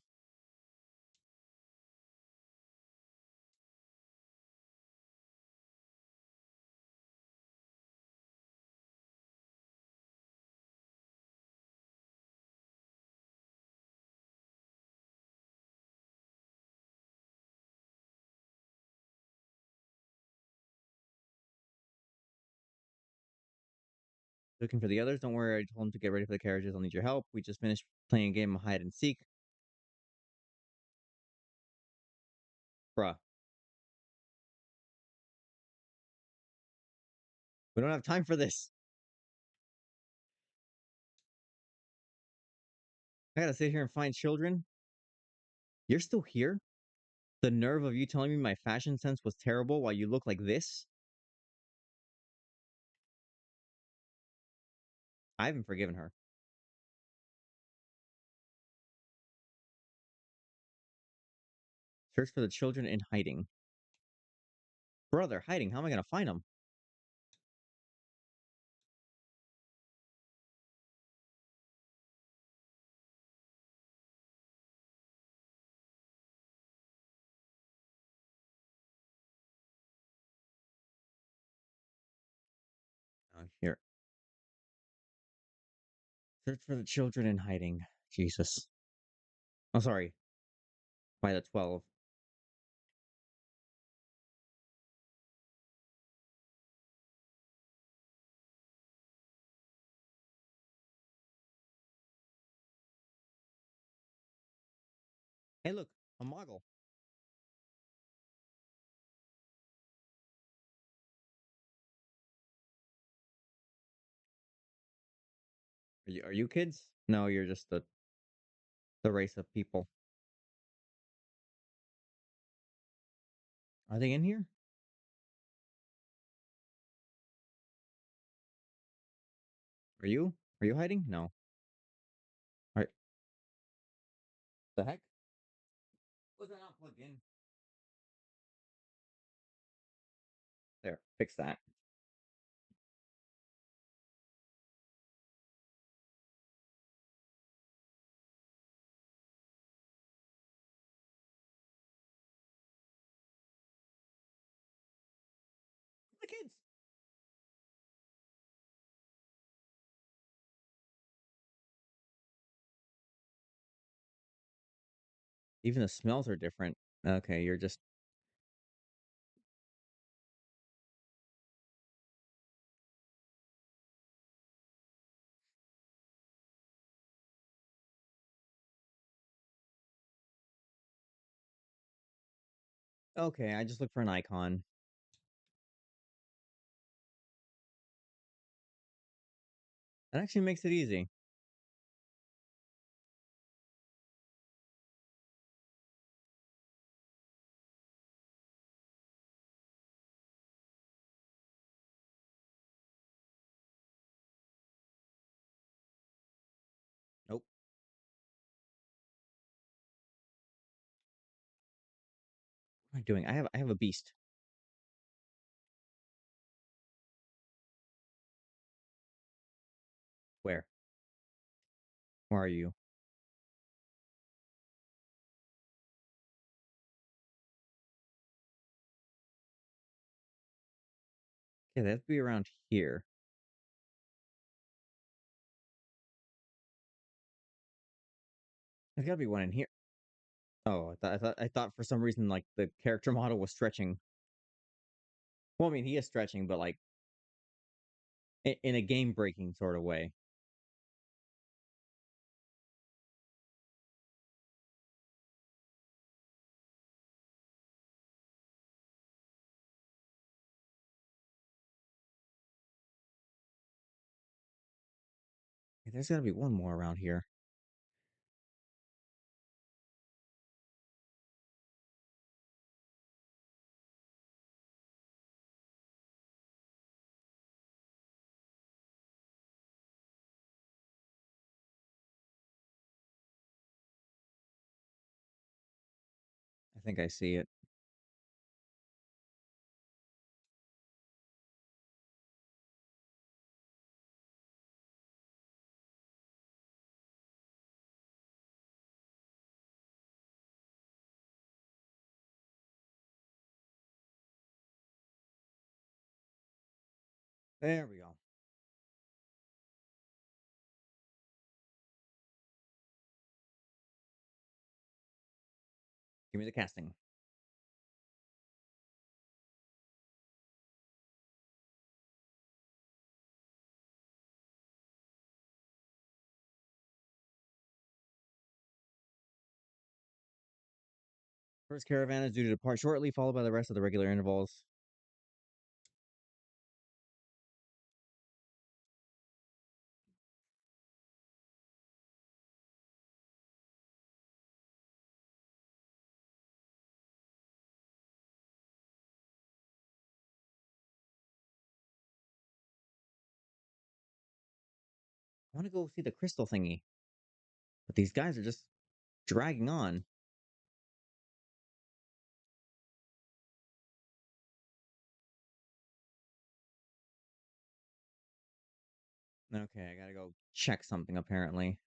Looking for the others. Don't worry, I told them to get ready for the carriages. I'll need your help. We just finished playing a game of hide and seek. Bruh, we don't have time for this. I gotta sit here and find children. You're still here? The nerve of you telling me my fashion sense was terrible while you look like this? I haven't forgiven her. Search for the children in hiding. Brother, hiding. How am I gonna find them? Here. Search for the children in hiding. Jesus. Oh, sorry. By the 12. Hey, look, a Moggle. Are you kids? No, you're just the race of people. Are they in here? Are you? Are you hiding? No. All right. The heck? Was that not plugged in? There, fix that. The kids. Even the smells are different. Okay, you're just okay. I just look for an icon. That actually makes it easy. What am I doing? I have a beast. Where? Where are you? Yeah, they have to be around here. There's gotta be one in here. Oh, I thought for some reason like the character model was stretching. Well, I mean he is stretching, but like in a game breaking sort of way. Yeah, there's gotta be one more around here. I think I see it. There we go. Give me the casting. First caravan is due to depart shortly, followed by the rest of the regular intervals. I want to go see the crystal thingy, but these guys are just dragging on. Okay, I gotta go check something apparently.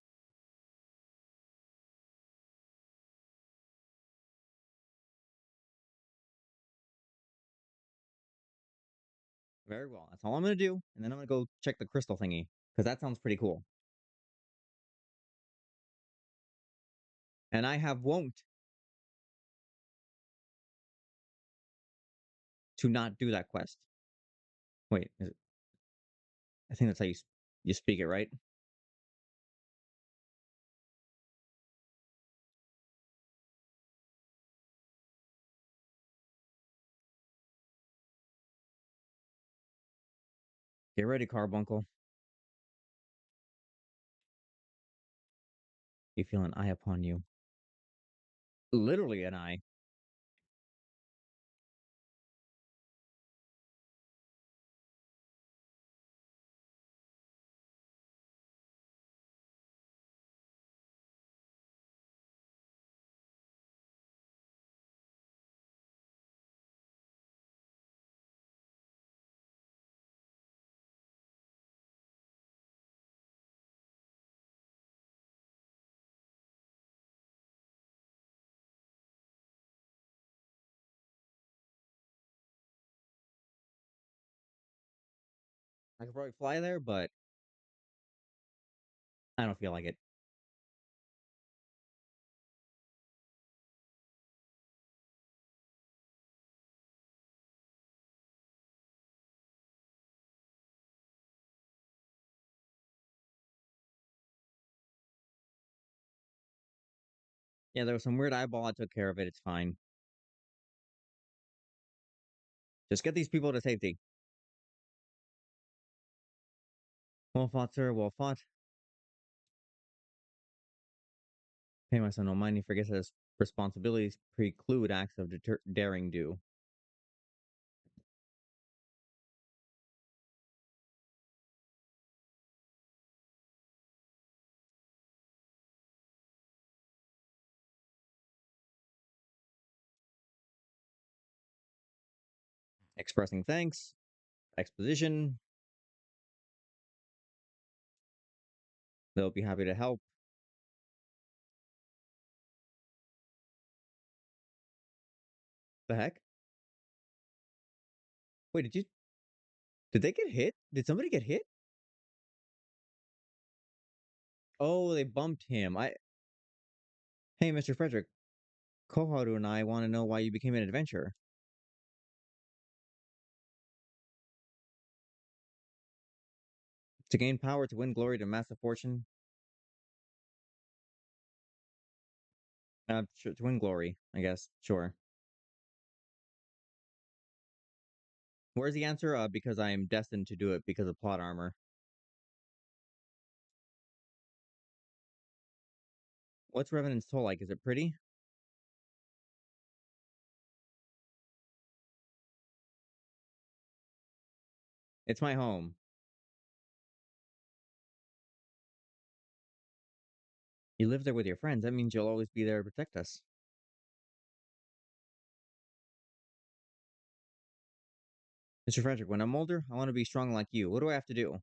Very well. That's all I'm gonna do, and then I'm gonna go check the crystal thingy because that sounds pretty cool. And I have won't to not do that quest. Wait, I think that's how you speak it, right? Get ready, Carbuncle. You feel an eye upon you. Literally an eye. I could probably fly there, but I don't feel like it. Yeah, there was some weird eyeball. I took care of it. It's fine. Just get these people to safety. Well fought, sir. Well fought. Pay my son no mind. He forgets that his responsibilities preclude acts of daring do. Expressing thanks, exposition, they'll be happy to help. The heck? Wait, did they get hit? Did somebody get hit? Oh, they bumped him. Hey, Mr. Frederick, Koharu and I want to know why you became an adventurer. To gain power, to win glory, to amass a fortune. Sure, to win glory, I guess. Sure. Where's the answer? Because I am destined to do it because of plot armor. What's Revenant's Toll like? Is it pretty? It's my home. You live there with your friends. That means you'll always be there to protect us. Mr. Frederick, when I'm older, I want to be strong like you. What do I have to do?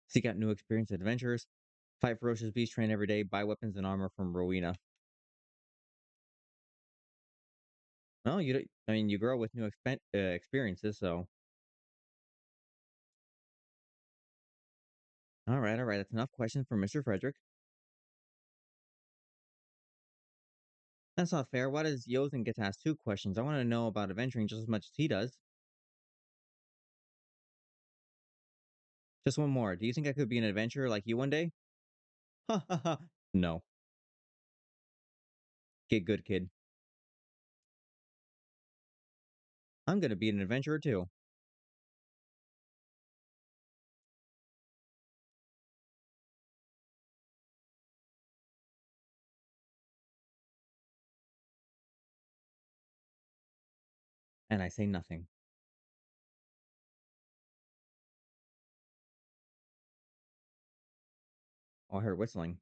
Seek out new experience and adventures, fight ferocious beasts, train every day, buy weapons and armor from Rowena. Well, I mean, you grow with new experiences, so. All right. That's enough questions for Mr. Frederick. That's not fair. Why does Yozen get to ask two questions? I want to know about adventuring just as much as he does. Just one more. Do you think I could be an adventurer like you one day? Ha ha ha. No. Get good, kid. I'm gonna be an adventurer too. And I say nothing. Oh, I heard whistling.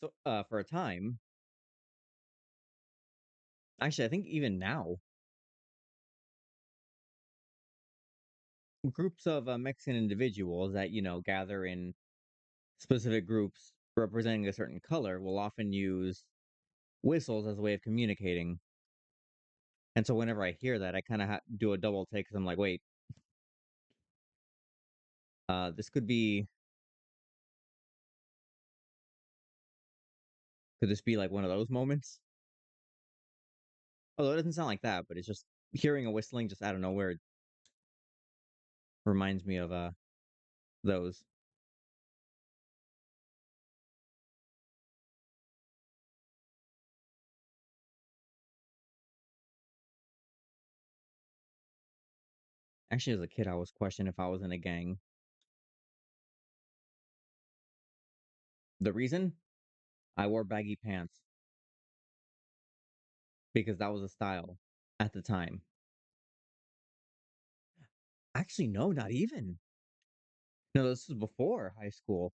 So, for a time, actually, I think even now, groups of Mexican individuals that, gather in specific groups representing a certain color will often use whistles as a way of communicating. And so whenever I hear that, I kind of do a double take because I'm like, wait, this could this be like one of those moments? Although it doesn't sound like that, but it's just hearing a whistling just out of nowhere reminds me of those. Actually, as a kid, I was questioning if I was in a gang. The reason? I wore baggy pants because that was a style at the time. Actually, no, not even. No, this was before high school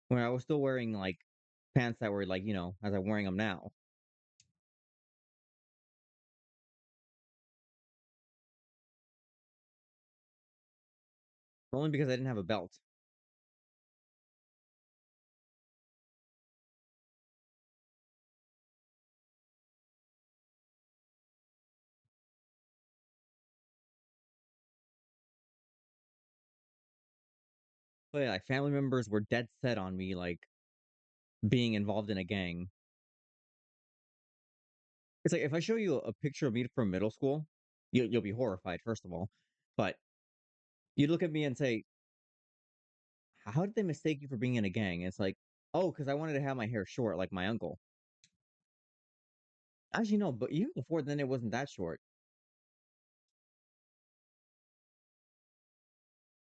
when I was still wearing like pants that were like, as I'm wearing them now. Only because I didn't have a belt. But yeah, like family members were dead set on me like being involved in a gang. It's like if I show you a picture of me from middle school, you'll be horrified, first of all. But you look at me and say, "How did they mistake you for being in a gang?" It's like, "Oh, because I wanted to have my hair short like my uncle." Actually, no, but even before then, it wasn't that short.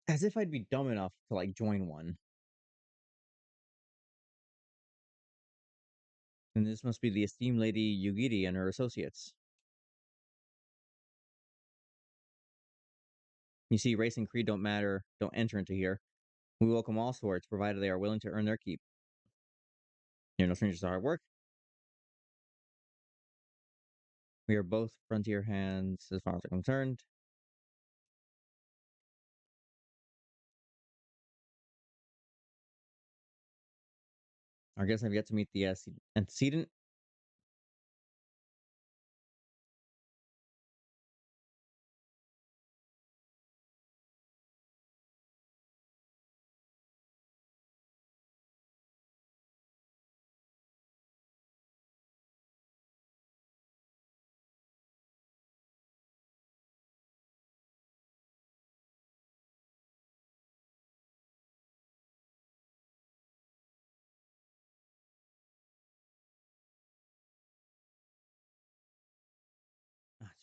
As if I'd be dumb enough to like join one. And this must be the esteemed Lady Yugiri and her associates. You see, race and creed don't matter, don't enter into here. We welcome all sorts, provided they are willing to earn their keep. You're no strangers to hard work. We are both frontier hands as far as I'm concerned. I guess I've yet to meet the antecedent.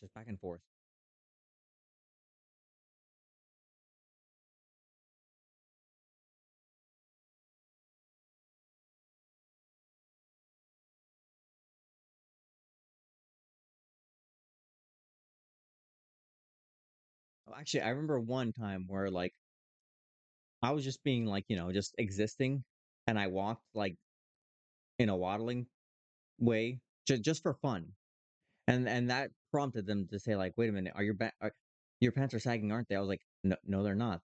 It's just back and forth. Oh, actually, I remember one time where like I was just being like, just existing, and I walked like in a waddling way, just for fun, and that prompted them to say like, "Wait a minute, your pants are sagging, aren't they?" I was like, "No, no, they're not."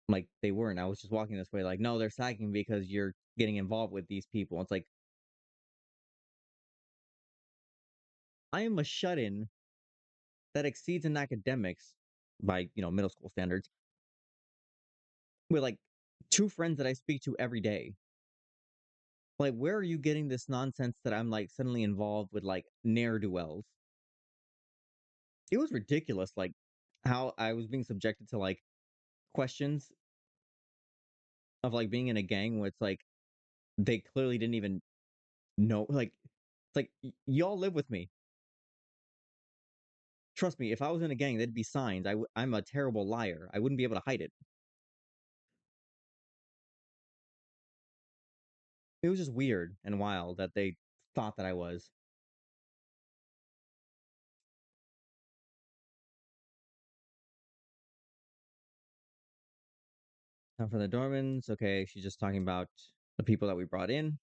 Like they weren't. I was just walking this way, like, "No, they're sagging because you're getting involved with these people." It's like I am a shut-in that exceeds in academics by middle school standards with like two friends that I speak to every day. Like, where are you getting this nonsense that I'm like suddenly involved with like ne'er do wells? It was ridiculous, like how I was being subjected to like questions of like being in a gang where it's like they clearly didn't even know. Like, it's like y'all live with me. Trust me, if I was in a gang, there'd be signs. I'm a terrible liar. I wouldn't be able to hide it. It was just weird and wild that they thought that I was. Now for the Dormans, okay, she's just talking about the people that we brought in.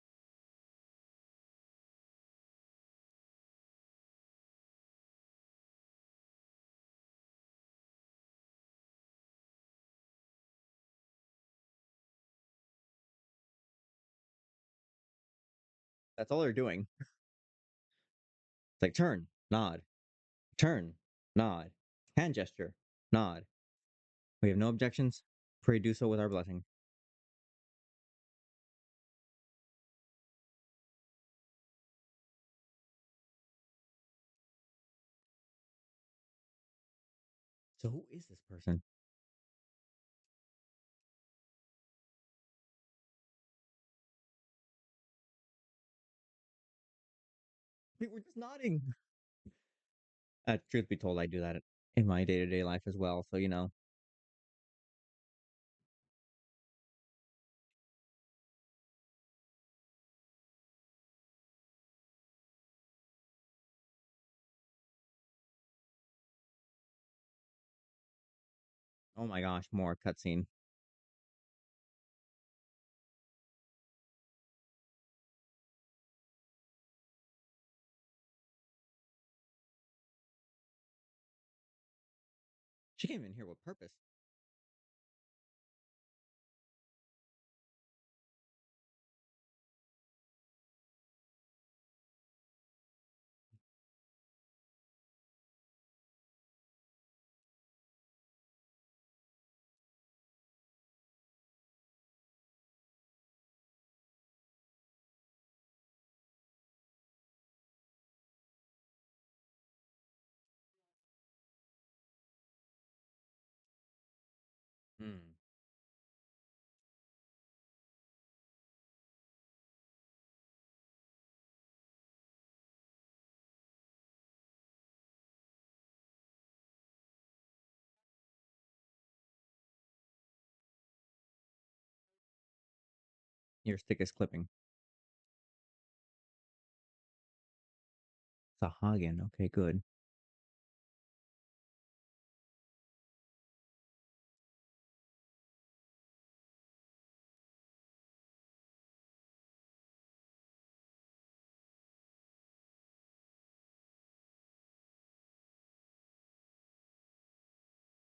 That's all they're doing. It's like turn, nod, turn, nod, hand gesture, nod. We have no objections. Pray do so with our blessing. So who is this person? We're just nodding. Truth be told, I do that in my day to day life as well. So oh my gosh, more cutscene. She came in here with purpose. Hmm. Your stick is clipping. Sahagin. Okay, good.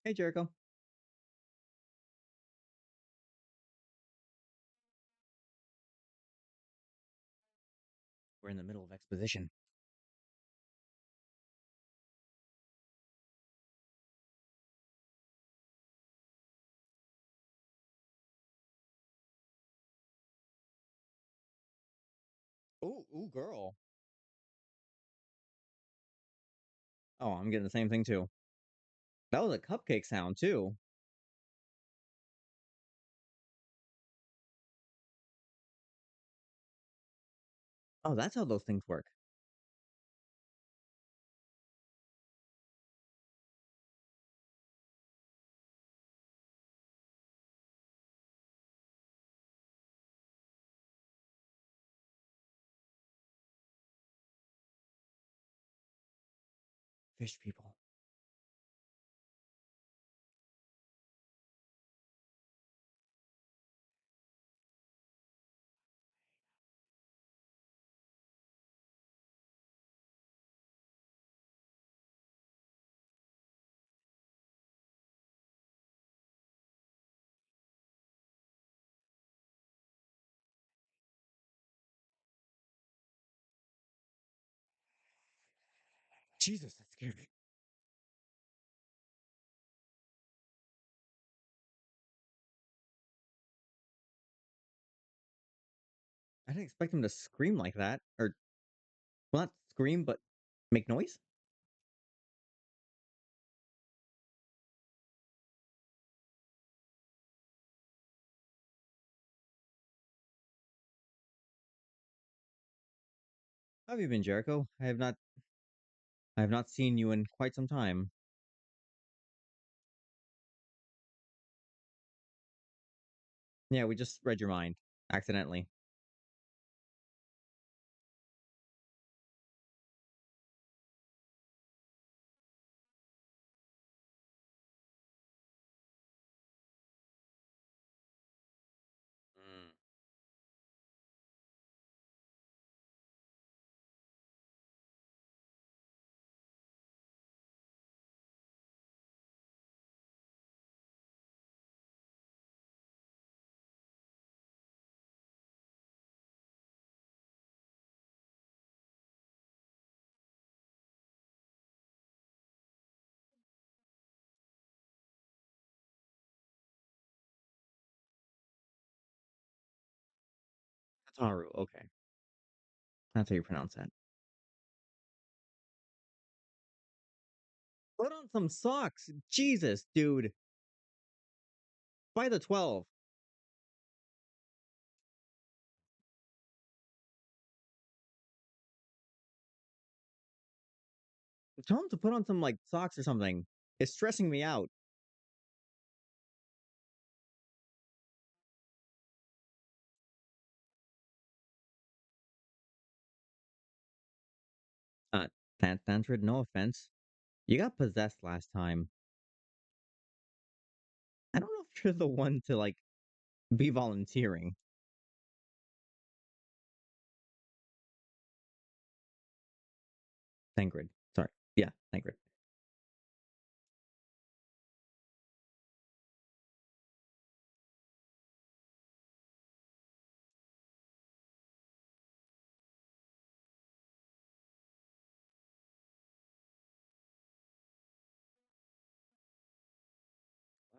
Hey, Jericho. We're in the middle of exposition. Ooh, girl. Oh, I'm getting the same thing too. That was a cupcake sound too. Oh, that's how those things work. Fish people. Jesus, that scared me. I didn't expect him to scream like that. Or, well, not scream, but make noise? How have you been, Jericho? I have not seen you in quite some time. Yeah, we just read your mind. Accidentally. Mm. Kataru, okay. That's how you pronounce that. Put on some socks. Jesus, dude. By the 12. Tell him to put on some like socks or something. It's stressing me out. Tanford, no offense. You got possessed last time. I don't know if you're the one to like be volunteering. Thancred. Sorry. Yeah, Thancred.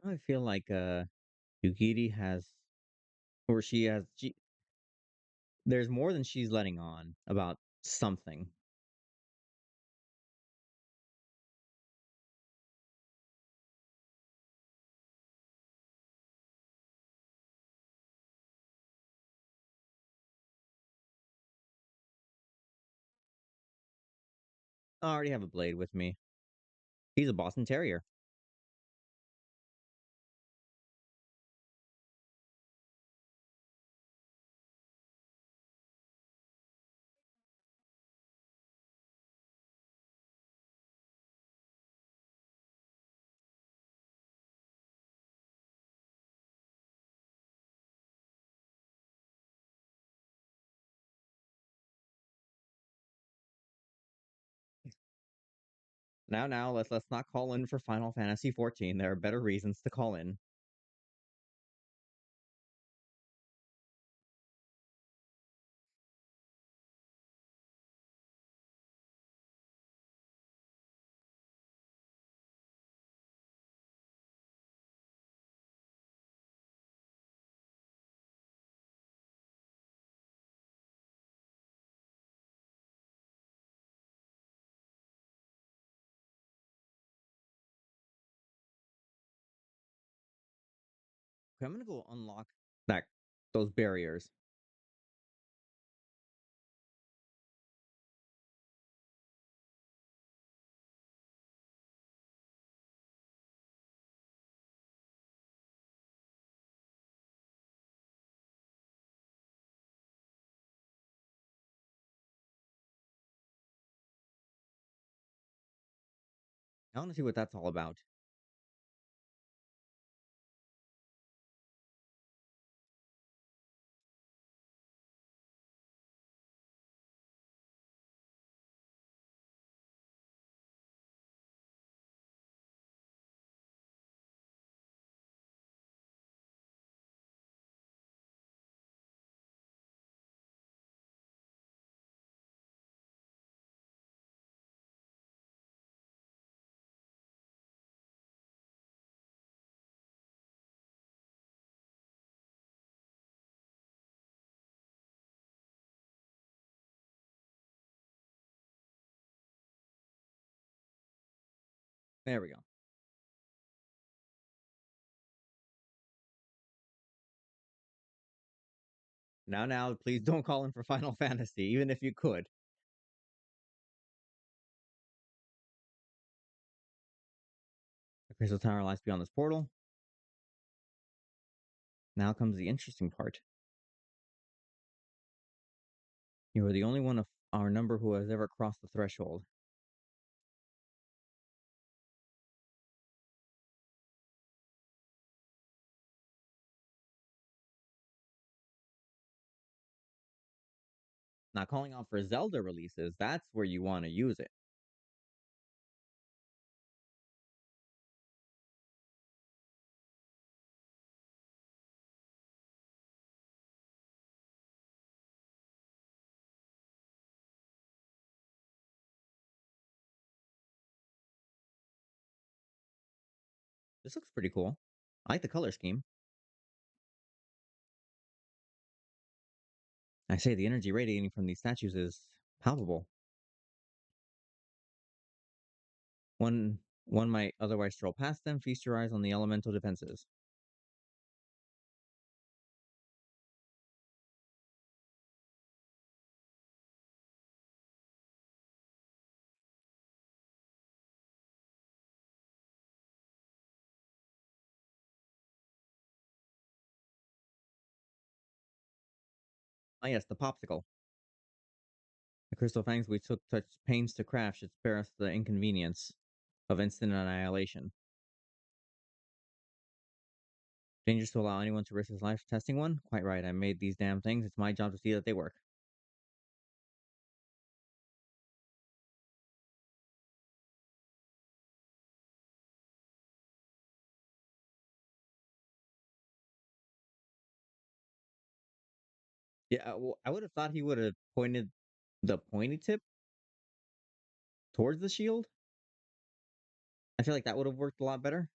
Why do I feel like Yugiri has or she there's more than she's letting on about something. I already have a blade with me. He's a Boston Terrier. Now, let's not call in for Final Fantasy 14. There are better reasons to call in. Okay, I'm gonna go unlock that those barriers. I want to see what that's all about. There we go. Now, please don't call in for Final Fantasy, even if you could. The Crystal Tower lies beyond this portal. Now comes the interesting part. You are the only one of our number who has ever crossed the threshold. Not calling out for Zelda releases, that's where you want to use it. This looks pretty cool. I like the color scheme. I say the energy radiating from these statues is palpable. One might otherwise stroll past them, feast your eyes on the elemental defenses. Ah, yes, the popsicle. The crystal fangs we took such pains to craft should spare us the inconvenience of instant annihilation. Dangerous to allow anyone to risk his life testing one? Quite right, I made these damn things. It's my job to see that they work. Yeah, well, I would have thought he would have pointed the pointy tip towards the shield. I feel like that would have worked a lot better.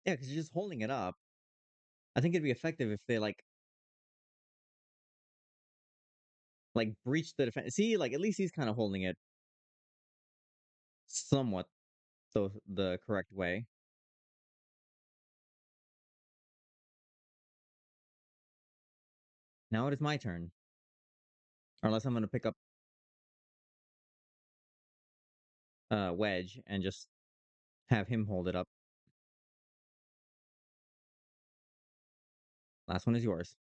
Yeah, because you're just holding it up. I think it'd be effective if they like breach the defense. See, like at least he's kind of holding it somewhat the correct way. Now it is my turn. Or unless I'm gonna pick up Wedge and just have him hold it up. Last one is yours.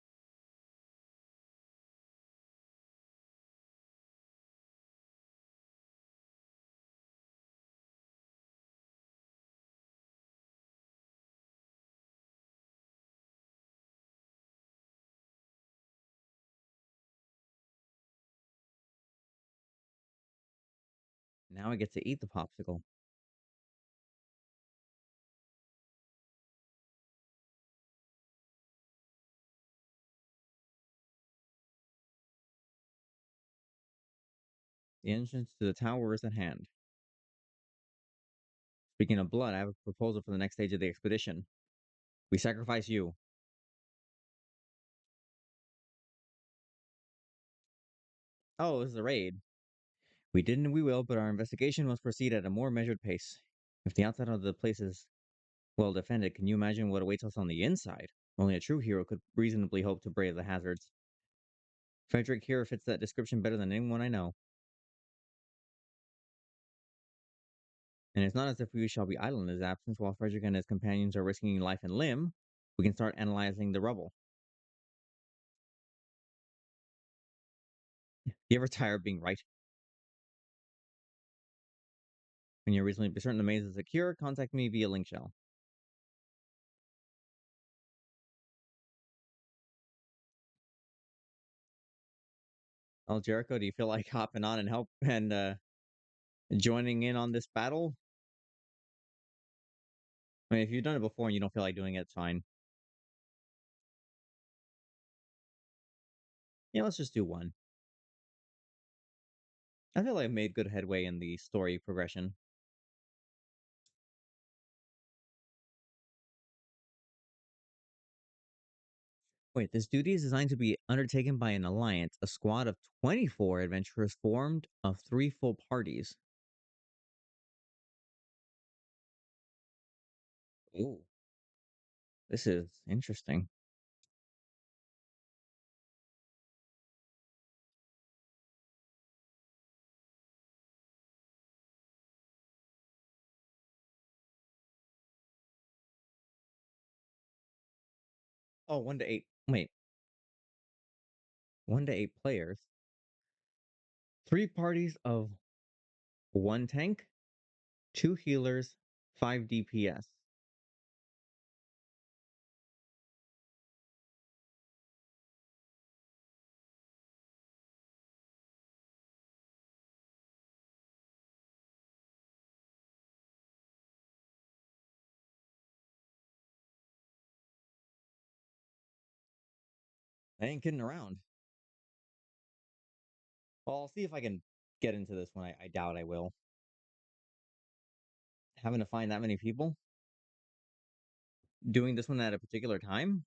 Now I get to eat the popsicle. The entrance to the tower is at hand. Speaking of blood, I have a proposal for the next stage of the expedition. We sacrifice you. Oh, this is a raid. We did and we will, but our investigation must proceed at a more measured pace. If the outside of the place is well defended, can you imagine what awaits us on the inside? Only a true hero could reasonably hope to brave the hazards. Frederick here fits that description better than anyone I know. And it's not as if we shall be idle in his absence while Frederick and his companions are risking life and limb. We can start analyzing the rubble. You ever tired of being right? When you're reasonably certain the maze is secure, contact me via link shell. Oh, Jericho, do you feel like hopping on and help and joining in on this battle? I mean, if you've done it before and you don't feel like doing it, it's fine. Yeah, let's just do one. I feel like I made good headway in the story progression. Wait, this duty is designed to be undertaken by an alliance. A squad of 24 adventurers formed of three full parties. Ooh, this is interesting. Oh, 1 to 8. Wait, 1 to 8 players. Three parties of one tank, two healers, five DPS. I ain't kidding around. Well, I'll see if I can get into this one. I doubt I will. Having to find that many people doing this one at a particular time?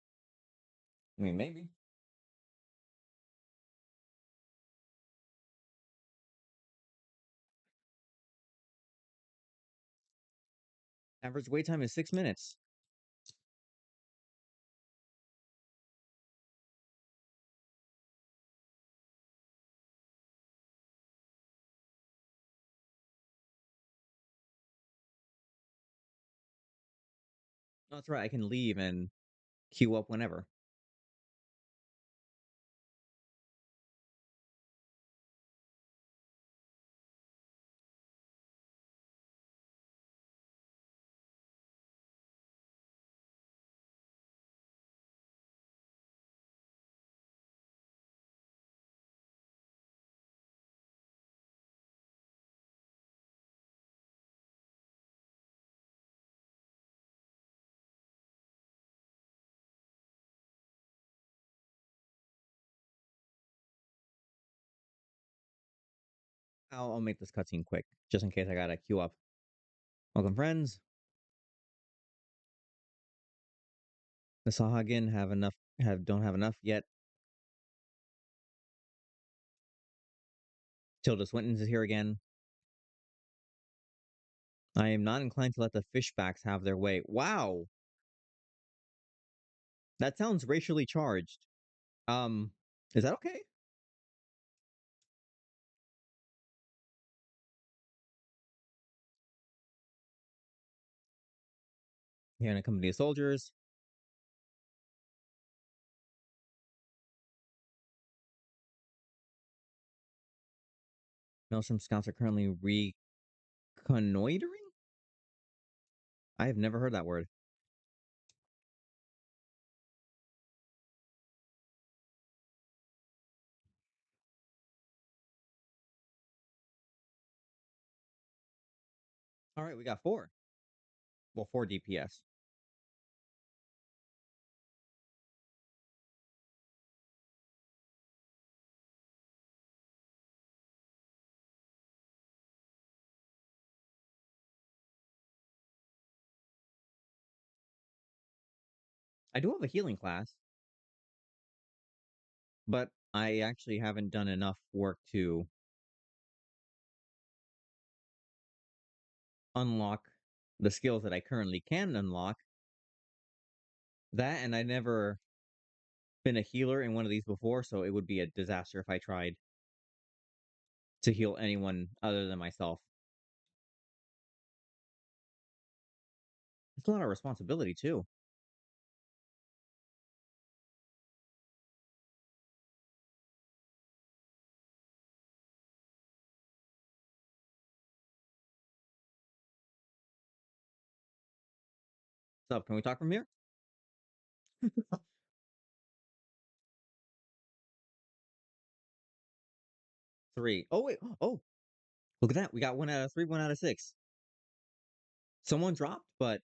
I mean, maybe. Average wait time is 6 minutes. No, that's right. I can leave and queue up whenever. I'll make this cutscene quick, just in case I gotta queue up. Welcome, friends. The Sahagin have enough. Have don't have enough yet. Tilda Swinton is here again. I am not inclined to let the fishbacks have their way. Wow, that sounds racially charged. Um, is that okay? Here in a company of soldiers. Maelstrom scouts are currently reconnoitering. I have never heard that word. All right, we got four. Well, four DPS. I do have a healing class, but I actually haven't done enough work to unlock the skills that I currently can unlock. That, and I never been a healer in one of these before, so it would be a disaster if I tried to heal anyone other than myself. It's a lot of responsibility too. So, can we talk from here? Three. Oh wait. Oh, look at that. We got one out of three, one out of six. Someone dropped, but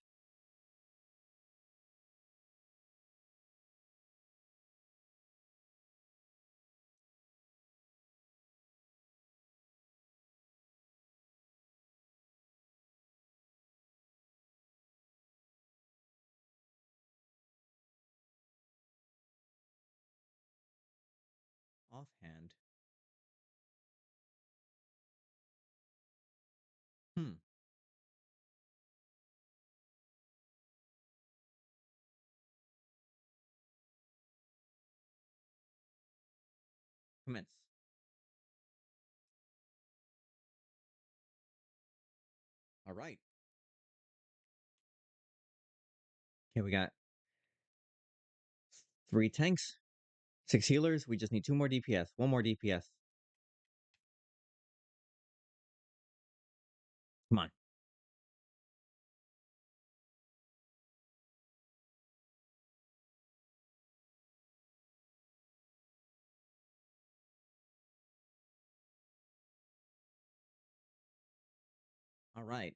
offhand. Hmm. Commence. All right. Okay, we got three tanks, six healers. We just need two more DPS. One more DPS. Come on. All right.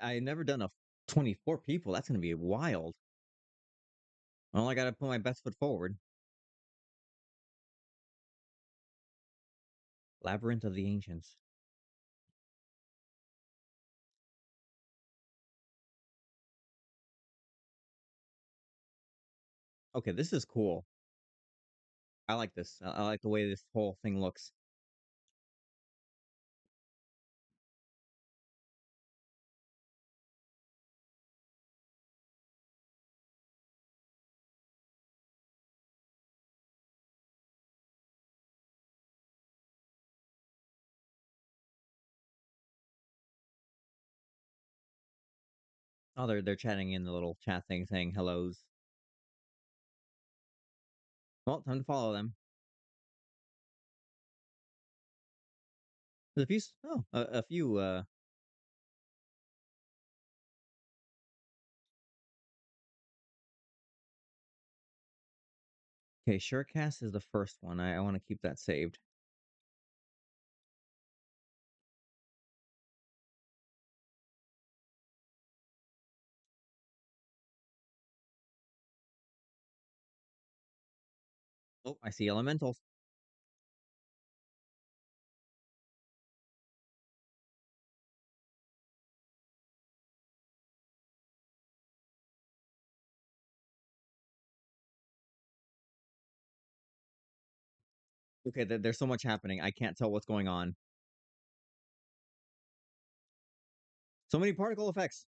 I never done a 24 people. That's gonna be wild. Well, I gotta put my best foot forward. Labyrinth of the Ancients. Okay, this is cool. I like this. I like the way this whole thing looks. Oh, they're chatting in the little chat thing saying hellos. Well, time to follow them. There's a few. Oh, a few. Okay, Surecast is the first one. I want to keep that saved. Oh, I see elementals. Okay, there's so much happening. I can't tell what's going on. So many particle effects.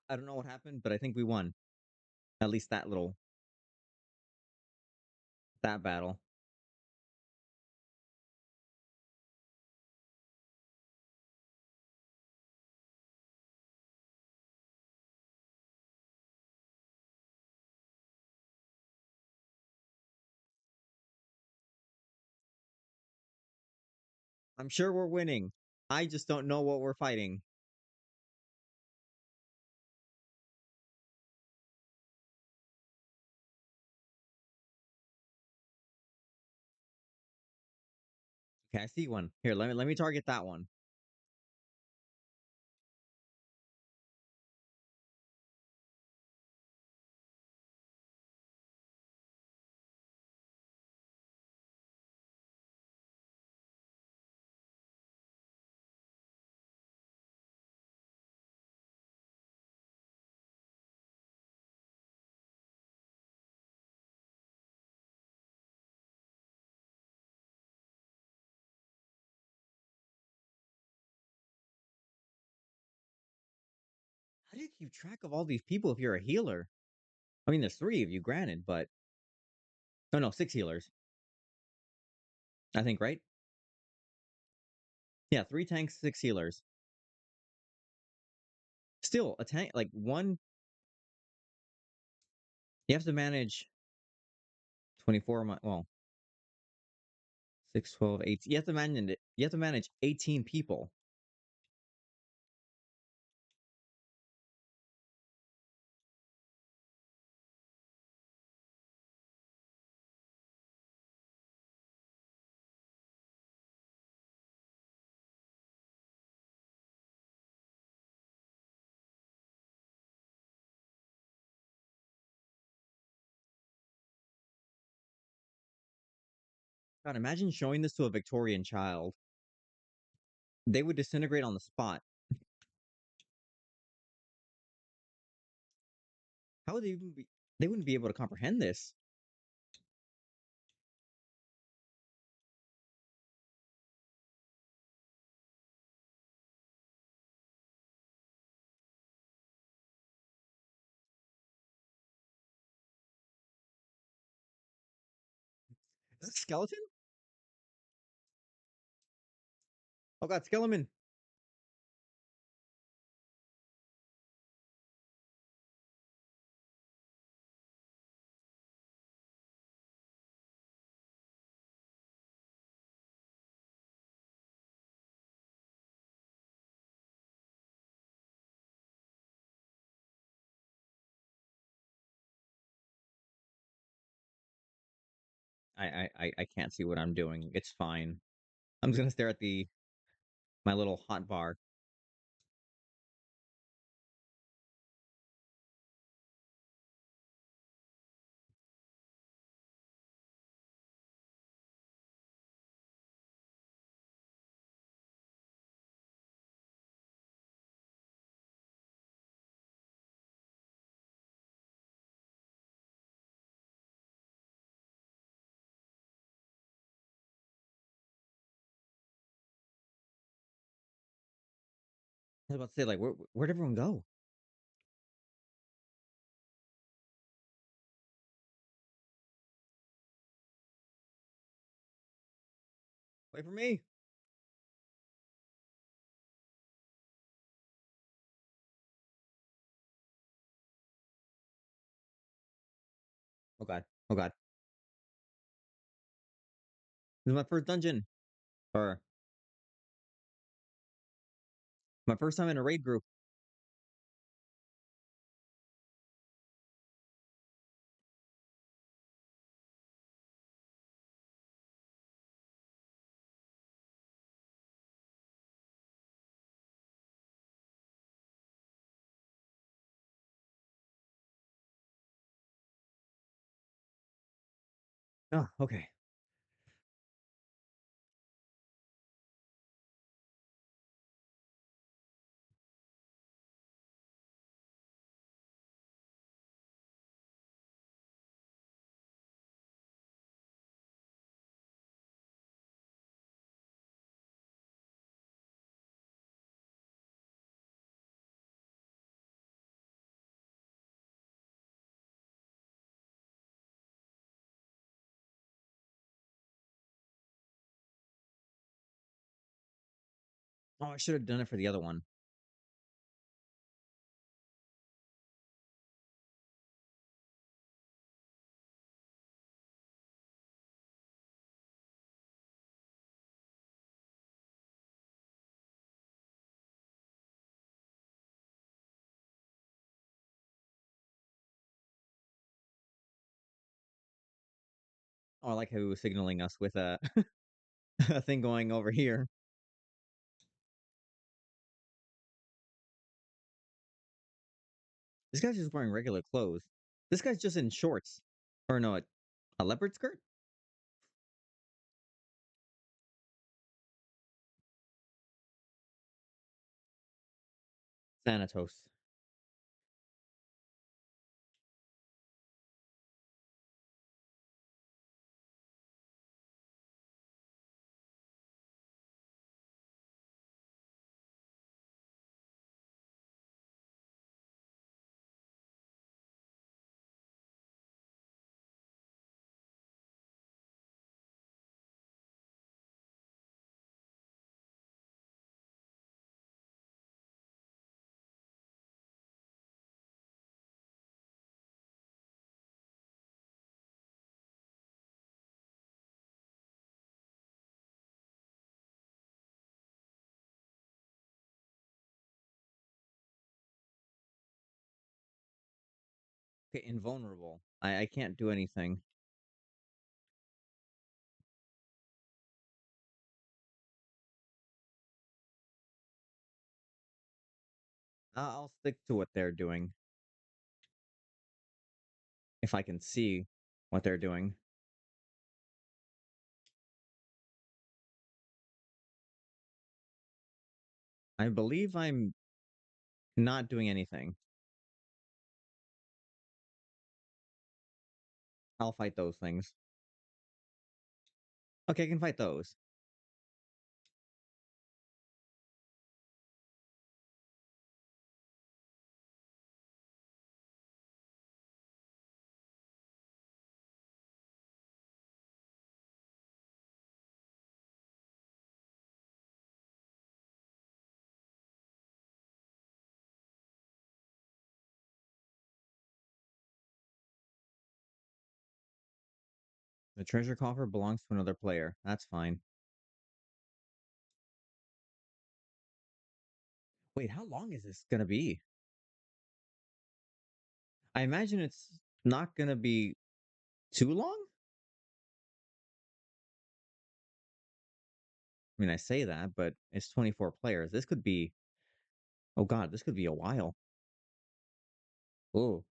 I don't know what happened, but I think we won. At least that battle. I'm sure we're winning. I just don't know what we're fighting. Okay, I see one. Here, let me target that one. How do you keep track of all these people if you're a healer? I mean, there's three of you, granted, but oh no, six healers. I think, right? Yeah, three tanks, six healers. Still, a tank like one. You have to manage 24. Well, 6, 12, 18. You have to manage it. You have to manage 18 people. God, imagine showing this to a Victorian child. They would disintegrate on the spot. How would they even be? They wouldn't be able to comprehend this. Is it a skeleton? Oh God, skeleton! I can't see what I'm doing. It's fine. I'm just gonna stare at the my little hot bar. I was about to say, like, where'd everyone go? Wait for me. Oh God. Oh God. This is my first dungeon. Or my first time in a raid group. Oh, okay. Oh, I should have done it for the other one. Oh, I like how he was signaling us with a a thing going over here. This guy's just wearing regular clothes. This guy's just in shorts. Or no, a leopard skirt? Thanatos. Okay, invulnerable. I can't do anything. I'll stick to what they're doing if I can see what they're doing. I believe I'm not doing anything. I'll fight those things. Okay, I can fight those. The treasure coffer belongs to another player. That's fine. Wait, how long is this gonna be? I imagine it's not gonna be too long? I mean, I say that, but it's 24 players. This could be, oh god, this could be a while. Oh,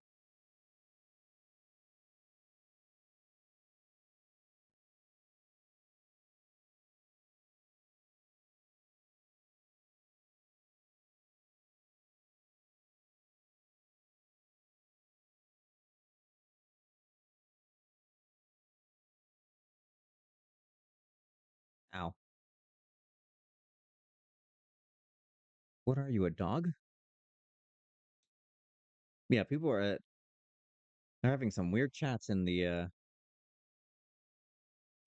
ow. What are you, a dog? Yeah, people are they're having some weird chats in the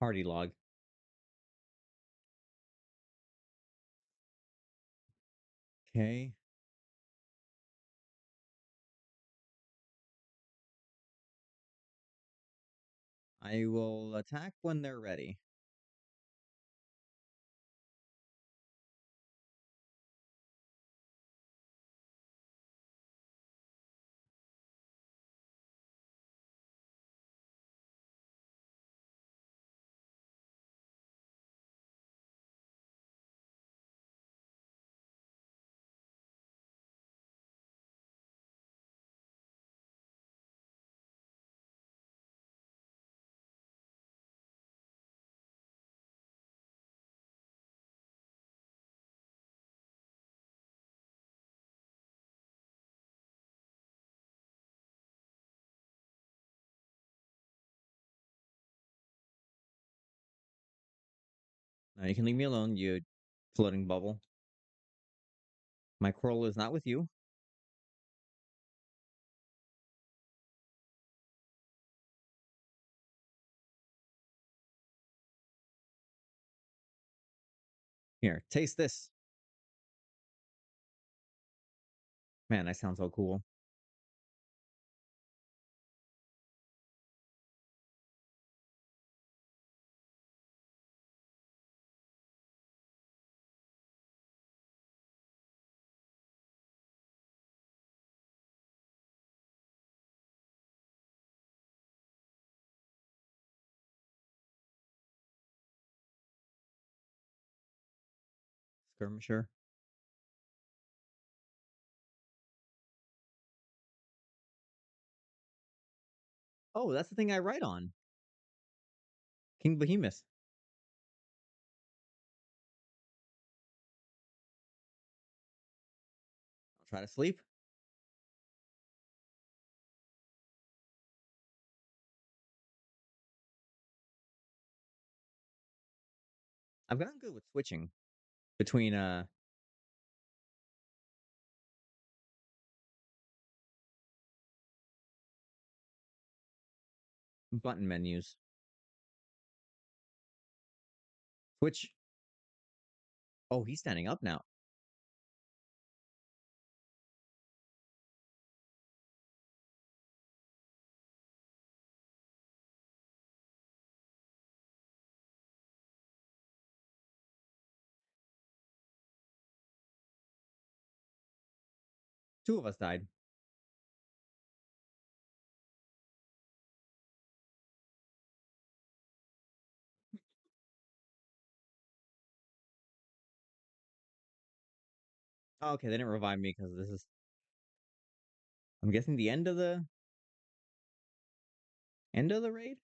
party log. Okay. I will attack when they're ready. Now you can leave me alone, you floating bubble. My quarrel is not with you. Here, taste this. Man, that sounds so cool. Skirmisher. Oh, that's the thing I write on. King Behemoth. I'll try to sleep. I've gotten good with switching between button menus. Switch. Oh, he's standing up now. Two of us died. Oh, okay, they didn't revive me because this is. I'm guessing the end of the raid,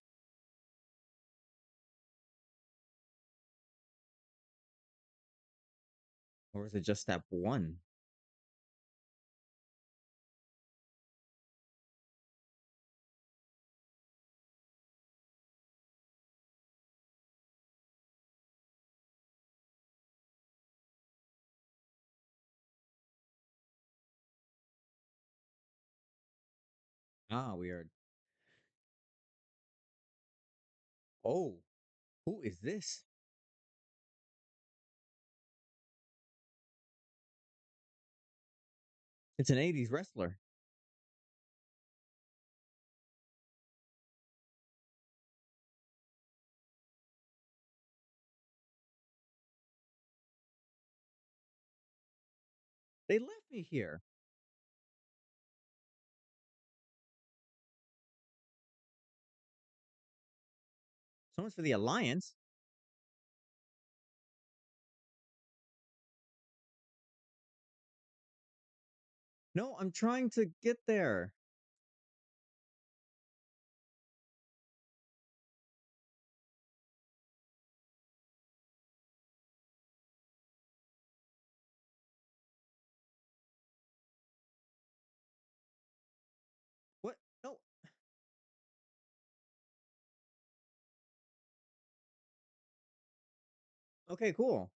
or is it just step one? Ah, weird. Oh, who is this? It's an '80s wrestler. They left me here. So much for the alliance. No, I'm trying to get there. What? No. Okay, cool.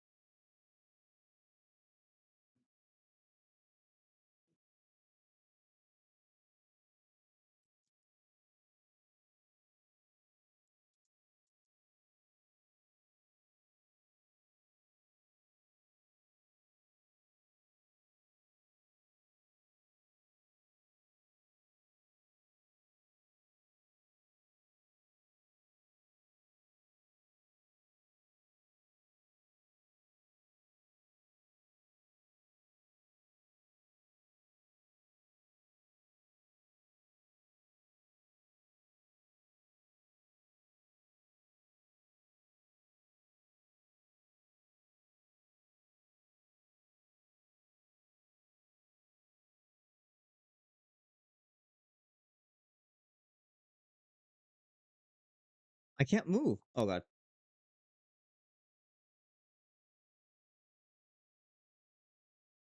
I can't move. Oh god.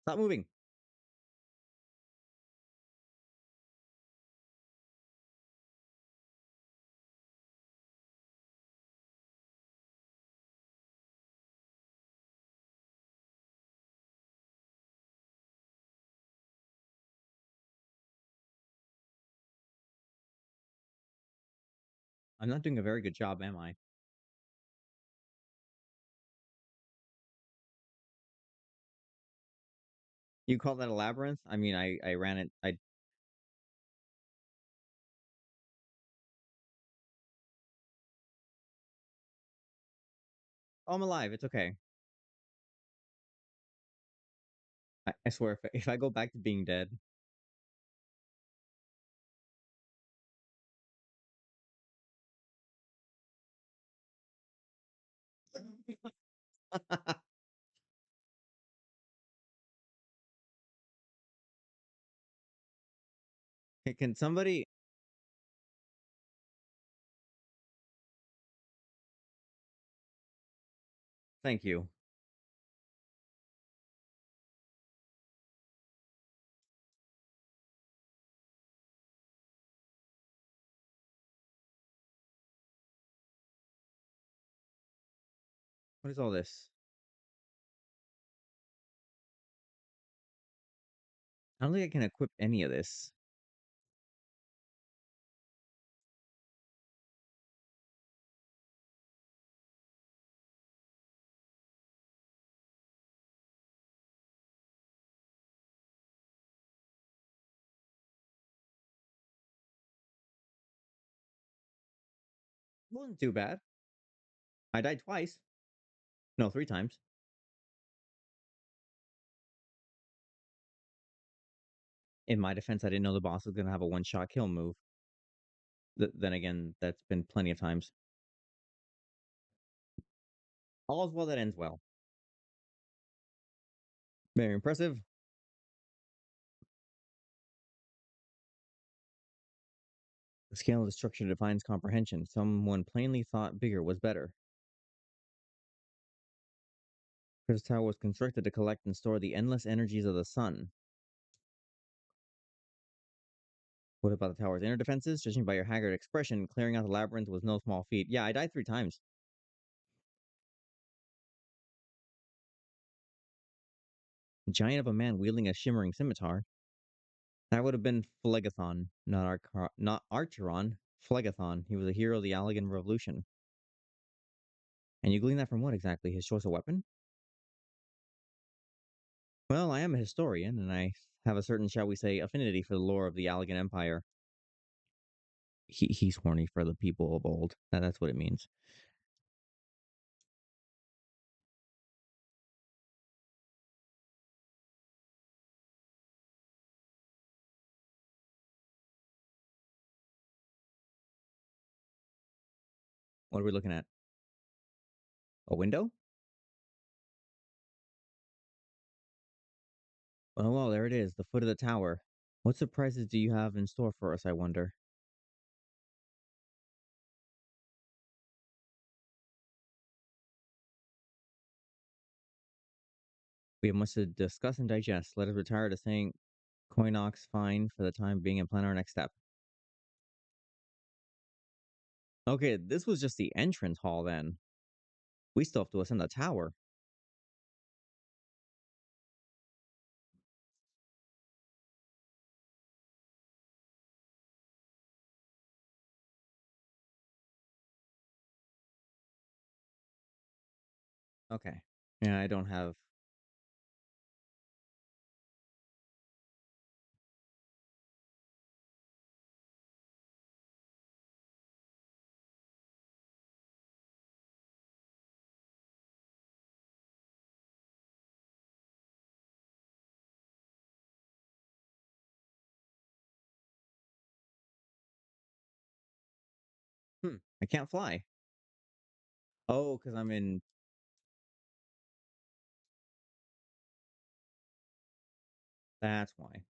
Stop moving. I'm not doing a very good job, am I? You call that a labyrinth? I mean, I ran it. Oh, I'm alive. It's okay. I swear, if I go back to being dead, Can somebody thank you. What is all this? I don't think I can equip any of this. Wasn't too bad. I died twice. No, 3 times. In my defense, I didn't know the boss was gonna have a one-shot kill move. Then again, that's been plenty of times. All's well that ends well. Very impressive. The scale of the structure defines comprehension. Someone plainly thought bigger was better. This tower was constructed to collect and store the endless energies of the sun. What about the tower's inner defenses? Judging by your haggard expression, clearing out the labyrinth was no small feat. Yeah, I died 3 times. Giant of a man wielding a shimmering scimitar. That would have been Phlegathon, not Archeron. Phlegathon. He was a hero of the Allegan Revolution. And you glean that from what exactly? His choice of weapon? Well, I am a historian, and I have a certain, shall we say, affinity for the lore of the Allegan Empire. He's horny for the people of old. That's what it means. What are we looking at? A window? Well, there it is, the foot of the tower. What surprises do you have in store for us, I wonder? We have much to discuss and digest. Let us retire to St. Coinox fine for the time being and plan our next step. Okay, this was just the entrance hall then. We still have to ascend the tower. Okay. Yeah, I don't have I can't fly. Oh, because I'm in that's why.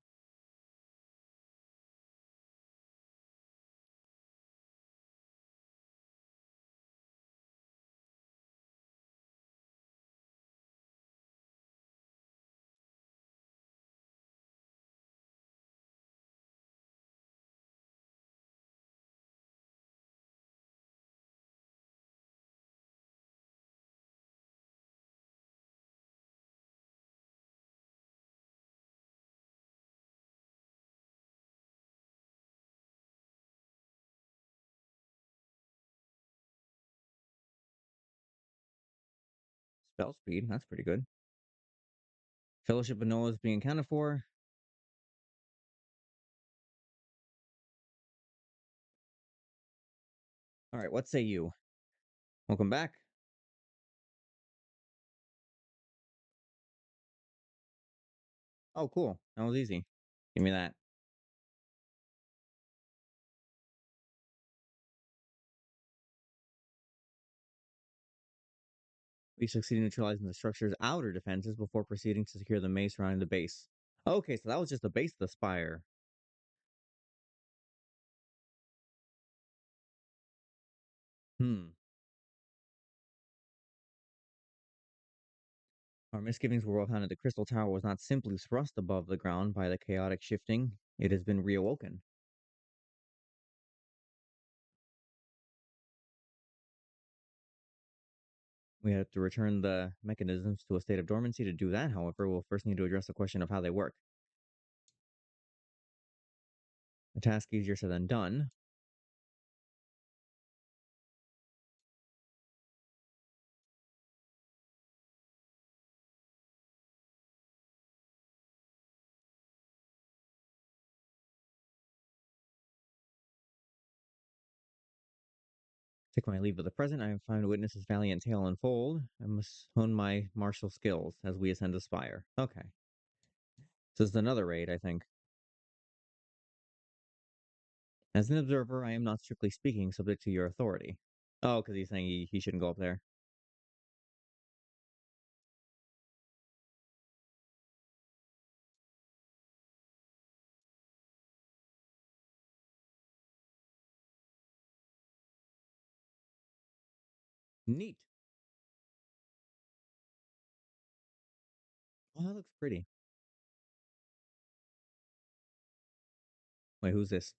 Spell speed, that's pretty good. Fellowship of Noah is being accounted for. All right, what say you? Welcome back. Oh, cool. That was easy. Give me that. We succeeded in neutralizing the structure's outer defenses before proceeding to secure the maze surrounding the base. Okay, so that was just the base of the spire. Hmm. Our misgivings were well founded. The Crystal Tower was not simply thrust above the ground by the chaotic shifting, it has been reawoken. We have to return the mechanisms to a state of dormancy. To do that, however, we'll first need to address the question of how they work. A task easier said than done. Take my leave of the present. I have found to witness his valiant tale unfold. I must hone my martial skills as we ascend the spire. Okay. This is another raid, I think. As an observer, I am not strictly speaking subject to your authority. Oh, because he's saying he shouldn't go up there. Neat. Oh, that looks pretty. Wait, who's this?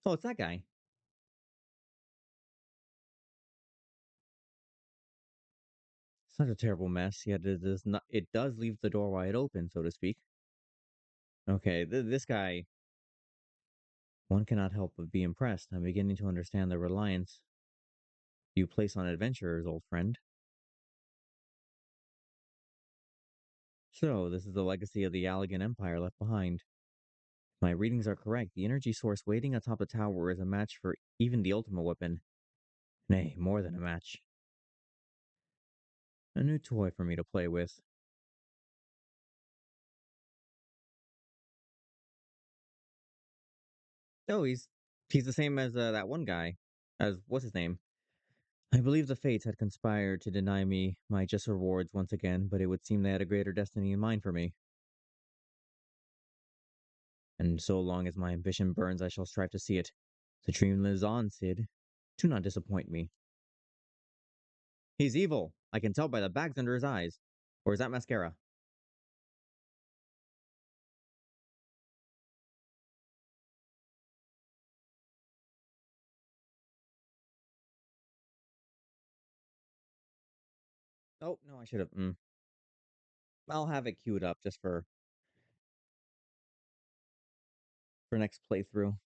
Oh, it's that guy. Such a terrible mess, yet it does not. It does leave the door wide open, so to speak. Okay, this guy. One cannot help but be impressed. I'm beginning to understand the reliance you place on adventurers, old friend. So, this is the legacy of the Allegan Empire left behind. My readings are correct. The energy source waiting atop the tower is a match for even the ultimate weapon. Nay, more than a match. A new toy for me to play with. Oh, he's the same as that one guy. As what's his name? I believe the fates had conspired to deny me my just rewards once again, but it would seem they had a greater destiny in mind for me. And so long as my ambition burns, I shall strive to see it. The dream lives on, Sid. Do not disappoint me. He's evil. I can tell by the bags under his eyes. Or is that mascara? Oh, no, I should have. I'll have it queued up just for next playthrough.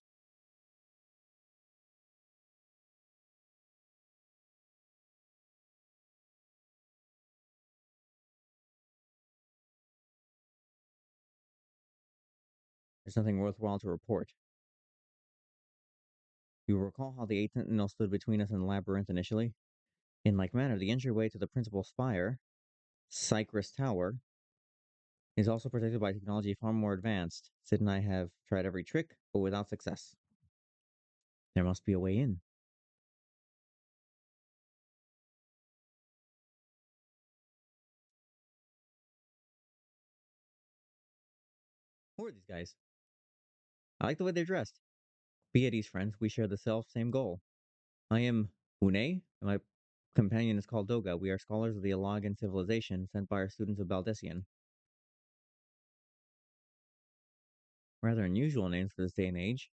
There's nothing worthwhile to report. You recall how the eighth sentinel stood between us and the labyrinth initially? In like manner, the entryway to the principal spire, Cypress Tower, is also protected by technology far more advanced. Sid and I have tried every trick, but without success. There must be a way in. Who are these guys? I like the way they're dressed. Be at ease, friends. We share the same goal. I am Une, and my companion is called Doga. We are scholars of the Alagan civilization sent by our students of Baldessian. Rather unusual names for this day and age.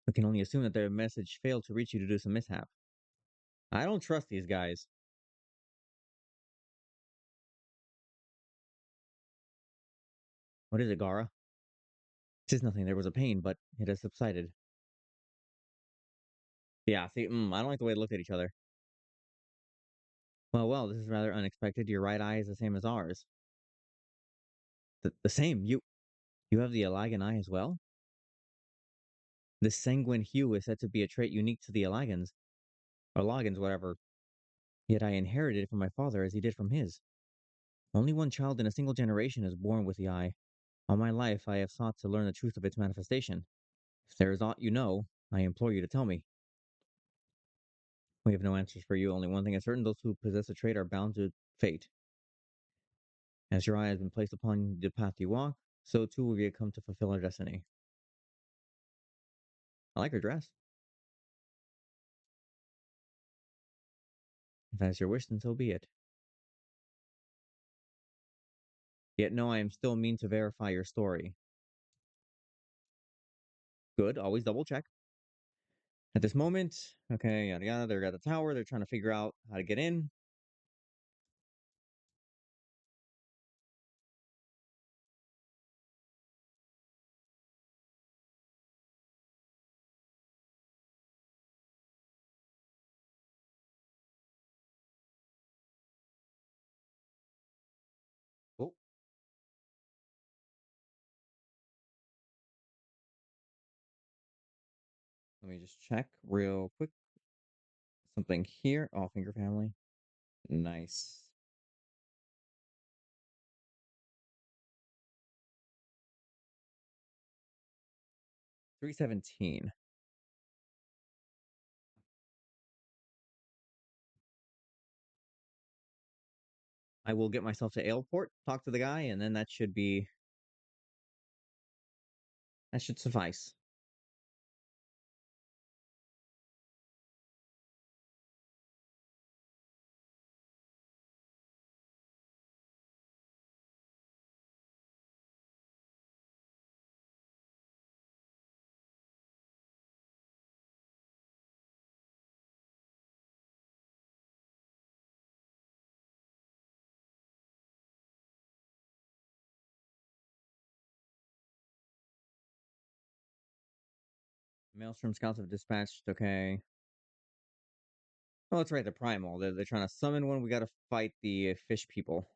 We can only assume that their message failed to reach you due to some mishap. I don't trust these guys. What is it, Gara? It is nothing. There was a pain, but it has subsided. Yeah, see, I don't like the way they looked at each other. Well, this is rather unexpected. Your right eye is the same as ours. The same. You have the Alagan eye as well? This sanguine hue is said to be a trait unique to the Alagans, or Logans, whatever. Yet I inherited it from my father as he did from his. Only one child in a single generation is born with the eye. All my life I have sought to learn the truth of its manifestation. If there is aught you know, I implore you to tell me. We have no answers for you. Only one thing is certain: those who possess a trait are bound to fate. As your eye has been placed upon the path you walk, so too will we come to fulfill our destiny. I like her dress. If that's your wish, then so be it. Yet no, I am still mean to verify your story. Good, always double check. At this moment, okay, yada yada, they're at the tower, they're trying to figure out how to get in. Oh, let me just check real quick. Something here. Oh, finger family. Nice. 317. I will get myself to airport, talk to the guy, and then that should suffice. Maelstrom scouts have dispatched. Okay. Oh, that's right. The primal. They're trying to summon one. We got to fight the fish people.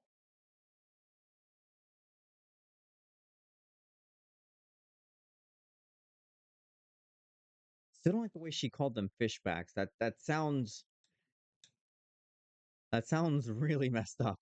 Still don't like the way she called them fishbacks. That sounds really messed up.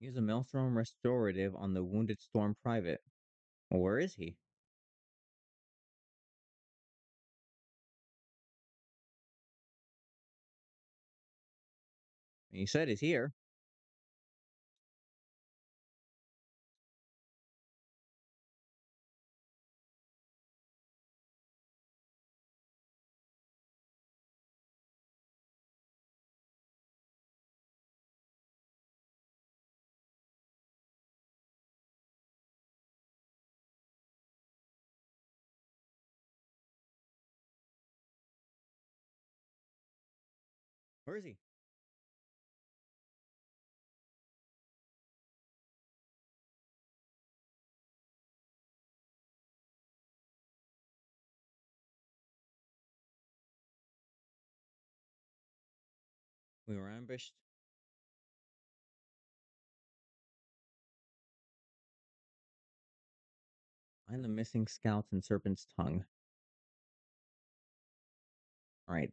Use a maelstrom restorative on the wounded storm private. Well, where is he? He said he's here. Where is he? We were ambushed. Find the missing scouts in Serpent's Tongue. All right.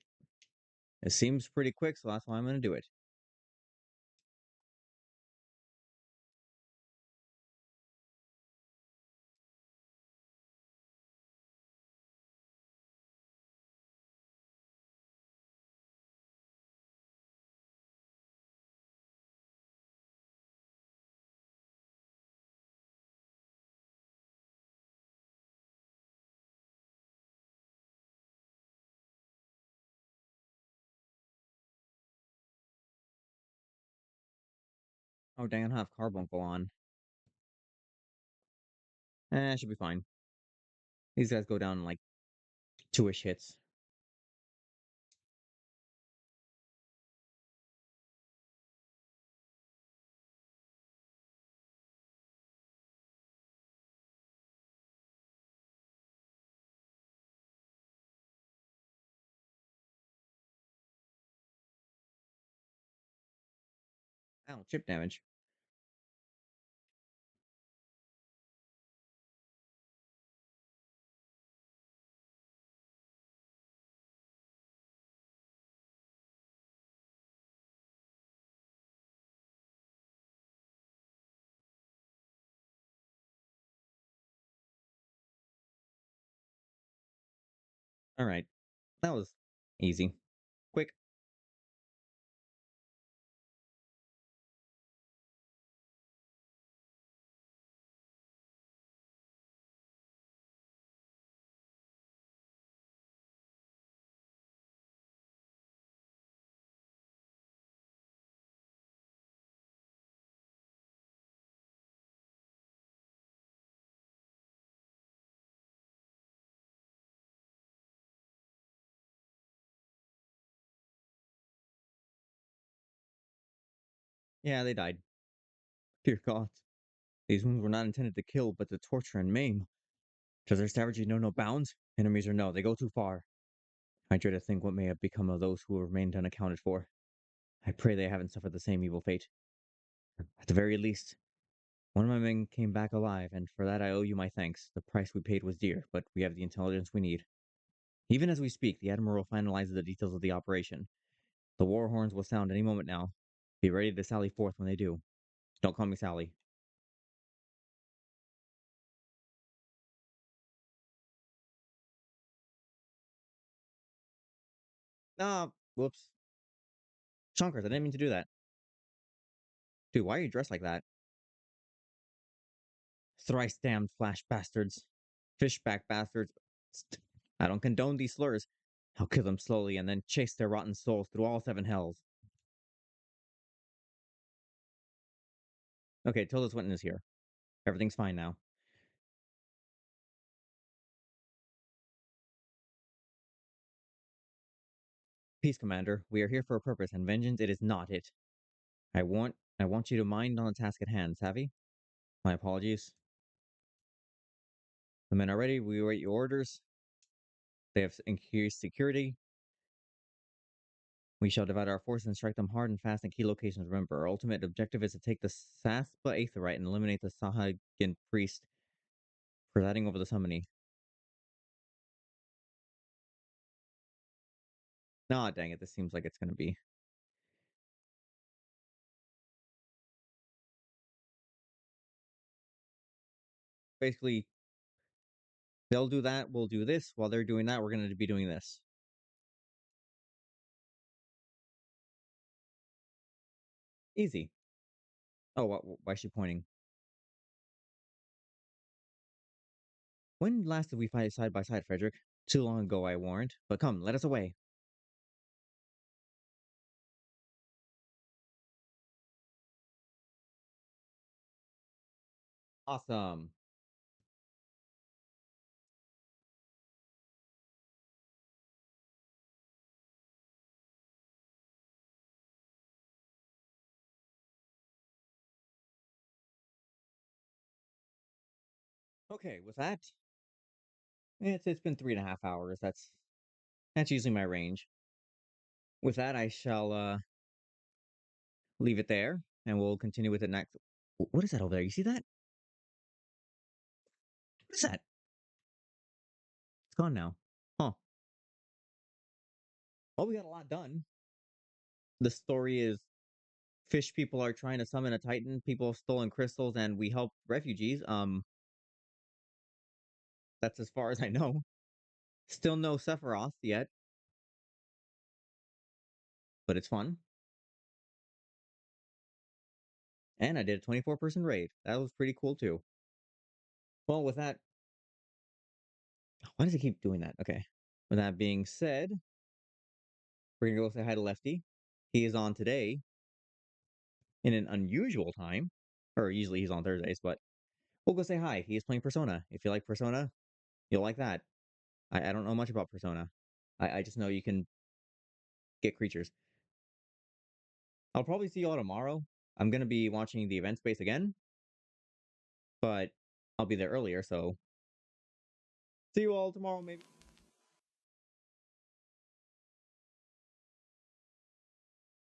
It seems pretty quick, so that's why I'm going to do it. Oh, dang, I don't have Carbuncle on. Should be fine. These guys go down in like two-ish hits. Ow, chip damage. All right. That was easy. Quick. Yeah, they died. Dear God. These wounds were not intended to kill, but to torture and maim. Does their savagery know no bounds? Enemies or no, they go too far. I dread to think what may have become of those who remained unaccounted for. I pray they haven't suffered the same evil fate. At the very least, one of my men came back alive, and for that I owe you my thanks. The price we paid was dear, but we have the intelligence we need. Even as we speak, the Admiral finalizes the details of the operation. The war horns will sound any moment now. Be ready to sally forth when they do. Don't call me Sally. Ah, whoops. Chonkers, I didn't mean to do that. Dude, why are you dressed like that? Thrice damned flash bastards. Fishback bastards. I don't condone these slurs. I'll kill them slowly and then chase their rotten souls through all seven hells. Okay, Tilda's Winton is here. Everything's fine now. Peace, Commander. We are here for a purpose, and vengeance it is not it. I want you to mind on the task at hand, savvy? My apologies. The men are ready. We await your orders. They have increased security. We shall divide our forces and strike them hard and fast in key locations. Remember, our ultimate objective is to take the Saspa Aetherite and eliminate the Sahagin priest presiding over the summoning. Nah, dang it, this seems like it's gonna be. Basically, they'll do that, we'll do this. While they're doing that, we're gonna be doing this. Easy. Oh, why is she pointing? When last did we fight side by side, Frederick? Too long ago, I warned. But come, let us away. Awesome. Okay, with that, it's been 3.5 hours. That's usually my range. With that, I shall leave it there, and we'll continue with it next. What is that over there? You see that? What is that? It's gone now. Huh. Well, we got a lot done. The story is fish people are trying to summon a titan. People have stolen crystals, and we help refugees. That's as far as I know. Still no Sephiroth yet, but it's fun. And I did a 24-person raid. That was pretty cool too. Well, with that, why does it keep doing that? Okay. With that being said, we're gonna go say hi to Lefty. He is on today in an unusual time, or usually he's on Thursdays, but we'll go say hi. He is playing Persona. If you like Persona, you'll like that. I don't know much about Persona. I just know you can get creatures. I'll probably see you all tomorrow. I'm gonna be watching the event space again, but I'll be there earlier, so see you all tomorrow, maybe.